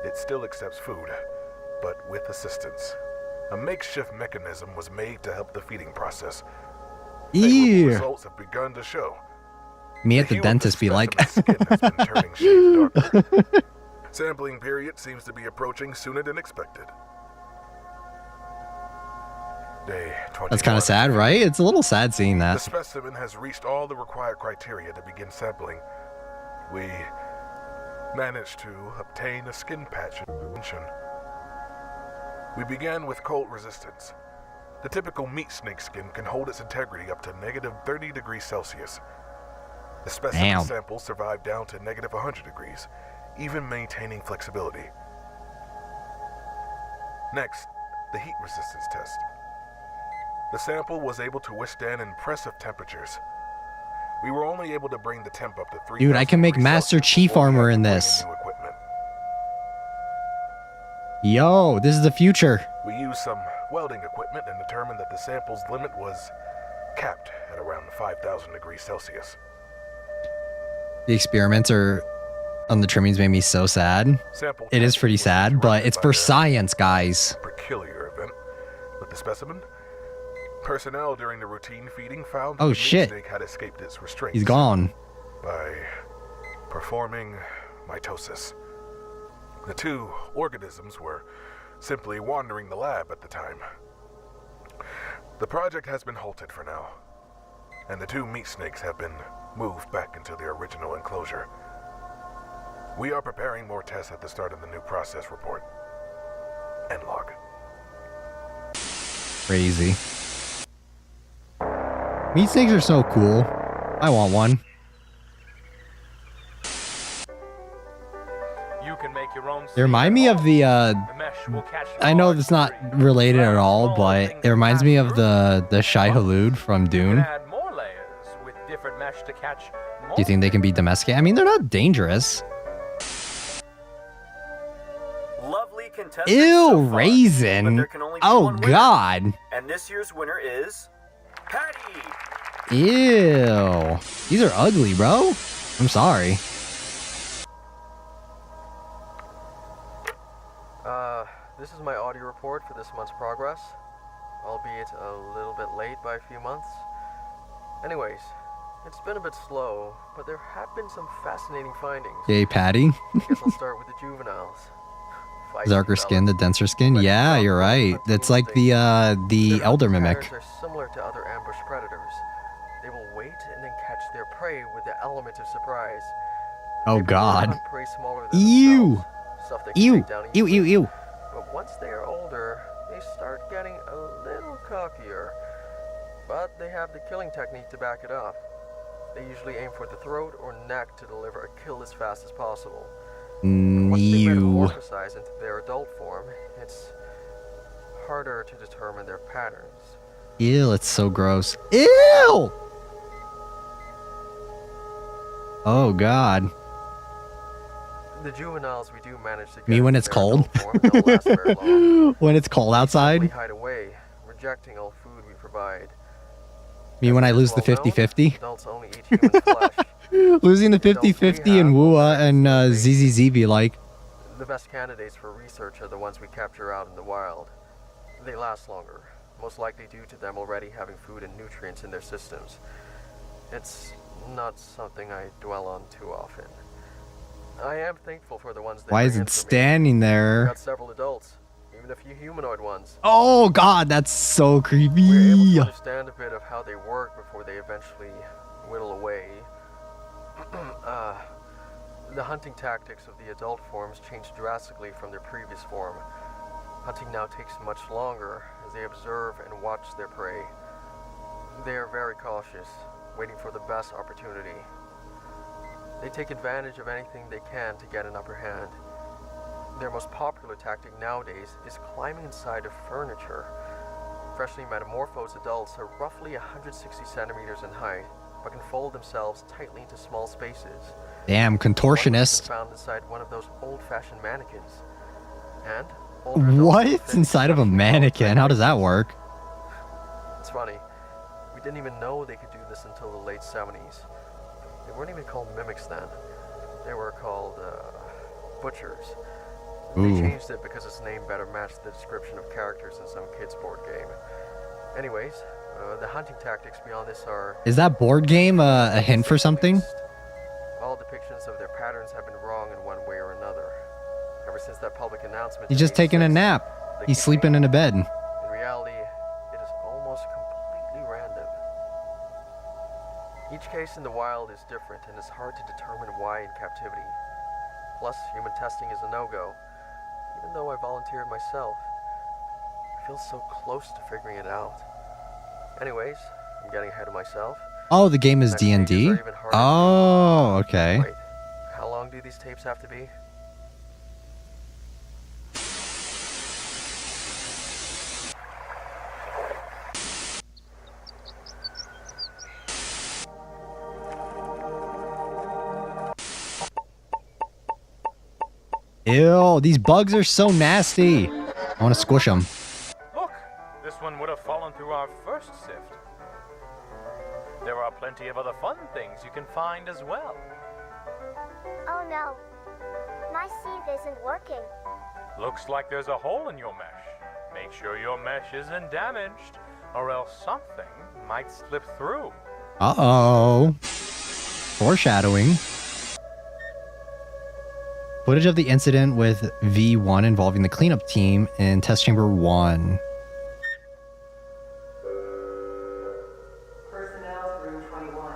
S4: It still accepts food, but with assistance. A makeshift mechanism was made to help the feeding process. Favorable
S1: Ew.
S4: results have begun to show.
S1: Me at the
S4: hue of
S1: dentist be like.
S4: specimen's skin has been turning shades darker. Sampling period seems to be approaching sooner than expected. Day 21.
S1: That's kind of sad, right? It's a little sad seeing
S4: The
S1: that.
S4: specimen has reached all the required criteria to begin sampling. We managed to obtain a skin patch intervention. We began with cold resistance. The typical meat snake skin can hold its integrity up to negative 30 degrees Celsius. The specimen
S1: Damn.
S4: sample survived down to negative 100 degrees, even maintaining flexibility. Next, the heat resistance test.
S12: The sample was able to withstand impressive temperatures. We were only able to bring the temp up to 3.
S1: Dude, I can make Master Chief armor in this. Yo, this is the future.
S12: We used some welding equipment and determined that the sample's limit was capped at around 5,000 degrees Celsius.
S1: The experiments are on the trimmings made me so sad. It is pretty sad, but it's for science, guys.
S12: Peculiar event with the specimen. Personnel during the routine feeding found
S1: Oh
S12: the
S1: shit.
S12: snake had escaped its restraints.
S1: He's gone.
S12: By performing mitosis. The 2 organisms were simply wandering the lab at the time. The project has been halted for now, and the 2 meat snakes have been moved back into their original enclosure. We are preparing more tests at the start of the new process report. End log.
S1: Crazy. Meat snakes are so cool. I want one.
S8: You can make your own.
S1: They remind me of the
S8: mesh will catch
S1: I know it's not related at all, but it reminds me of the Shai Hulud from Dune.
S8: add more layers with different mesh to catch more.
S1: Do you think they can be domesticated? I mean, they're not dangerous.
S11: Lovely contestant.
S1: Ew,
S11: so far,
S1: raisin.
S11: but there can only be
S1: Oh
S11: one winner.
S1: god.
S11: And this year's winner is Patty.
S1: Ew. These are ugly, bro. I'm sorry.
S6: This is my audio report for this month's progress, albeit a little bit late by a few months. Anyways, it's been a bit slow, but there have been some fascinating findings.
S1: Yay, Patty.
S6: Guess I'll start with the juveniles.
S1: Darker skin, the denser skin. Yeah, you're right. That's like the elder mimic.
S6: Patterns are similar to other ambush predators. They will wait and then catch their prey with the element of surprise.
S1: Oh
S6: They prefer to
S1: god.
S6: hunt prey smaller than
S1: Ew.
S6: themselves, stuff they can
S1: Ew.
S6: take down
S1: Ew,
S6: easily.
S1: ew, ew.
S6: But once they are older, they start getting a little cockier. But they have the killing technique to back it up. They usually aim for the throat or neck to deliver a kill as fast as possible. Once they
S1: Ew.
S6: metamorphosize into their adult form, it's harder to determine their patterns.
S1: Ew, it's so gross. Ew! Oh god.
S6: The juveniles we do manage to get
S1: Me when
S6: into
S1: it's
S6: their
S1: cold?
S6: adult form don't last very long.
S1: When it's cold
S6: They
S1: outside?
S6: hide away, rejecting all food we provide.
S1: Me when I
S6: As
S1: lose the
S6: well known,
S1: 50-50?
S6: adults only eat human flesh.
S1: Losing the
S6: Adults we
S1: 50-50 in
S6: have
S1: Wua
S6: are
S1: and
S6: actually
S1: ZZZ like.
S6: The best candidates for research are the ones we capture out in the wild. They last longer, most likely due to them already having food and nutrients in their systems. It's not something I dwell on too often. I am thankful for the ones that
S1: Why is
S6: bring
S1: it
S6: in for me.
S1: standing
S6: I've
S1: there?
S6: got several adults, even a few humanoid ones.
S1: Oh god, that's so
S6: We're able
S1: creepy.
S6: to understand a bit of how they work before they eventually whittle away. The hunting tactics of the adult forms change drastically from their previous form. Hunting now takes much longer as they observe and watch their prey. They are very cautious, waiting for the best opportunity. They take advantage of anything they can to get an upper hand. Their most popular tactic nowadays is climbing inside of furniture. Freshly metamorphosed adults are roughly 160 centimeters in height, but can fold themselves tightly into small spaces.
S1: Damn,
S6: One was
S1: contortionist.
S6: found inside one of those old-fashioned mannequins. And older adults will
S1: What?
S6: fit
S1: Inside of a
S6: exceptionally well
S1: mannequin? How does that
S6: mannequins.
S1: work?
S6: It's funny. We didn't even know they could do this until the late 70s. They weren't even called mimics then. They were called, butchers. They
S1: Ooh.
S6: changed it because its name better matched the description of characters in some kid's board game. Anyways, the hunting tactics beyond this are...
S1: Is that board game a hint for something?
S6: All depictions of their patterns have been wrong in one way or another. Ever since that public announcement...
S1: He's
S6: in
S1: just taking a
S6: 86,
S1: nap.
S6: they
S1: He's
S6: can
S1: sleeping
S6: change.
S1: in a bed.
S6: In reality, it is almost completely random. Each case in the wild is different and it's hard to determine why in captivity. Plus, human testing is a no-go, even though I volunteered myself. I feel so close to figuring it out. Anyways, I'm getting ahead of myself.
S1: Oh, the game is
S6: Next stages
S1: D&D?
S6: are even harder to
S1: Oh, okay.
S6: Wait, how long do these tapes have to be?
S1: Ew, these bugs are so nasty. I want to squish them.
S8: Look, this one would have fallen through our first sift. There are plenty of other fun things you can find as well.
S13: Oh no, my sieve isn't working.
S8: Looks like there's a hole in your mesh. Make sure your mesh isn't damaged, or else something might slip through.
S1: Uh-oh. Foreshadowing. Footage of the incident with V1 involving the cleanup team in test chamber 1.
S3: Personnel through 21.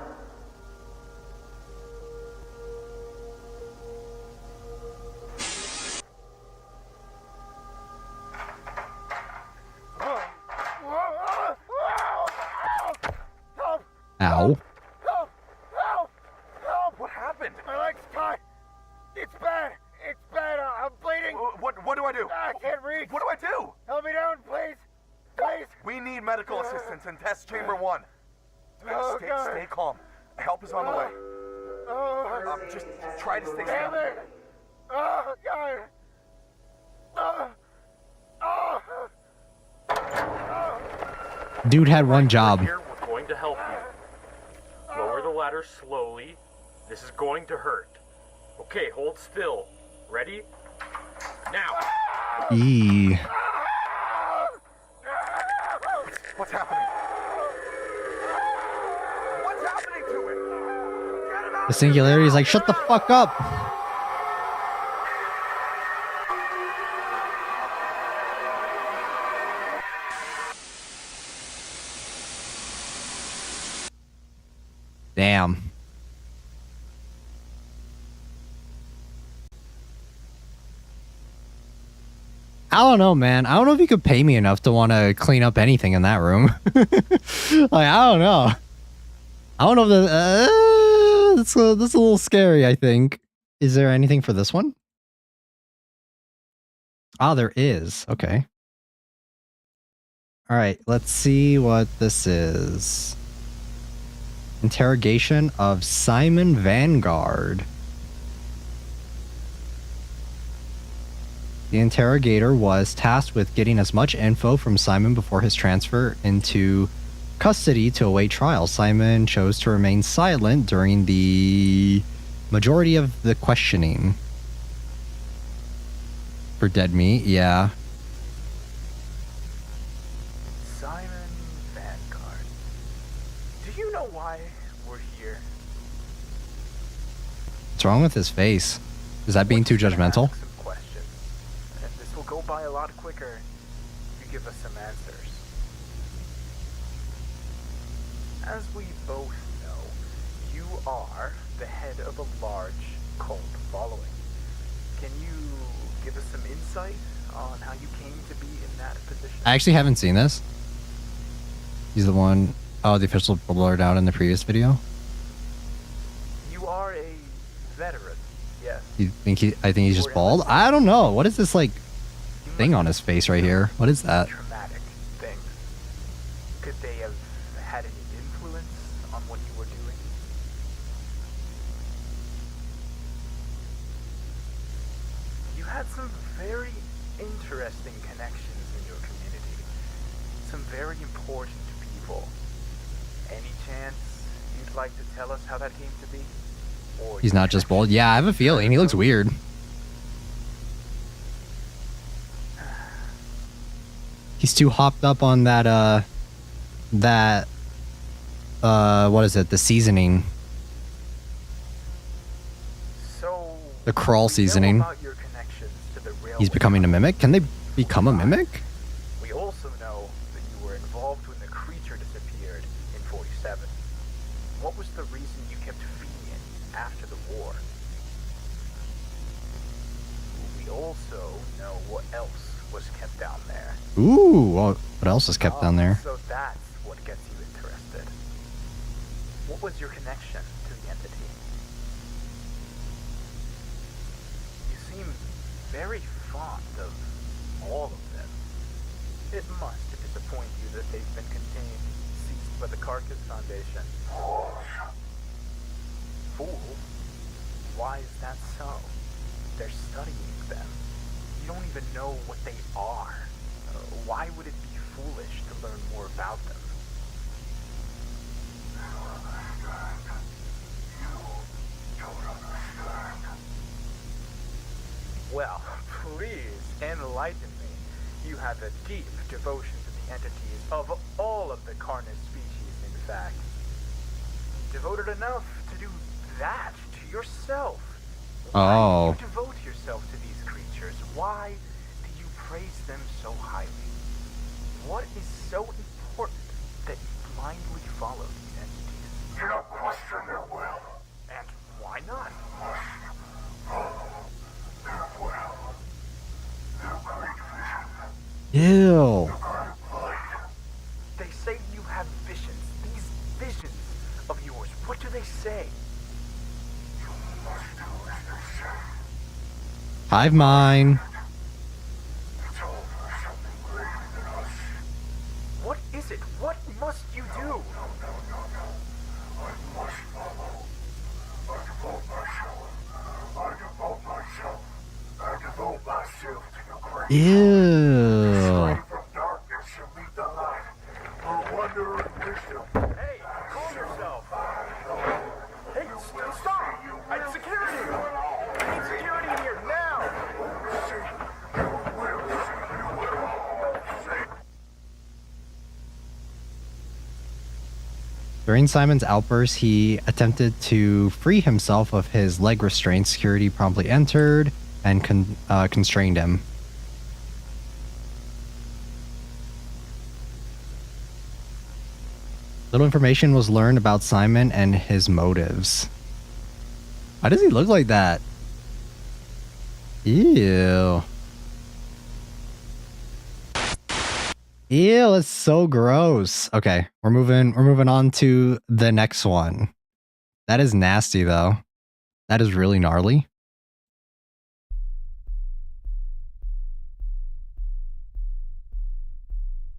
S1: Ow.
S12: What happened? My leg's tied. It's bad. It's bad. I'm bleeding. What do I do? I can't reach. What do I do? Help me down, please. Please. We need medical assistance in test chamber 1. Stay calm. Help is on the way. Just try to stay calm. Oh, God.
S1: Dude had one job.
S6: Here, we're going to help you. Lower the ladder slowly. This is going to hurt. Okay, hold still. Ready? Now!
S1: Eee.
S12: What's happening? What's happening to him? Get him out!
S1: The singularity is like, shut the fuck up. Damn. I don't know, man. I don't know if you could pay me enough to want to clean up anything in that room. Like, I don't know. I don't know if that's a little scary, I think. Is there anything for this one? Ah, there is. Okay. All right, let's see what this is. Interrogation of Simon Vanguard. The interrogator was tasked with getting as much info from Simon before his transfer into custody to await trial. Simon chose to remain silent during the majority of the questioning. For dead meat, yeah.
S8: Simon Vanguard. Do you know why we're here?
S1: What's wrong with his face? Is that being too judgmental?
S8: This will go by a lot quicker if you give us some answers. As we both know, you are the head of a large cult following. Can you give us some insight on how you came to be in that position?
S1: I actually haven't seen this. He's the one... Oh, the official blurred out in the previous video.
S8: You are a veteran, yes.
S1: I think he's just bald? I don't know. What is this, like, thing on his face right here? What is that?
S8: Traumatic things. Could they have had any influence on what you were doing? You had some very interesting connections in your community. Some very important people. Any chance you'd like to tell us how that came to be? Or
S1: He's not just bald. Yeah, I have a feeling. He looks weird. He's too hopped up on that, what is it? The seasoning.
S8: So,
S1: the crawl seasoning. He's becoming a mimic? Can they become a mimic?
S8: We also know that you were involved when the creature disappeared in 47. What was the reason you kept feeding it after the war? We also know what else was kept down there.
S1: Ooh, what else is kept down there?
S8: So that's what gets you interested. What was your connection to the entity? You seem very fond of all of them. It must disappoint you that they've been contained, seized by the Carcass Foundation. Fool? Why is that so? They're studying them. You don't even know what they are. Why would it be foolish to learn more about them? Well, please enlighten me. You have a deep devotion to the entities of all of the Carnis species, in fact. Devoted enough to do that to yourself. Why do you devote yourself to these creatures? Why do you praise them so highly? What is so important that you blindly follow these entities?
S4: You don't question their will.
S8: And why not?
S4: Their will. Their great vision.
S1: Ew.
S8: They say you have visions. These visions of yours. What do they say?
S4: You must do as they say.
S1: Hive mind.
S4: It's all for something greater than us.
S8: What is it? What must you do?
S4: No. I must follow. I devote myself to the great.
S1: Ew.
S4: From darkness shall meet the light. For wonder and wisdom.
S8: Hey, calm yourself. Hey, stop! I need security! I need security in here now!
S1: During Simon's outburst, he attempted to free himself of his leg restraint. Security promptly entered and constrained him. Little information was learned about Simon and his motives. Why does he look like that? Ew. Ew, it's so gross. Okay, we're moving on to the next one. That is nasty though. That is really gnarly.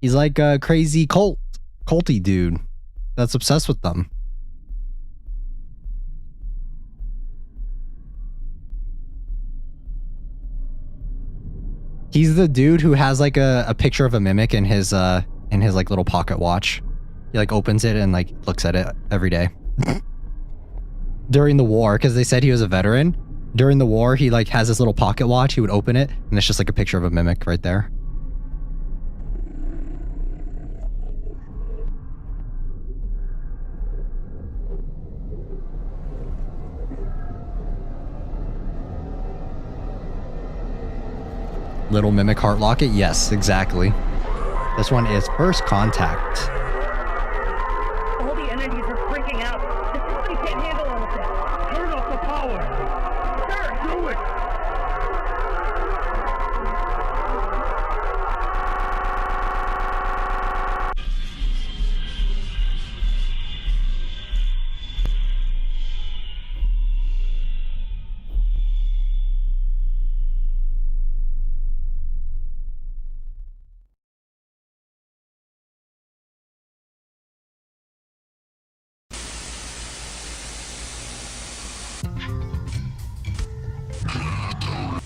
S1: He's like a crazy culty dude that's obsessed with them. He's the dude who has like a picture of a mimic in his like little pocket watch. He like opens it and like looks at it every day. During the war, because they said he was a veteran. During the war, he like has this little pocket watch. He would open it and it's just like a picture of a mimic right there. Little mimic heart locket? Yes, exactly. This one is First Contact.
S14: All the entities are freaking out. The system can't handle all of this. Turn off the power. Sir, do it.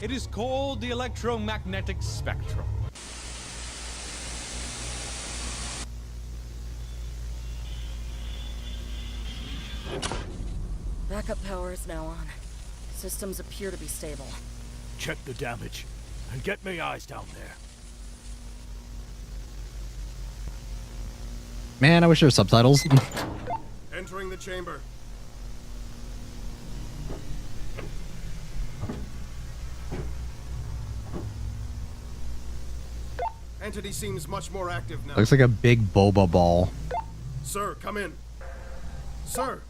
S15: It is called the electromagnetic spectrum.
S16: Backup power is now on. Systems appear to be stable.
S17: Check the damage and get me eyes down there.
S1: Man, I wish there were subtitles.
S18: Entering the chamber. Entity seems much more active now.
S1: Looks like a big boba ball.
S18: Sir, come in. Sir.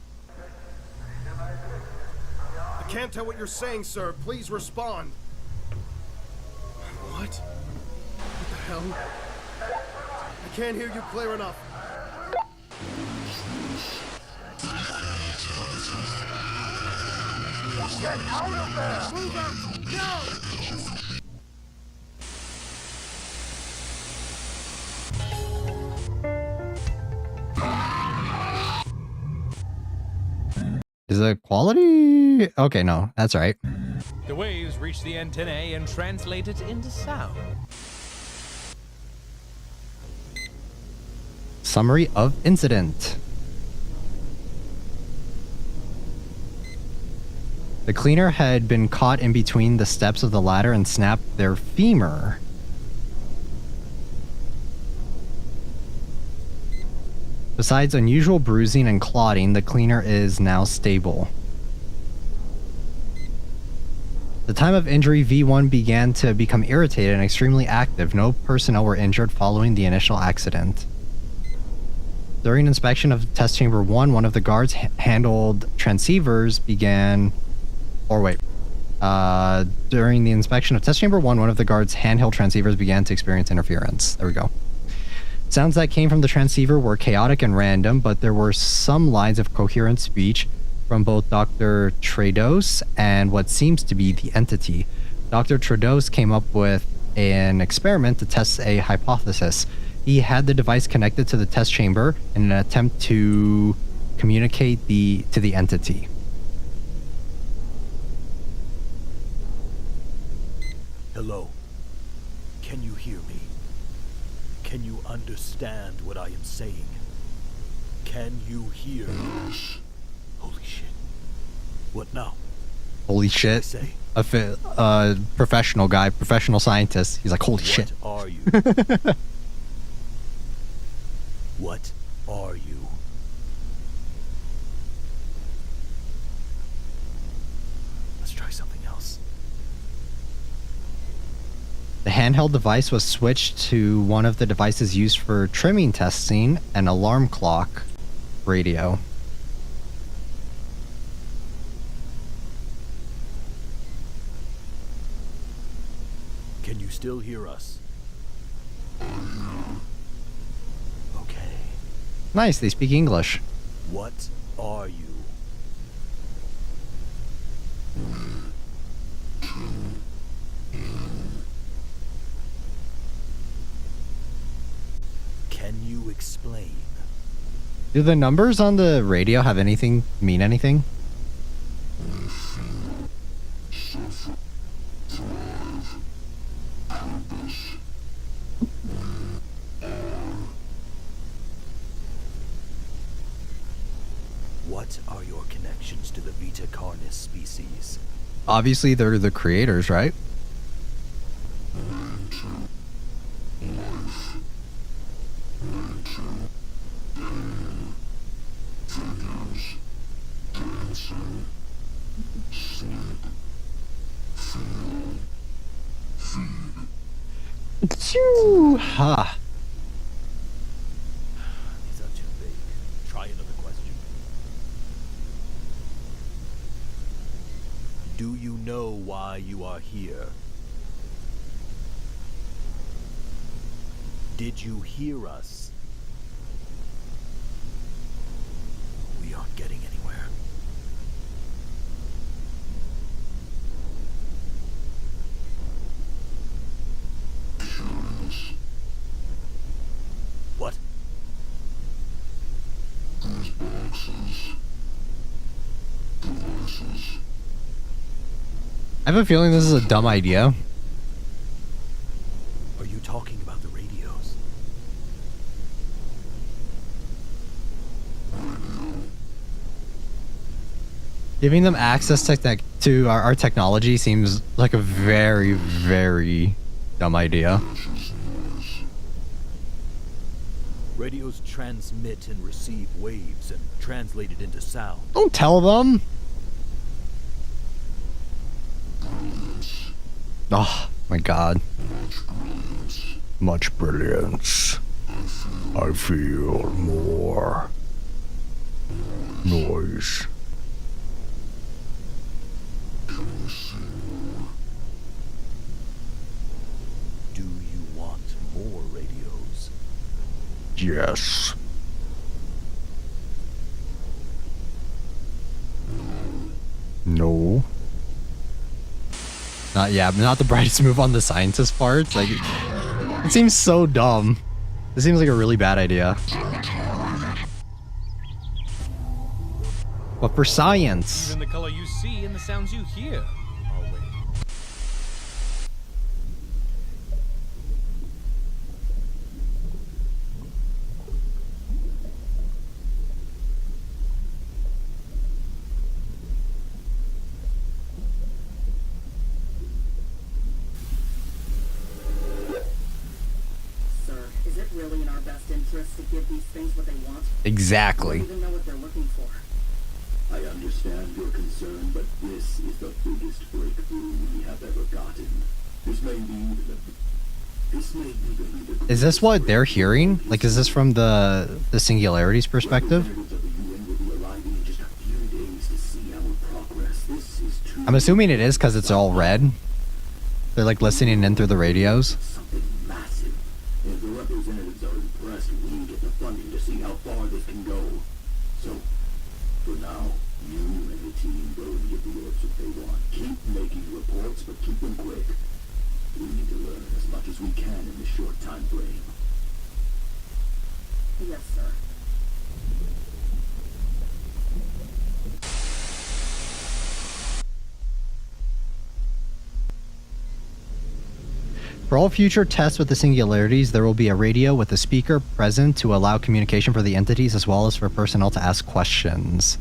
S18: I can't tell what you're saying, sir. Please respond. What? What the hell? I can't hear you clear enough.
S4: Get out of there! Move out! No!
S1: Is it quality? Okay, no, that's right.
S15: The waves reach the antennae and translate it into sound.
S1: Summary of incident. The cleaner had been caught in between the steps of the ladder and snapped their femur. Besides unusual bruising and clotting, the cleaner is now stable. The time of injury, V1 began to become irritated and extremely active. No personnel were injured following the initial accident. During inspection of test chamber 1, one of the guards handled transceivers began... during the inspection of test chamber 1, one of the guards' handheld transceivers began to experience interference. There we go. Sounds that came from the transceiver were chaotic and random, but there were some lines of coherent speech from both Dr. Trados and what seems to be the entity. Dr. Trados came up with an experiment to test a hypothesis. He had the device connected to the test chamber in an attempt to communicate to the entity.
S17: Hello. Can you hear me? Can you understand what I am saying? Can you hear? Holy shit. What now?
S1: Holy shit.
S17: Say?
S1: A professional guy, professional scientist. He's like, holy shit.
S17: What are you? What are you? Let's try something else.
S1: The handheld device was switched to one of the devices used for trimming testing, an alarm clock radio.
S17: Can you still hear us? Okay.
S1: Nice, they speak English.
S17: What are you? Can you explain?
S1: Do the numbers on the radio have anything, mean anything?
S17: What are your connections to the Vita Carnis species?
S1: Obviously, they're the creators, right? Ha.
S17: These are too big. Try another question. Do you know why you are here? Did you hear us? We aren't getting anywhere. What?
S1: I have a feeling this is a dumb idea.
S17: Are you talking about the radios?
S1: Giving them access to our technology seems like a very, very dumb idea.
S17: Radios transmit and receive waves and translate it into sound.
S1: Don't tell them. Oh my god. Much brilliance. I feel more noise.
S17: Do you want more radios?
S1: Yes. No. Not the brightest move on the scientist part. Like, it seems so dumb. It seems like a really bad idea. but for science.
S15: Even the color you see and the sounds you hear are waves.
S16: Sir, is it really in our best interest to give these things what they want?
S1: Exactly.
S16: We don't even know what they're looking for.
S17: I understand your concern, but this is the biggest breakthrough we have ever gotten. This may even be the
S1: Is this what they're hearing? Like, is this from the singularity's perspective? I'm assuming it is because it's all red. They're like listening in through the radios.
S17: something massive. If the representatives are impressed, we get the funding to see how far this can go. So, for now, you and the team go and get the orbs if they want. Keep making reports, but keep them quick. We need to learn as much as we can in this short time frame.
S16: Yes, sir.
S1: For all future tests with the singularities, there will be a radio with a speaker present to allow communication for the entities as well as for personnel to ask questions.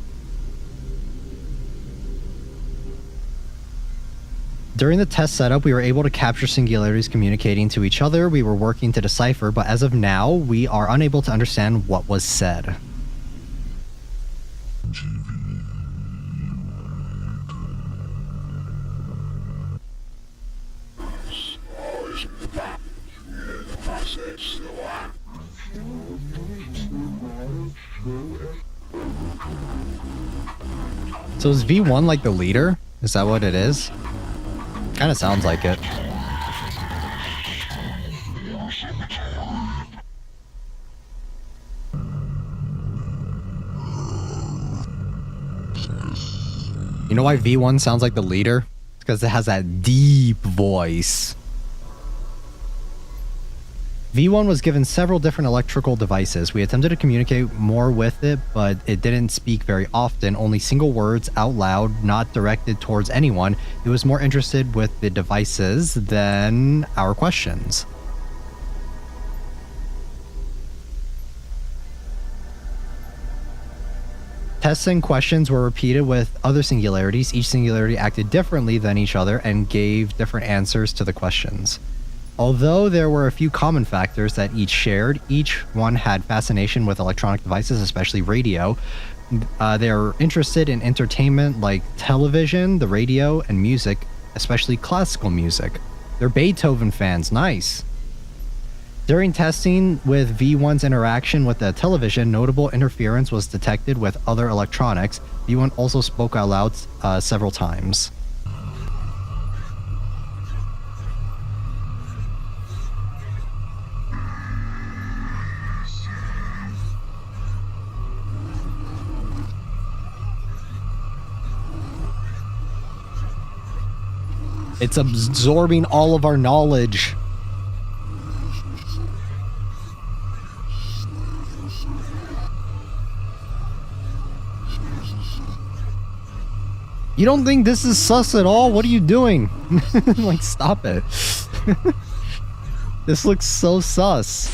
S1: During the test setup, we were able to capture singularities communicating to each other. We were working to decipher, but as of now, we are unable to understand what was said. So is V1 like the leader? Is that what it is? Kind of sounds like it. You know why V1 sounds like the leader? It's because it has that deep voice. V1 was given several different electrical devices. We attempted to communicate more with it, but it didn't speak very often, only single words out loud, not directed towards anyone. It was more interested with the devices than our questions. Tests and questions were repeated with other singularities. Each singularity acted differently than each other and gave different answers to the questions. Although there were a few common factors that each shared, each one had fascination with electronic devices, especially radio. They are interested in entertainment like television, the radio, and music, especially classical music. They're Beethoven fans, nice. During testing with V1's interaction with the television, notable interference was detected with other electronics. V1 also spoke out loud several times. It's absorbing all of our knowledge. You don't think this is sus at all? What are you doing? Like, stop it. This looks so sus.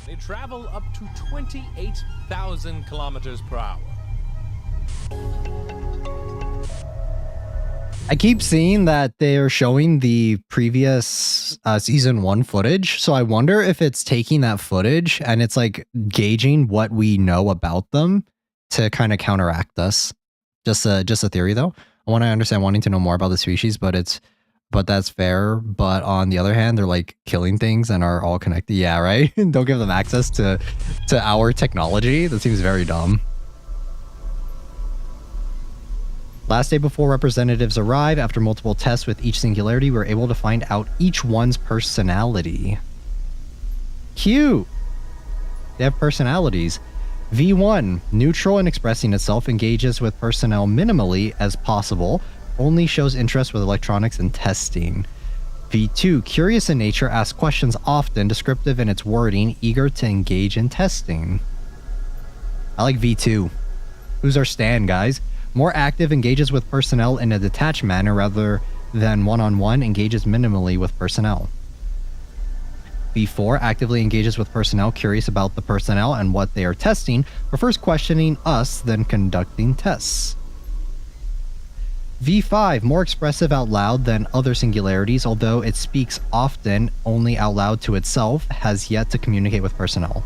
S15: They travel up to 28,000 kilometers per hour.
S1: I keep seeing that they are showing the previous season 1 footage, so I wonder if it's taking that footage and it's like gauging what we know about them to kind of counteract us. Just a theory though. I want to understand wanting to know more about the species, but that's fair. But on the other hand, they're like killing things and are all connected. Yeah, right? Don't give them access to our technology. That seems very dumb. Last day before representatives arrive, after multiple tests with each singularity, we were able to find out each one's personality. Cute! They have personalities. V1, neutral and expressing itself, engages with personnel minimally as possible, only shows interest with electronics and testing. V2, curious in nature, asks questions often, descriptive in its wording, eager to engage in testing. I like V2. Who's our stand, guys? More active, engages with personnel in a detached manner rather than one-on-one, engages minimally with personnel. V4, actively engages with personnel, curious about the personnel and what they are testing, prefers questioning us than conducting tests. V5, more expressive out loud than other singularities, although it speaks often only out loud to itself, has yet to communicate with personnel.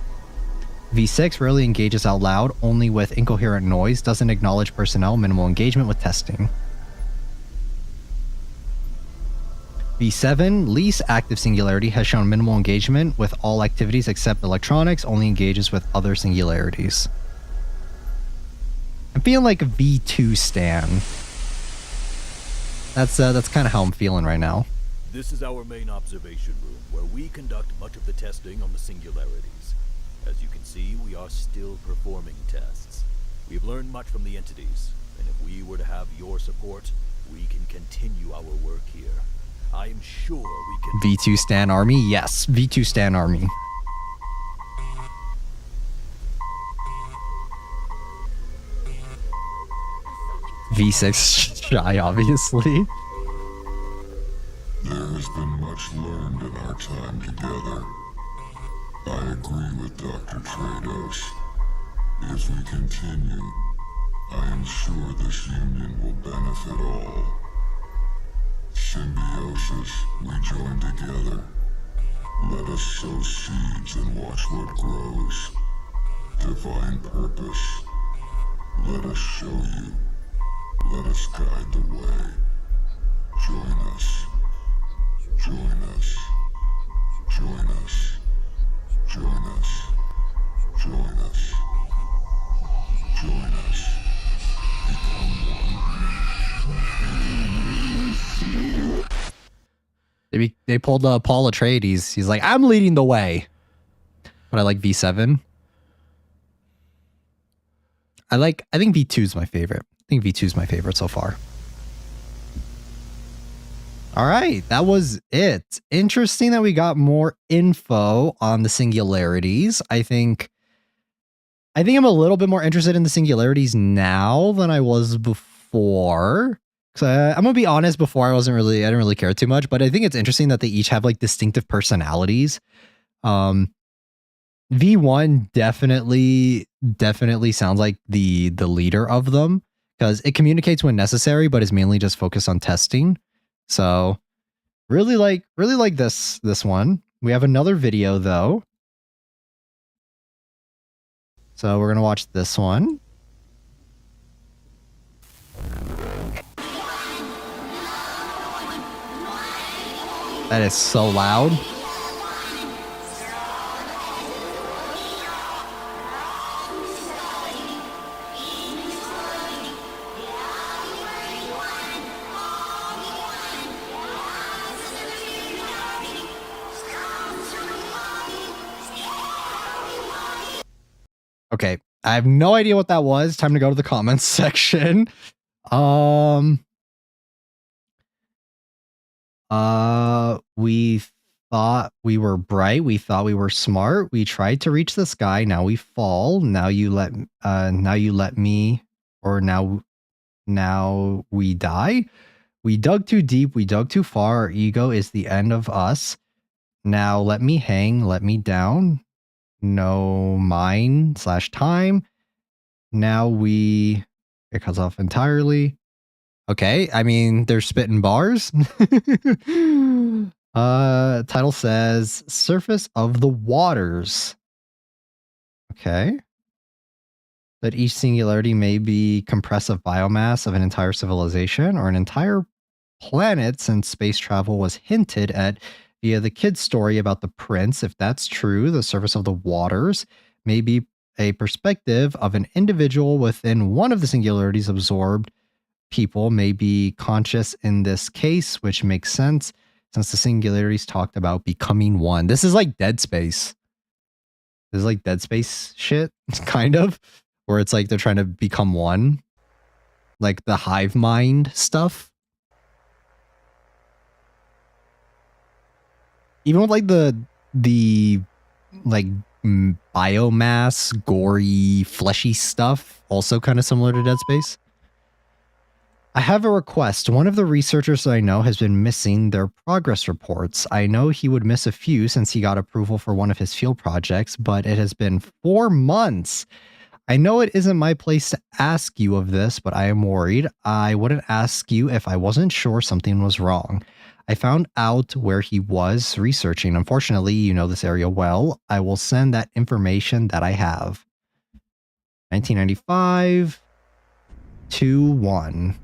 S1: V6, rarely engages out loud, only with incoherent noise, doesn't acknowledge personnel, minimal engagement with testing. V7, least active singularity, has shown minimal engagement with all activities except electronics, only engages with other singularities. I'm feeling like a V2 stan. That's kind of how I'm feeling right now.
S17: This is our main observation room, where we conduct much of the testing on the singularities. As you can see, we are still performing tests. We've learned much from the entities, and if we were to have your support, we can continue our work here. I am sure we can...
S1: V2 Stan Army? Yes, V2 Stan Army. V6 shy, obviously.
S19: There has been much learned in our time together. I agree with Dr. Trados. If we continue, I am sure this union will benefit all. Symbiosis, we join together. Let us sow seeds and watch what grows. Divine purpose. Let us show you. Let us guide the way. Join us. Join us. Join us. Join us. Join us. Join us. Become one.
S1: They pulled Paul Atreides. He's like, I'm leading the way. But I like V7. I think V2 is my favorite. I think V2 is my favorite so far. All right, that was it. Interesting that we got more info on the singularities. I think I'm a little bit more interested in the singularities now than I was before. So I'm gonna be honest. Before I didn't really care too much, but I think it's interesting that they each have like distinctive personalities. V1 definitely sounds like the leader of them because it communicates when necessary, but is mainly just focused on testing. So really like this one. We have another video though. So we're gonna watch this one. That is so loud. Okay, I have no idea what that was. Time to go to the comments section. We thought we were bright. We thought we were smart. We tried to reach the sky. Now we fall. Now you let me, or now we die. We dug too deep. We dug too far. Our ego is the end of us. Now let me hang. Let me down. No mine/time. Now it cuts off entirely. Okay, I mean, they're spitting bars. Title says surface of the waters. Okay. That each singularity may be compressive biomass of an entire civilization or an entire planet, since space travel was hinted at via the kid's story about the prince. If that's true, the surface of the waters may be a perspective of an individual within one of the singularities. Absorbed people may be conscious in this case, which makes sense since the singularities talked about becoming one. This is like Dead Space. This is like Dead Space shit, kind of, where it's like they're trying to become one. Like the hive mind stuff. Even with like the like biomass, gory, fleshy stuff, also kind of similar to Dead Space. I have a request. One of the researchers that I know has been missing their progress reports. I know he would miss a few since he got approval for one of his field projects, but it has been 4 months. I know it isn't my place to ask you of this, but I am worried. I wouldn't ask you if I wasn't sure something was wrong. I found out where he was researching. Unfortunately, you know this area well. I will send that information that I have. 1995 2-1.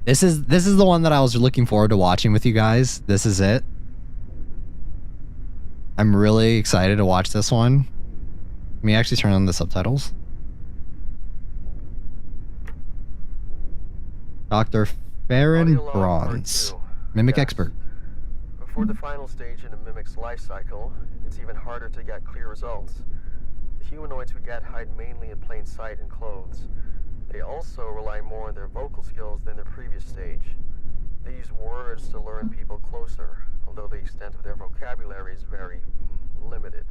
S1: This is the one that I was looking forward to watching with you guys. This is it. I'm really excited to watch this one. Let me actually turn on the subtitles. Dr. Farron Bronze, Mimic Expert.
S20: Before the final stage in a mimic's life cycle, it's even harder to get clear results. The humanoids we get hide mainly in plain sight in clothes. They also rely more on their vocal skills than their previous stage. They use words to lure in people closer, although the extent of their vocabulary is very limited,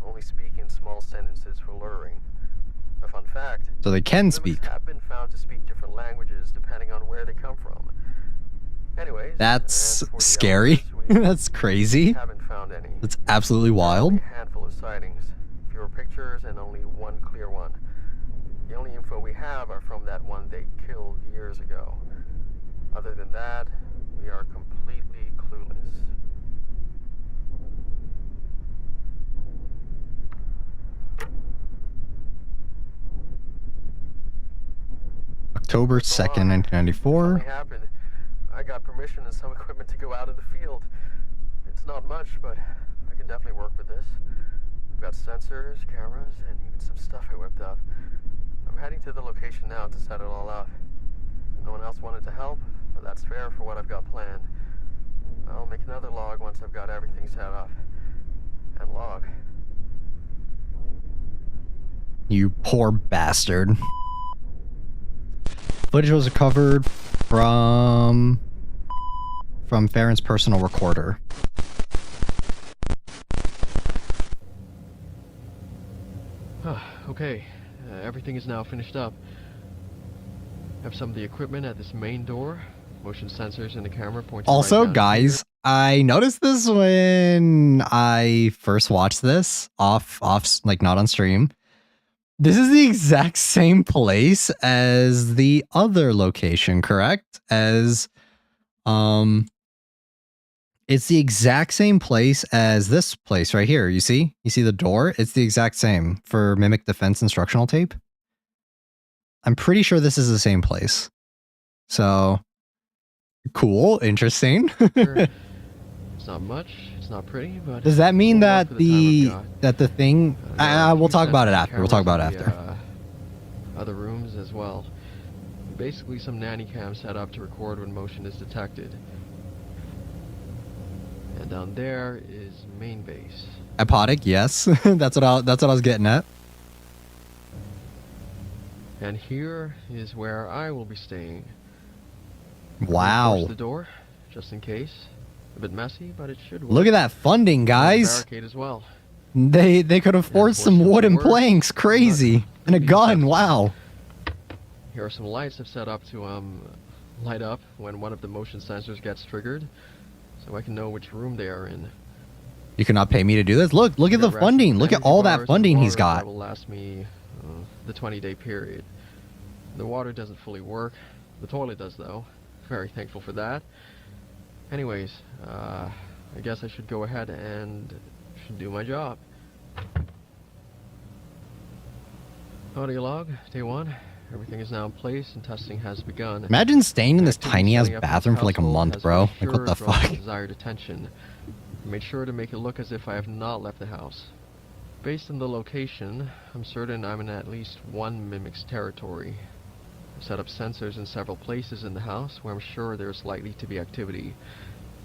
S20: only speaking small sentences for luring. A fun fact,
S1: so they can speak.
S20: Have been found to speak different languages depending on where they come from. Anyways,
S1: that's scary. That's crazy.
S20: Haven't found any.
S1: That's absolutely wild.
S20: A handful of sightings, fewer pictures, and only one clear one. The only info we have are from that one they killed years ago. Other than that, we are completely clueless.
S1: October 2nd, 1994.
S20: Happened. I got permission and some equipment to go out in the field. It's not much, but I can definitely work with this. I've got sensors, cameras, and even some stuff I whipped up. I'm heading to the location now to set it all up. No one else wanted to help, but that's fair for what I've got planned. I'll make another log once I've got everything set up. And log.
S1: You poor bastard. Footage was recovered from Farron's personal recorder.
S21: Okay, everything is now finished up. Have some of the equipment at this main door, motion sensors and the camera pointing.
S1: Also,
S21: right
S1: guys, I noticed this when I first watched this off, like not on stream. This is the exact same place as the other location, correct? It's the exact same place as this place right here. You see the door? It's the exact same for Mimic Defense instructional tape. I'm pretty sure this is the same place. So cool, interesting.
S21: It's not much. It's not pretty, but
S1: does that mean that the thing? We'll talk about it after. We'll talk about it after.
S21: Other rooms as well. Basically, some nanny cam set up to record when motion is detected. And down there is main base.
S1: Apodic, yes, that's what I was getting at.
S21: And here is where I will be staying.
S1: Wow.
S21: Close the door, just in case. A bit messy, but it should work.
S1: Look at that funding, guys.
S21: Barricade as well.
S1: They could afford some wooden planks. Crazy. And a gun. Wow.
S21: Here are some lights I've set up to light up when one of the motion sensors gets triggered, so I can know which room they are in.
S1: You cannot pay me to do this. Look at the funding. Look at all that funding he's got.
S21: That will last me the 20-day period. The water doesn't fully work. The toilet does, though. Very thankful for that. Anyways, I guess I should go ahead and do my job. Audio log, day 1. Everything is now in place and testing has begun.
S1: Imagine staying in this tiny ass bathroom for like a month, bro. Like what the fuck?
S21: Desired attention. I made sure to make it look as if I have not left the house. Based on the location, I'm certain I'm in at least one Mimic's territory. I've set up sensors in several places in the house where I'm sure there's likely to be activity.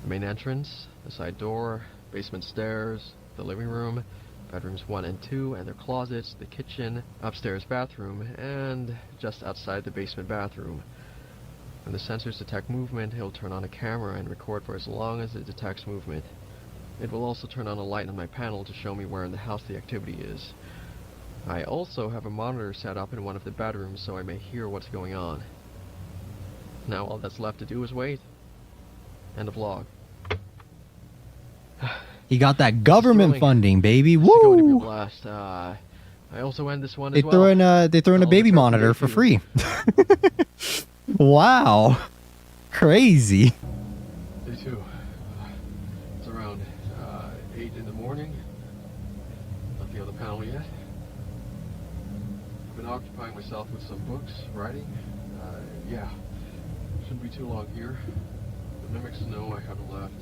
S21: The main entrance, the side door, basement stairs, the living room, Bedrooms 1 and 2 and their closets, the kitchen, upstairs bathroom, and just outside the basement bathroom. When the sensors detect movement, it'll turn on a camera and record for as long as it detects movement. It will also turn on a light on my panel to show me where in the house the activity is. I also have a monitor set up in one of the bedrooms so I may hear what's going on. Now all that's left to do is wait. End of vlog.
S1: He got that government funding, baby.
S21: This is going to be a
S1: Woo!
S21: blast. I also end this one
S1: They
S21: as well.
S1: throw in a baby monitor for free. Wow. Crazy.
S21: Day 2. It's around 8 in the morning. Nothing on the panel yet. I've been occupying myself with some books, writing. Yeah. Shouldn't be too long here. The mimics know I haven't left.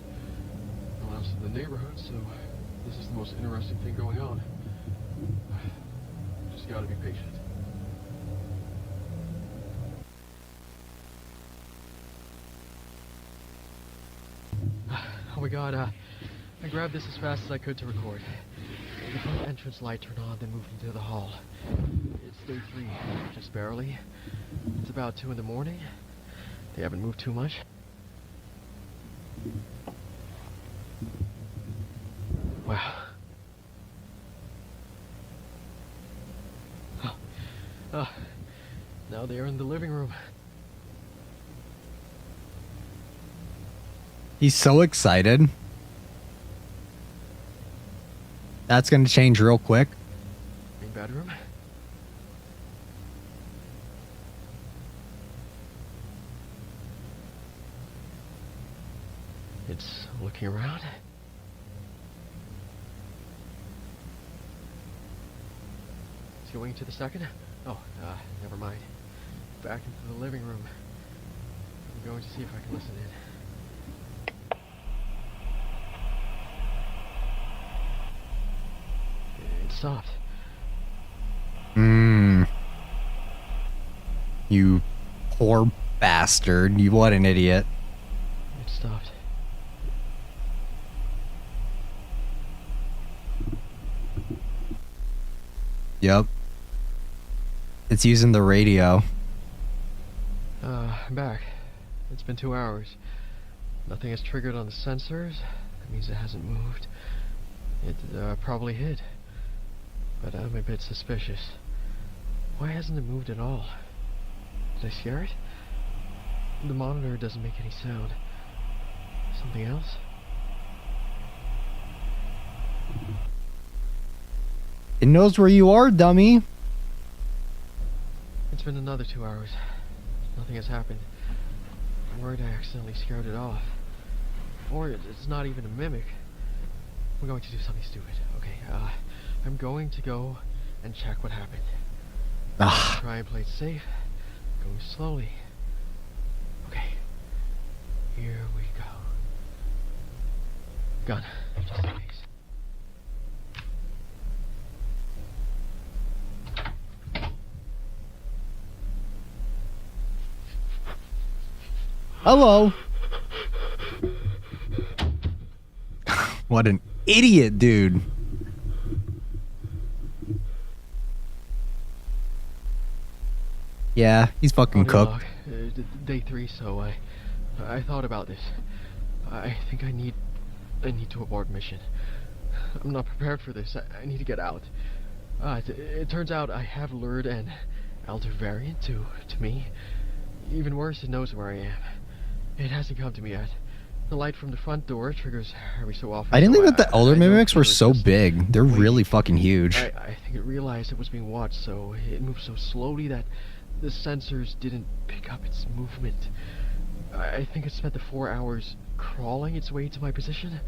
S21: No one else in the neighborhood, so this is the most interesting thing going on. Just gotta be patient. Oh my god, I grabbed this as fast as I could to record. The front entrance light turned on, then moved into the hall. It's day 3, just barely. It's about 2 in the morning. They haven't moved too much. Wow. Now they're in the living room.
S1: He's so excited. That's gonna change real quick.
S21: Main bedroom. It's looking around. It's going to the second. Oh, never mind. Back into the living room. I'm going to see if I can listen in. It stopped.
S1: You poor bastard. You what an idiot.
S21: It stopped.
S1: Yep. It's using the radio.
S21: I'm back. It's been 2 hours. Nothing has triggered on the sensors. That means it hasn't moved. It probably hid. But I'm a bit suspicious. Why hasn't it moved at all? Did I scare it? The monitor doesn't make any sound. Something else?
S1: It knows where you are, dummy.
S21: It's been another 2 hours. Nothing has happened. I'm worried I accidentally scared it off. Or it's not even a mimic. I'm going to do something stupid. Okay, I'm going to go and check what happened. Try and play it safe. Going slowly. Okay. Here we go. Gun. Just in case.
S1: Hello. What an idiot, dude. Yeah, he's fucking cooked.
S21: Day 3, so I thought about this. I think I need to abort mission. I'm not prepared for this. I need to get out. It turns out I have lured an elder variant to me. Even worse, it knows where I am. It hasn't come to me yet. The light from the front door triggers every so often.
S1: I didn't think that the elder mimics were so big. They're really fucking huge.
S21: I think it realized it was being watched, so it moved so slowly that the sensors didn't pick up its movement. I think it spent the 4 hours crawling its way to my position,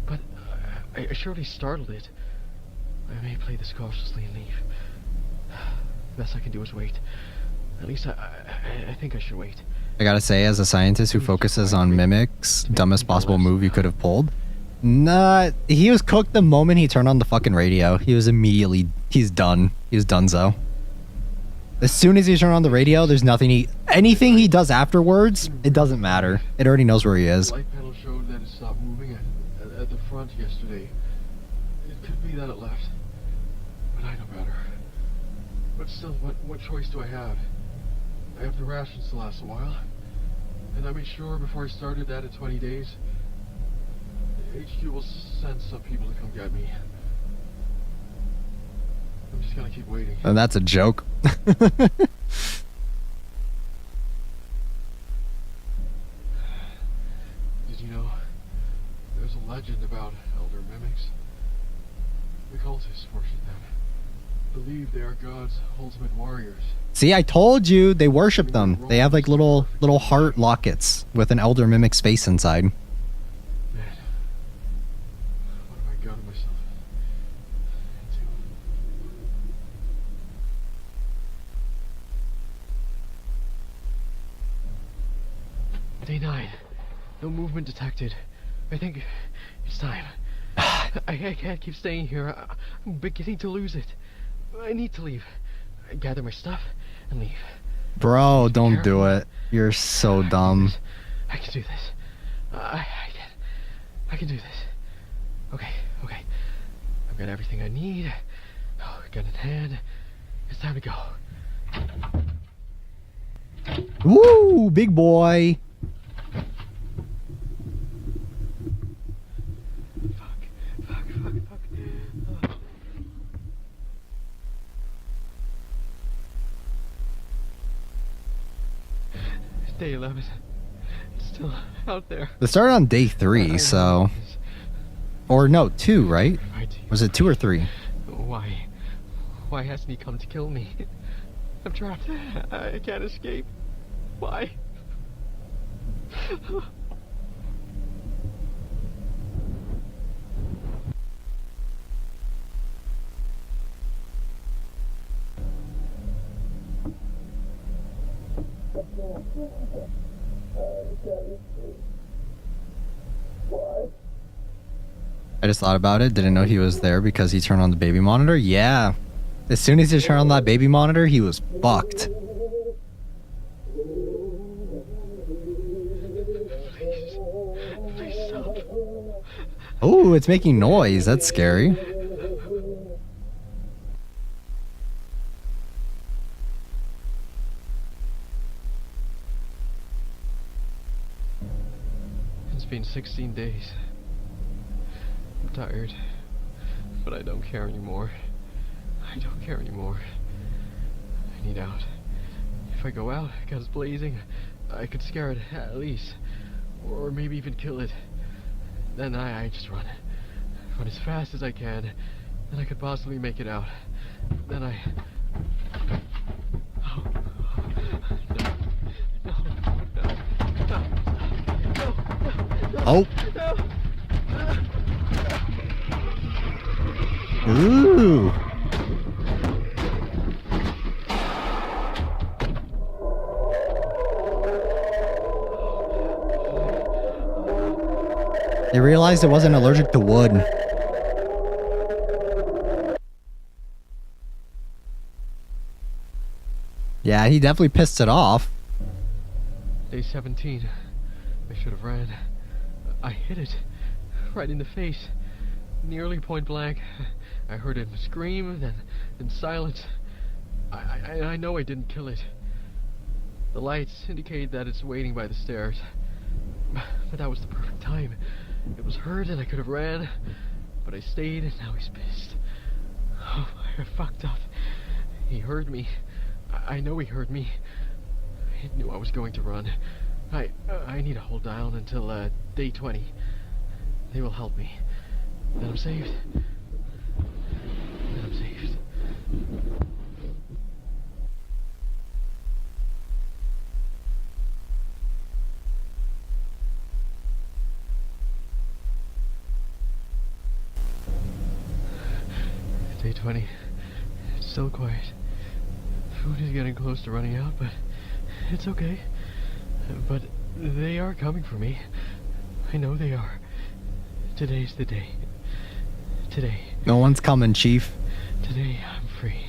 S21: but I surely startled it. I may play this cautiously and leave. The best I can do is wait. At least I think I should wait.
S1: I gotta say, as a scientist who focuses on mimics, dumbest possible move you could have pulled. He was cooked the moment he turned on the fucking radio. He was immediately, he's done. He was donezo. As soon as he turned on the radio, there's nothing anything he does afterwards, it doesn't matter. It already knows where he is.
S21: The light panel showed that it stopped moving at the front yesterday. It could be that it left. Still, what choice do I have? I have the rations to last a while. And I made sure before I started that in 20 days, HQ will send some people to come get me. I'm just gonna keep waiting.
S1: And that's a joke.
S21: Did you know there's a legend about elder mimics? The cultists worship them. Believe they are God's ultimate warriors.
S1: See, I told you they worship them. They have like little heart lockets with an elder mimic's face inside.
S21: Man, what have I gotten myself into? Day 9. No movement detected. I think it's time. I can't keep staying here. I'm beginning to lose it. I need to leave. I gather my stuff and leave.
S1: Bro, don't do it. You're so dumb.
S21: I can do this. I can do this. Okay. I've got everything I need. Oh, gun in hand. It's time to go.
S1: Woo, big boy.
S21: Day 11. It's still out there.
S1: They started on day 3, so... Or no, 2, right? Was it 2 or 3?
S21: Why? Why hasn't he come to kill me? I'm trapped. I can't escape. Why?
S1: I just thought about it. Didn't know he was there because he turned on the baby monitor. Yeah. As soon as he turned on that baby monitor, he was fucked.
S21: Please stop.
S1: Oh, it's making noise. That's scary.
S21: It's been 16 days. I'm tired, but I don't care anymore. I need out. If I go out, guns blazing, I could scare it at least, or maybe even kill it. Then I just run as fast as I can, and I could possibly make it out. Then I...
S1: Oh. Ooh. They realized it wasn't allergic to wood. Yeah, he definitely pissed it off.
S21: Day 17. I should have ran. I hit it. Right in the face. Nearly point blank. I heard him scream, then silence. I know I didn't kill it. The lights indicate that it's waiting by the stairs. But that was the perfect time. It was heard and I could have ran. But I stayed and now he's pissed. Oh, I fucked up. He heard me. I know he heard me. He knew I was going to run. I need to hold down until day 20. They will help me. Then I'm saved. Day 20. It's still quiet. Food is getting close to running out, but it's okay. But they are coming for me. I know they are. Today's the day. Today.
S1: No one's coming, Chief.
S21: Today I'm free.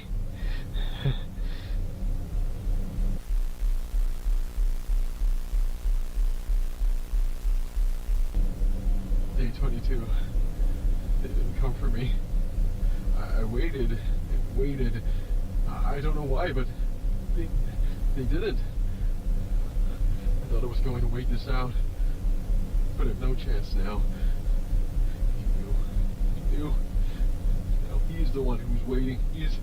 S21: Day 22. They didn't come for me. I waited and waited. I don't know why, but they didn't. I thought I was going to wait this out, but I've no chance now. He knew. Now he's the one who's waiting. He's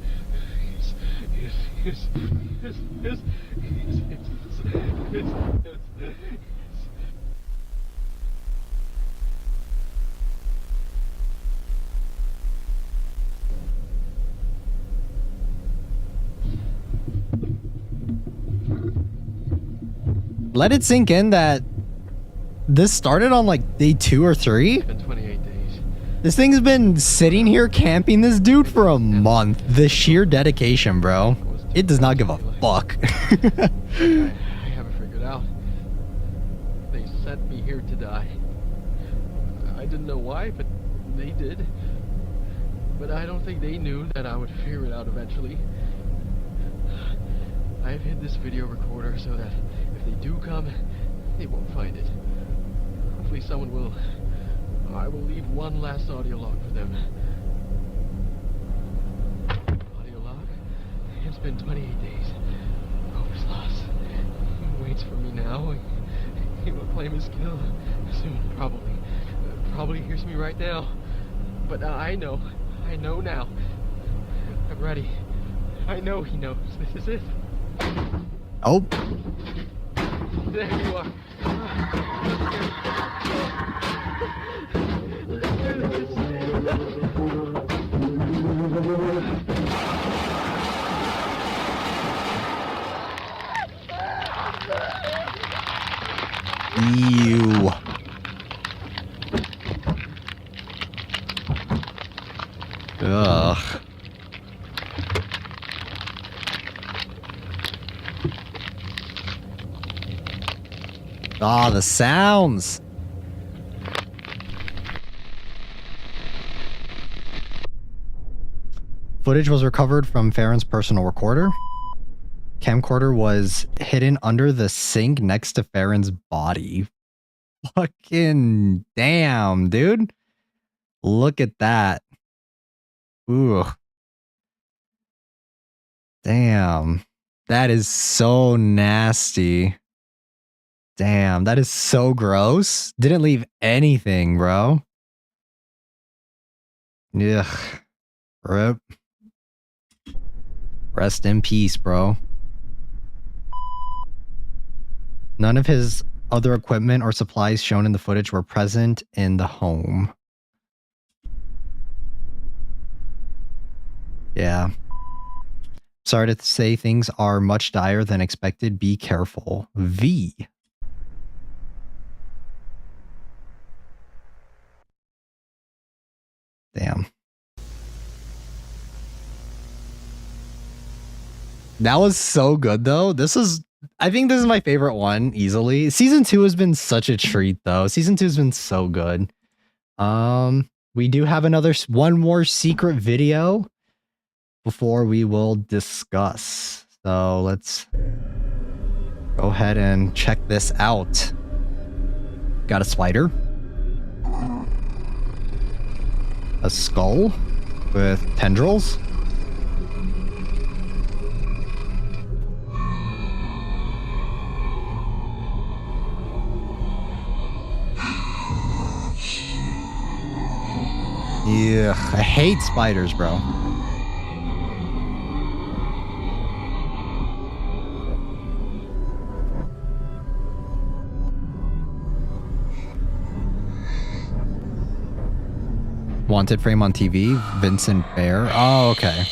S1: Let it sink in that this started on like day 2 or 3.
S21: It's been 28 days.
S1: This thing's been sitting here camping this dude for a month. The sheer dedication, bro. It does not give a fuck.
S21: I haven't figured out. They sent me here to die. I didn't know why, but they did. But I don't think they knew that I would figure it out eventually. I've hid this video recorder so that if they do come, they won't find it. Hopefully someone will. I will leave one last audio log for them. Audio log? It's been 28 days. Hope's lost. He waits for me now. He will claim his kill soon, probably. Probably hears me right now. But I know. I know now. I'm ready. I know he knows. This is it.
S1: Oh.
S21: There you are.
S1: Ew. Ugh. Ah, the sounds. Footage was recovered from Farron's personal recorder. Camcorder was hidden under the sink next to Farron's body. Fucking damn, dude. Look at that. Ooh. Damn. That is so nasty. Damn, that is so gross. Didn't leave anything, bro. Ugh. Rip. Rest in peace, bro. None of his other equipment or supplies shown in the footage were present in the home. Yeah. Sorry to say things are much dire than expected. Be careful. V. Damn. That was so good though. I think this is my favorite one easily. Season 2 has been such a treat though. Season 2 has been so good. We do have one more secret video before we will discuss. So let's go ahead and check this out. Got a spider. A skull with tendrils. Yeah, I hate spiders, bro. Wanted frame on TV, Vincent Bear. Oh, okay.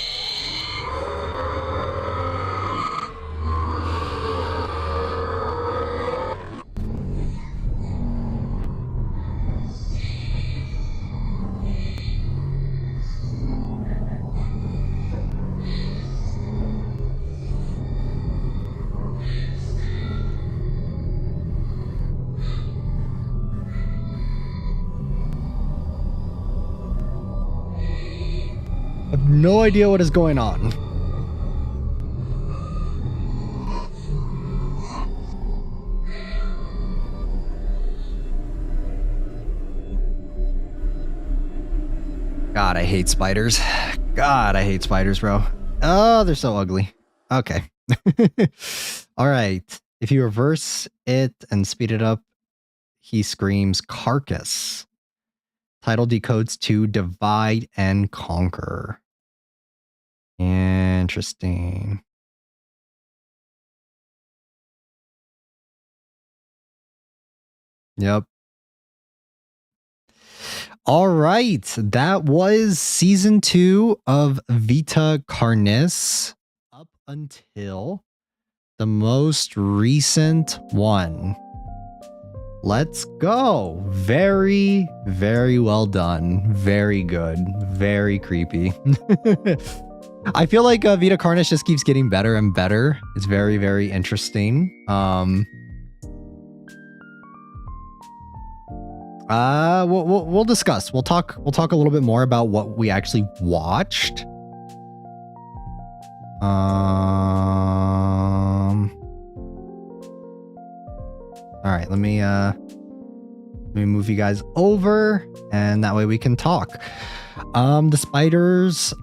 S1: No idea what is going on. God, I hate spiders. God, I hate spiders, bro. Oh, they're so ugly. Okay. All right. If you reverse it and speed it up, he screams carcass. Title decodes to divide and conquer. Interesting. Yep. All right. That was season 2 of Vita Carnis up until the most recent one. Let's go. Very, very well done. Very good. Very creepy. I feel like Vita Carnis just keeps getting better and better. It's very, very interesting. We'll discuss. We'll talk a little bit more about what we actually watched. All right, let me move you guys over, and that way we can talk. The spiders,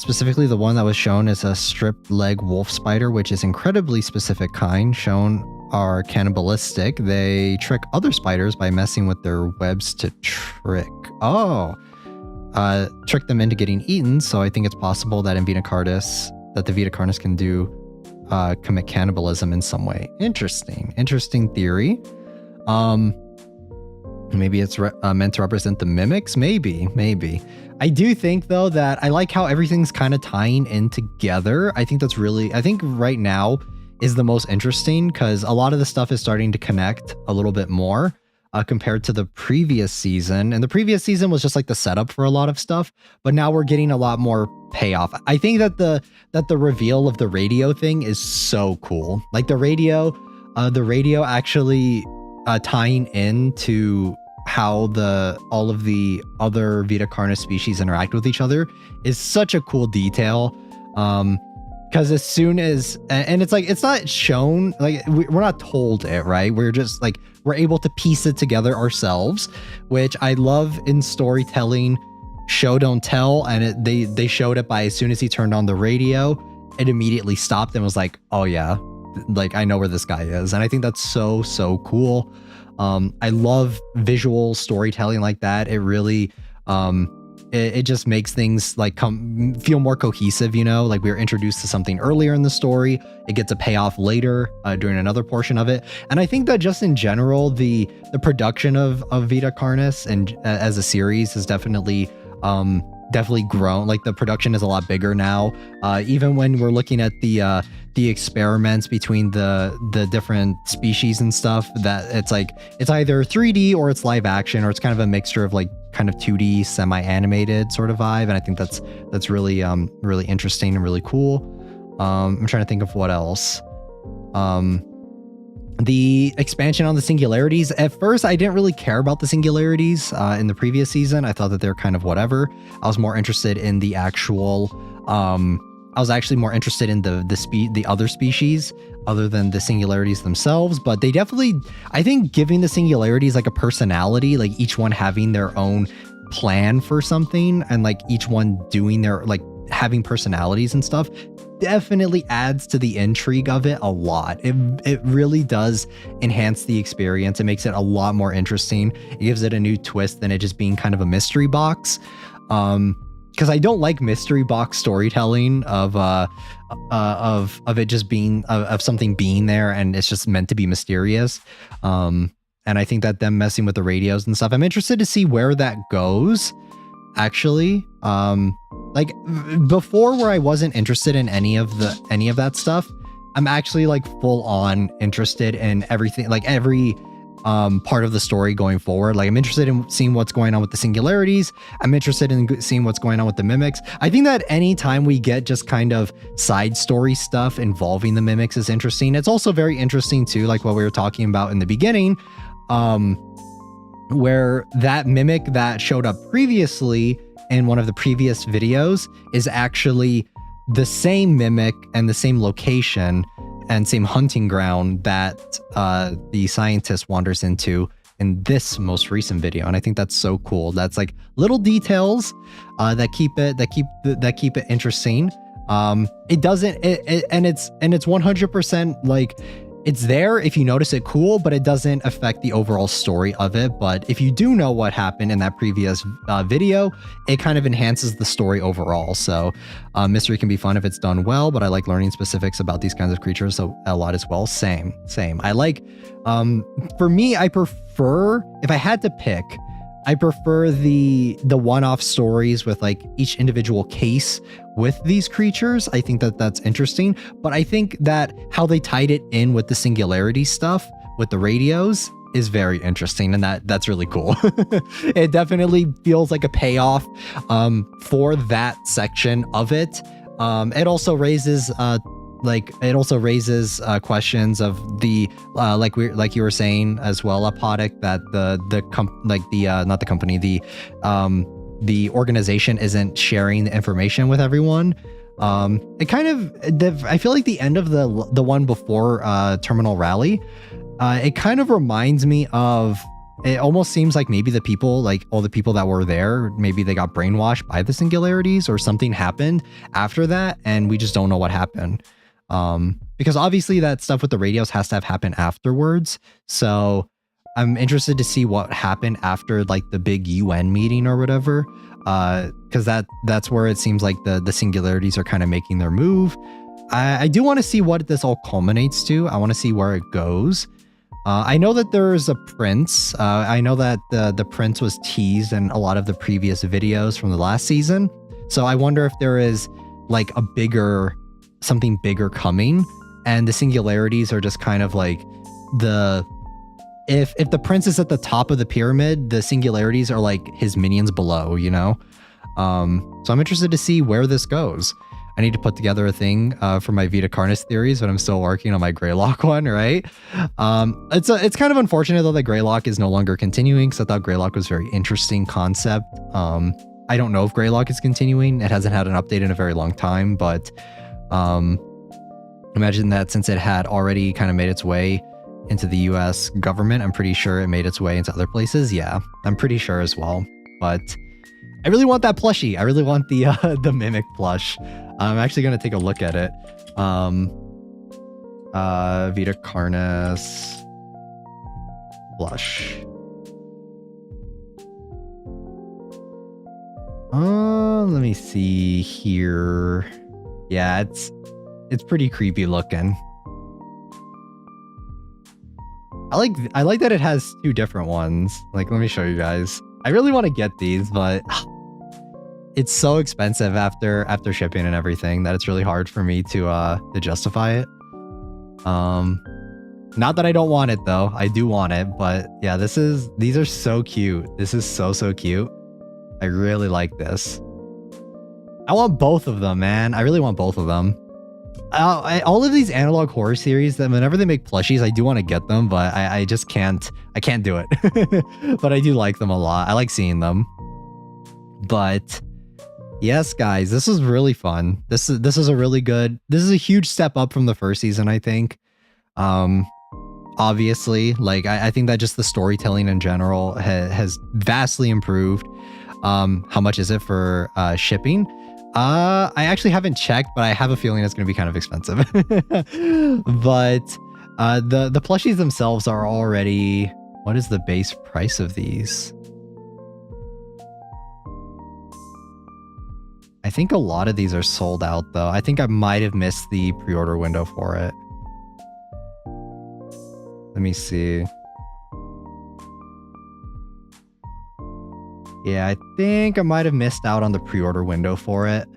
S1: specifically the one that was shown is a stripped leg wolf spider, which is incredibly specific kind, shown are cannibalistic. They trick other spiders by messing with their webs to trick them into getting eaten. So I think it's possible that the Vita Carnis can commit cannibalism in some way. Interesting theory. Maybe it's meant to represent the mimics. Maybe. I do think though that I like how everything's kind of tying in together. I think right now is the most interesting because a lot of the stuff is starting to connect a little bit more compared to the previous season. And the previous season was just like the setup for a lot of stuff, but now we're getting a lot more payoff. I think that the reveal of the radio thing is so cool. Like the radio actually tying into how all of the other Vita Carnis species interact with each other is such a cool detail. Because as soon as, and it's like, it's not shown, like we're not told it, right? We're just like, we're able to piece it together ourselves, which I love in storytelling, show don't tell. And they showed it by as soon as he turned on the radio, it immediately stopped and was like, oh yeah, like I know where this guy is. And I think that's so cool. I love visual storytelling like that. It really, it just makes things like feel more cohesive, you know, like we were introduced to something earlier in the story. It gets a payoff later during another portion of it. And I think that just in general, the production of Vita Carnis and as a series has definitely grown. Like the production is a lot bigger now. Even when we're looking at the experiments between the different species and stuff, that it's like it's either 3D or it's live action, or it's kind of a mixture of like kind of 2D semi-animated sort of vibe. And I think that's really really interesting and really cool. I'm trying to think of what else. The expansion on the singularities. At first, I didn't really care about the singularities in the previous season. I thought that they're kind of whatever. I was more interested in the actual. I was actually more interested in the other species other than the singularities themselves. But they definitely, I think, giving the singularities like a personality, like each one having their own plan for something, and like each one doing their like having personalities and stuff, definitely adds to the intrigue of it a lot. It really does enhance the experience. It makes it a lot more interesting. It gives it a new twist than it just being kind of a mystery box. Because I don't like mystery box storytelling of it just being of something being there and it's just meant to be mysterious. And I think that them messing with the radios and stuff, I'm interested to see where that goes. Actually, like before, where I wasn't interested in any of that stuff, I'm actually like full on interested in everything, like every part of the story going forward. Like I'm interested in seeing what's going on with the singularities. I'm interested in seeing what's going on with the mimics. I think that anytime we get just kind of side story stuff involving the mimics is interesting. It's also very interesting too, like what we were talking about in the beginning, where that mimic that showed up previously in one of the previous videos is actually the same mimic and the same location and same hunting ground that the scientist wanders into in this most recent video. And I think that's so cool. That's like little details that keep it interesting. It doesn't, and it's 100% like, it's there if you notice it, cool, but it doesn't affect the overall story of it. But if you do know what happened in that previous video, it kind of enhances the story overall. So mystery can be fun if it's done well, but I like learning specifics about these kinds of creatures a lot as well. Same. I like, for me, I prefer, if I had to pick, I prefer the one-off stories with like each individual case with these creatures. I think that that's interesting, but I think that how they tied it in with the singularity stuff with the radios is very interesting, and that's really cool. It definitely feels like a payoff for that section of it. It also raises questions of the like you were saying as well, Apodic, that the organization isn't sharing the information with everyone. It kind of, I feel like the end of the one before Terminal Rally, it kind of reminds me of, it almost seems like maybe the people, like all the people that were there, maybe they got brainwashed by the singularities or something happened after that, and we just don't know what happened. Because obviously that stuff with the radios has to have happened afterwards. So I'm interested to see what happened after like the big UN meeting or whatever. Because that's where it seems like the singularities are kind of making their move. I do want to see what this all culminates to. I want to see where it goes. I know that there's a prince. I know that the prince was teased in a lot of the previous videos from the last season. So I wonder if there is like something bigger coming, and the singularities are just kind of like if the prince is at the top of the pyramid, the singularities are like his minions below, you know? So I'm interested to see where this goes. I need to put together a thing for my Vita Carnis theories, but I'm still working on my Greylock one, right? It's kind of unfortunate though that Greylock is no longer continuing, because I thought Greylock was a very interesting concept. I don't know if Greylock is continuing. It hasn't had an update in a very long time, but imagine that since it had already kind of made its way into the US government, I'm pretty sure it made its way into other places. Yeah, I'm pretty sure as well. But I really want that plushie. I really want the Mimic plush. I'm actually going to take a look at it. Vita Carnis plush. Let me see here. Yeah, it's pretty creepy looking. I like that it has two different ones. Like, let me show you guys. I really want to get these, but it's so expensive after shipping and everything that it's really hard for me to justify it. Not that I don't want it though. I do want it, but yeah, these are so cute. This is so cute. I really like this. I want both of them, man. I really want both of them. All of these analog horror series, that whenever they make plushies, I do want to get them, but I just can't. I can't do it. But I do like them a lot. I like seeing them. But yes, guys, this is really fun. This is a really good. This is a huge step up from the first season, I think. Obviously, like I think that just the storytelling in general has vastly improved. How much is it for shipping? I actually haven't checked, but I have a feeling it's going to be kind of expensive. But the plushies themselves are already... What is the base price of these? I think a lot of these are sold out, though. I think I might have missed the pre-order window for it. Let me see. Yeah, I think I might have missed out on the pre-order window for it.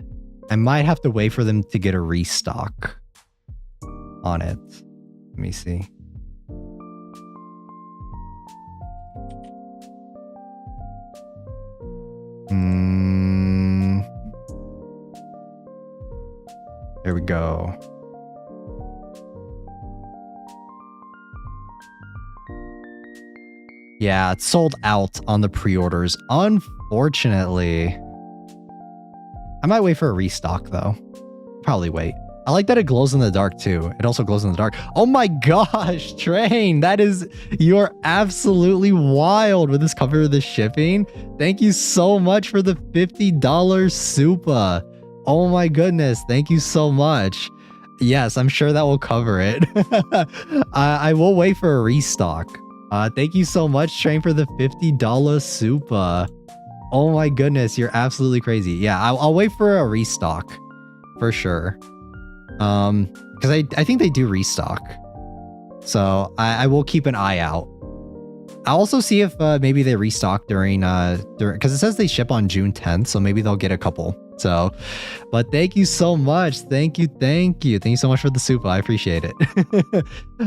S1: I might have to wait for them to get a restock on it. Let me see. There we go. Yeah, it's sold out on the pre-orders, unfortunately. I might wait for a restock, though. Probably wait. I like that it glows in the dark, too. It also glows in the dark. Oh my gosh, Train! You're absolutely wild with this cover of the shipping. Thank you so much for the $50 Supa. Oh my goodness. Thank you so much. Yes, I'm sure that will cover it. I will wait for a restock. Thank you so much, Train, for the $50 super. Oh my goodness, you're absolutely crazy. Yeah, I'll wait for a restock for sure. Because I think they do restock. So I will keep an eye out. I'll also see if maybe they restock during because it says they ship on June 10th, so maybe they'll get a couple. So, but thank you so much. Thank you so much for the super. I appreciate it.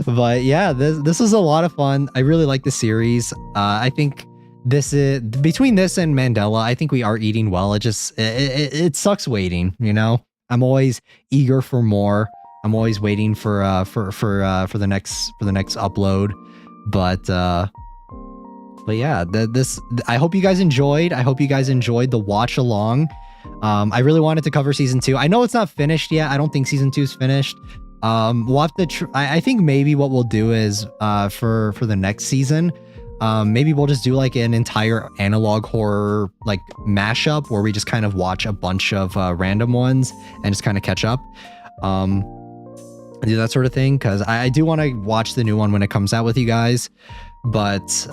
S1: But yeah, this was a lot of fun. I really like the series. I think this is between this and Mandela, I think we are eating well. It sucks waiting, you know. I'm always eager for more. I'm always waiting for the next upload. But yeah, I hope you guys enjoyed. I hope you guys enjoyed the watch along. I really wanted to cover season 2. I know it's not finished yet. I don't think season 2 is finished. We'll have to I think maybe what we'll do is for the next season, maybe we'll just do like an entire analog horror like mashup where we just kind of watch a bunch of random ones and just kind of catch up. Do that sort of thing, because I do want to watch the new one when it comes out with you guys, but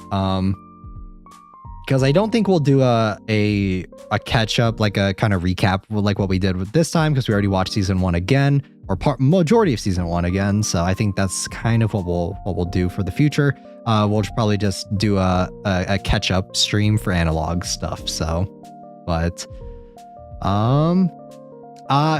S1: because I don't think we'll do a catch up, like a kind of recap like what we did with this time, because we already watched season 1 again, or majority of season 1 again. So I think that's kind of what we'll do for the future. We'll probably just do a catch up stream for analog stuff. So, but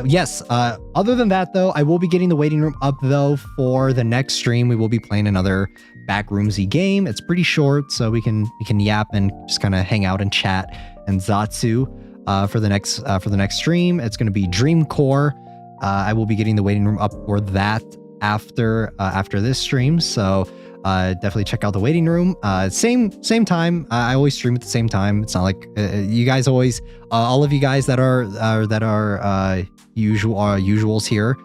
S1: yes. Other than that, though, I will be getting the waiting room up though for the next stream. We will be playing another backroomsy game. It's pretty short, so we can yap and just kind of hang out and chat and Zatsu for the next stream. It's going to be Dream Core. I will be getting the waiting room up for that after this stream. So definitely check out the waiting room. Same time. I always stream at the same time. It's not like you guys always, all of you guys that are usuals here,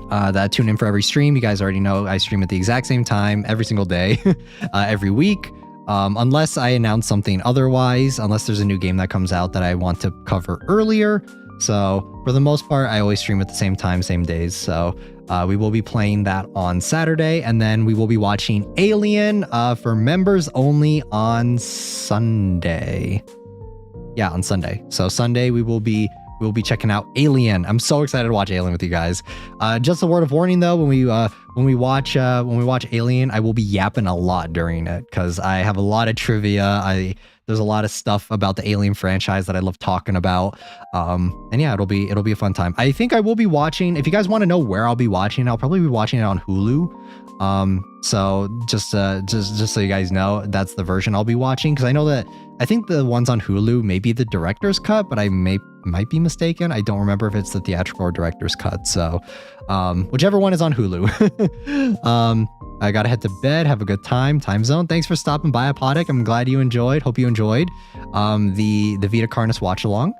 S1: that tune in for every stream. You guys already know I stream at the exact same time every single day, every week. Unless I announce something otherwise, unless there's a new game that comes out that I want to cover earlier. So for the most part, I always stream at the same time, same days. So we will be playing that on Saturday, and then we will be watching Alien for members only on Sunday. Yeah, on Sunday. So Sunday we'll be checking out Alien. I'm so excited to watch Alien with you guys. Just a word of warning though, when we watch Alien, I will be yapping a lot during it because I have a lot of trivia. There's a lot of stuff about the Alien franchise that I love talking about. And yeah, it'll be a fun time. I think I will be watching, if you guys want to know where I'll be watching, I'll probably be watching it on Hulu. So just so you guys know, that's the version I'll be watching, because I know that I think the ones on Hulu may be the director's cut, but I might be mistaken. I don't remember if it's the theatrical or director's cut. So whichever one is on Hulu. I gotta head to bed. Have a good time zone. Thanks for stopping by, Apodic. I'm glad you enjoyed. Hope you enjoyed the Vita Carnis watch along.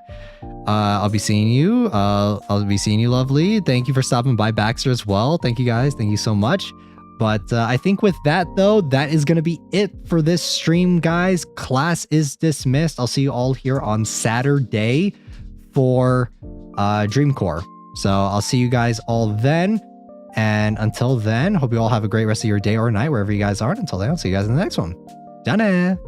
S1: I'll be seeing you. I'll be seeing you, lovely. Thank you for stopping by, Baxter, as well. Thank you guys. Thank you so much. But I think with that though, that is gonna be it for this stream, guys. Class is dismissed. I'll see you all here on Saturday for Dreamcore. So I'll see you guys all then. And until then, hope you all have a great rest of your day or night, wherever you guys are. Until then, I'll see you guys in the next one. Done.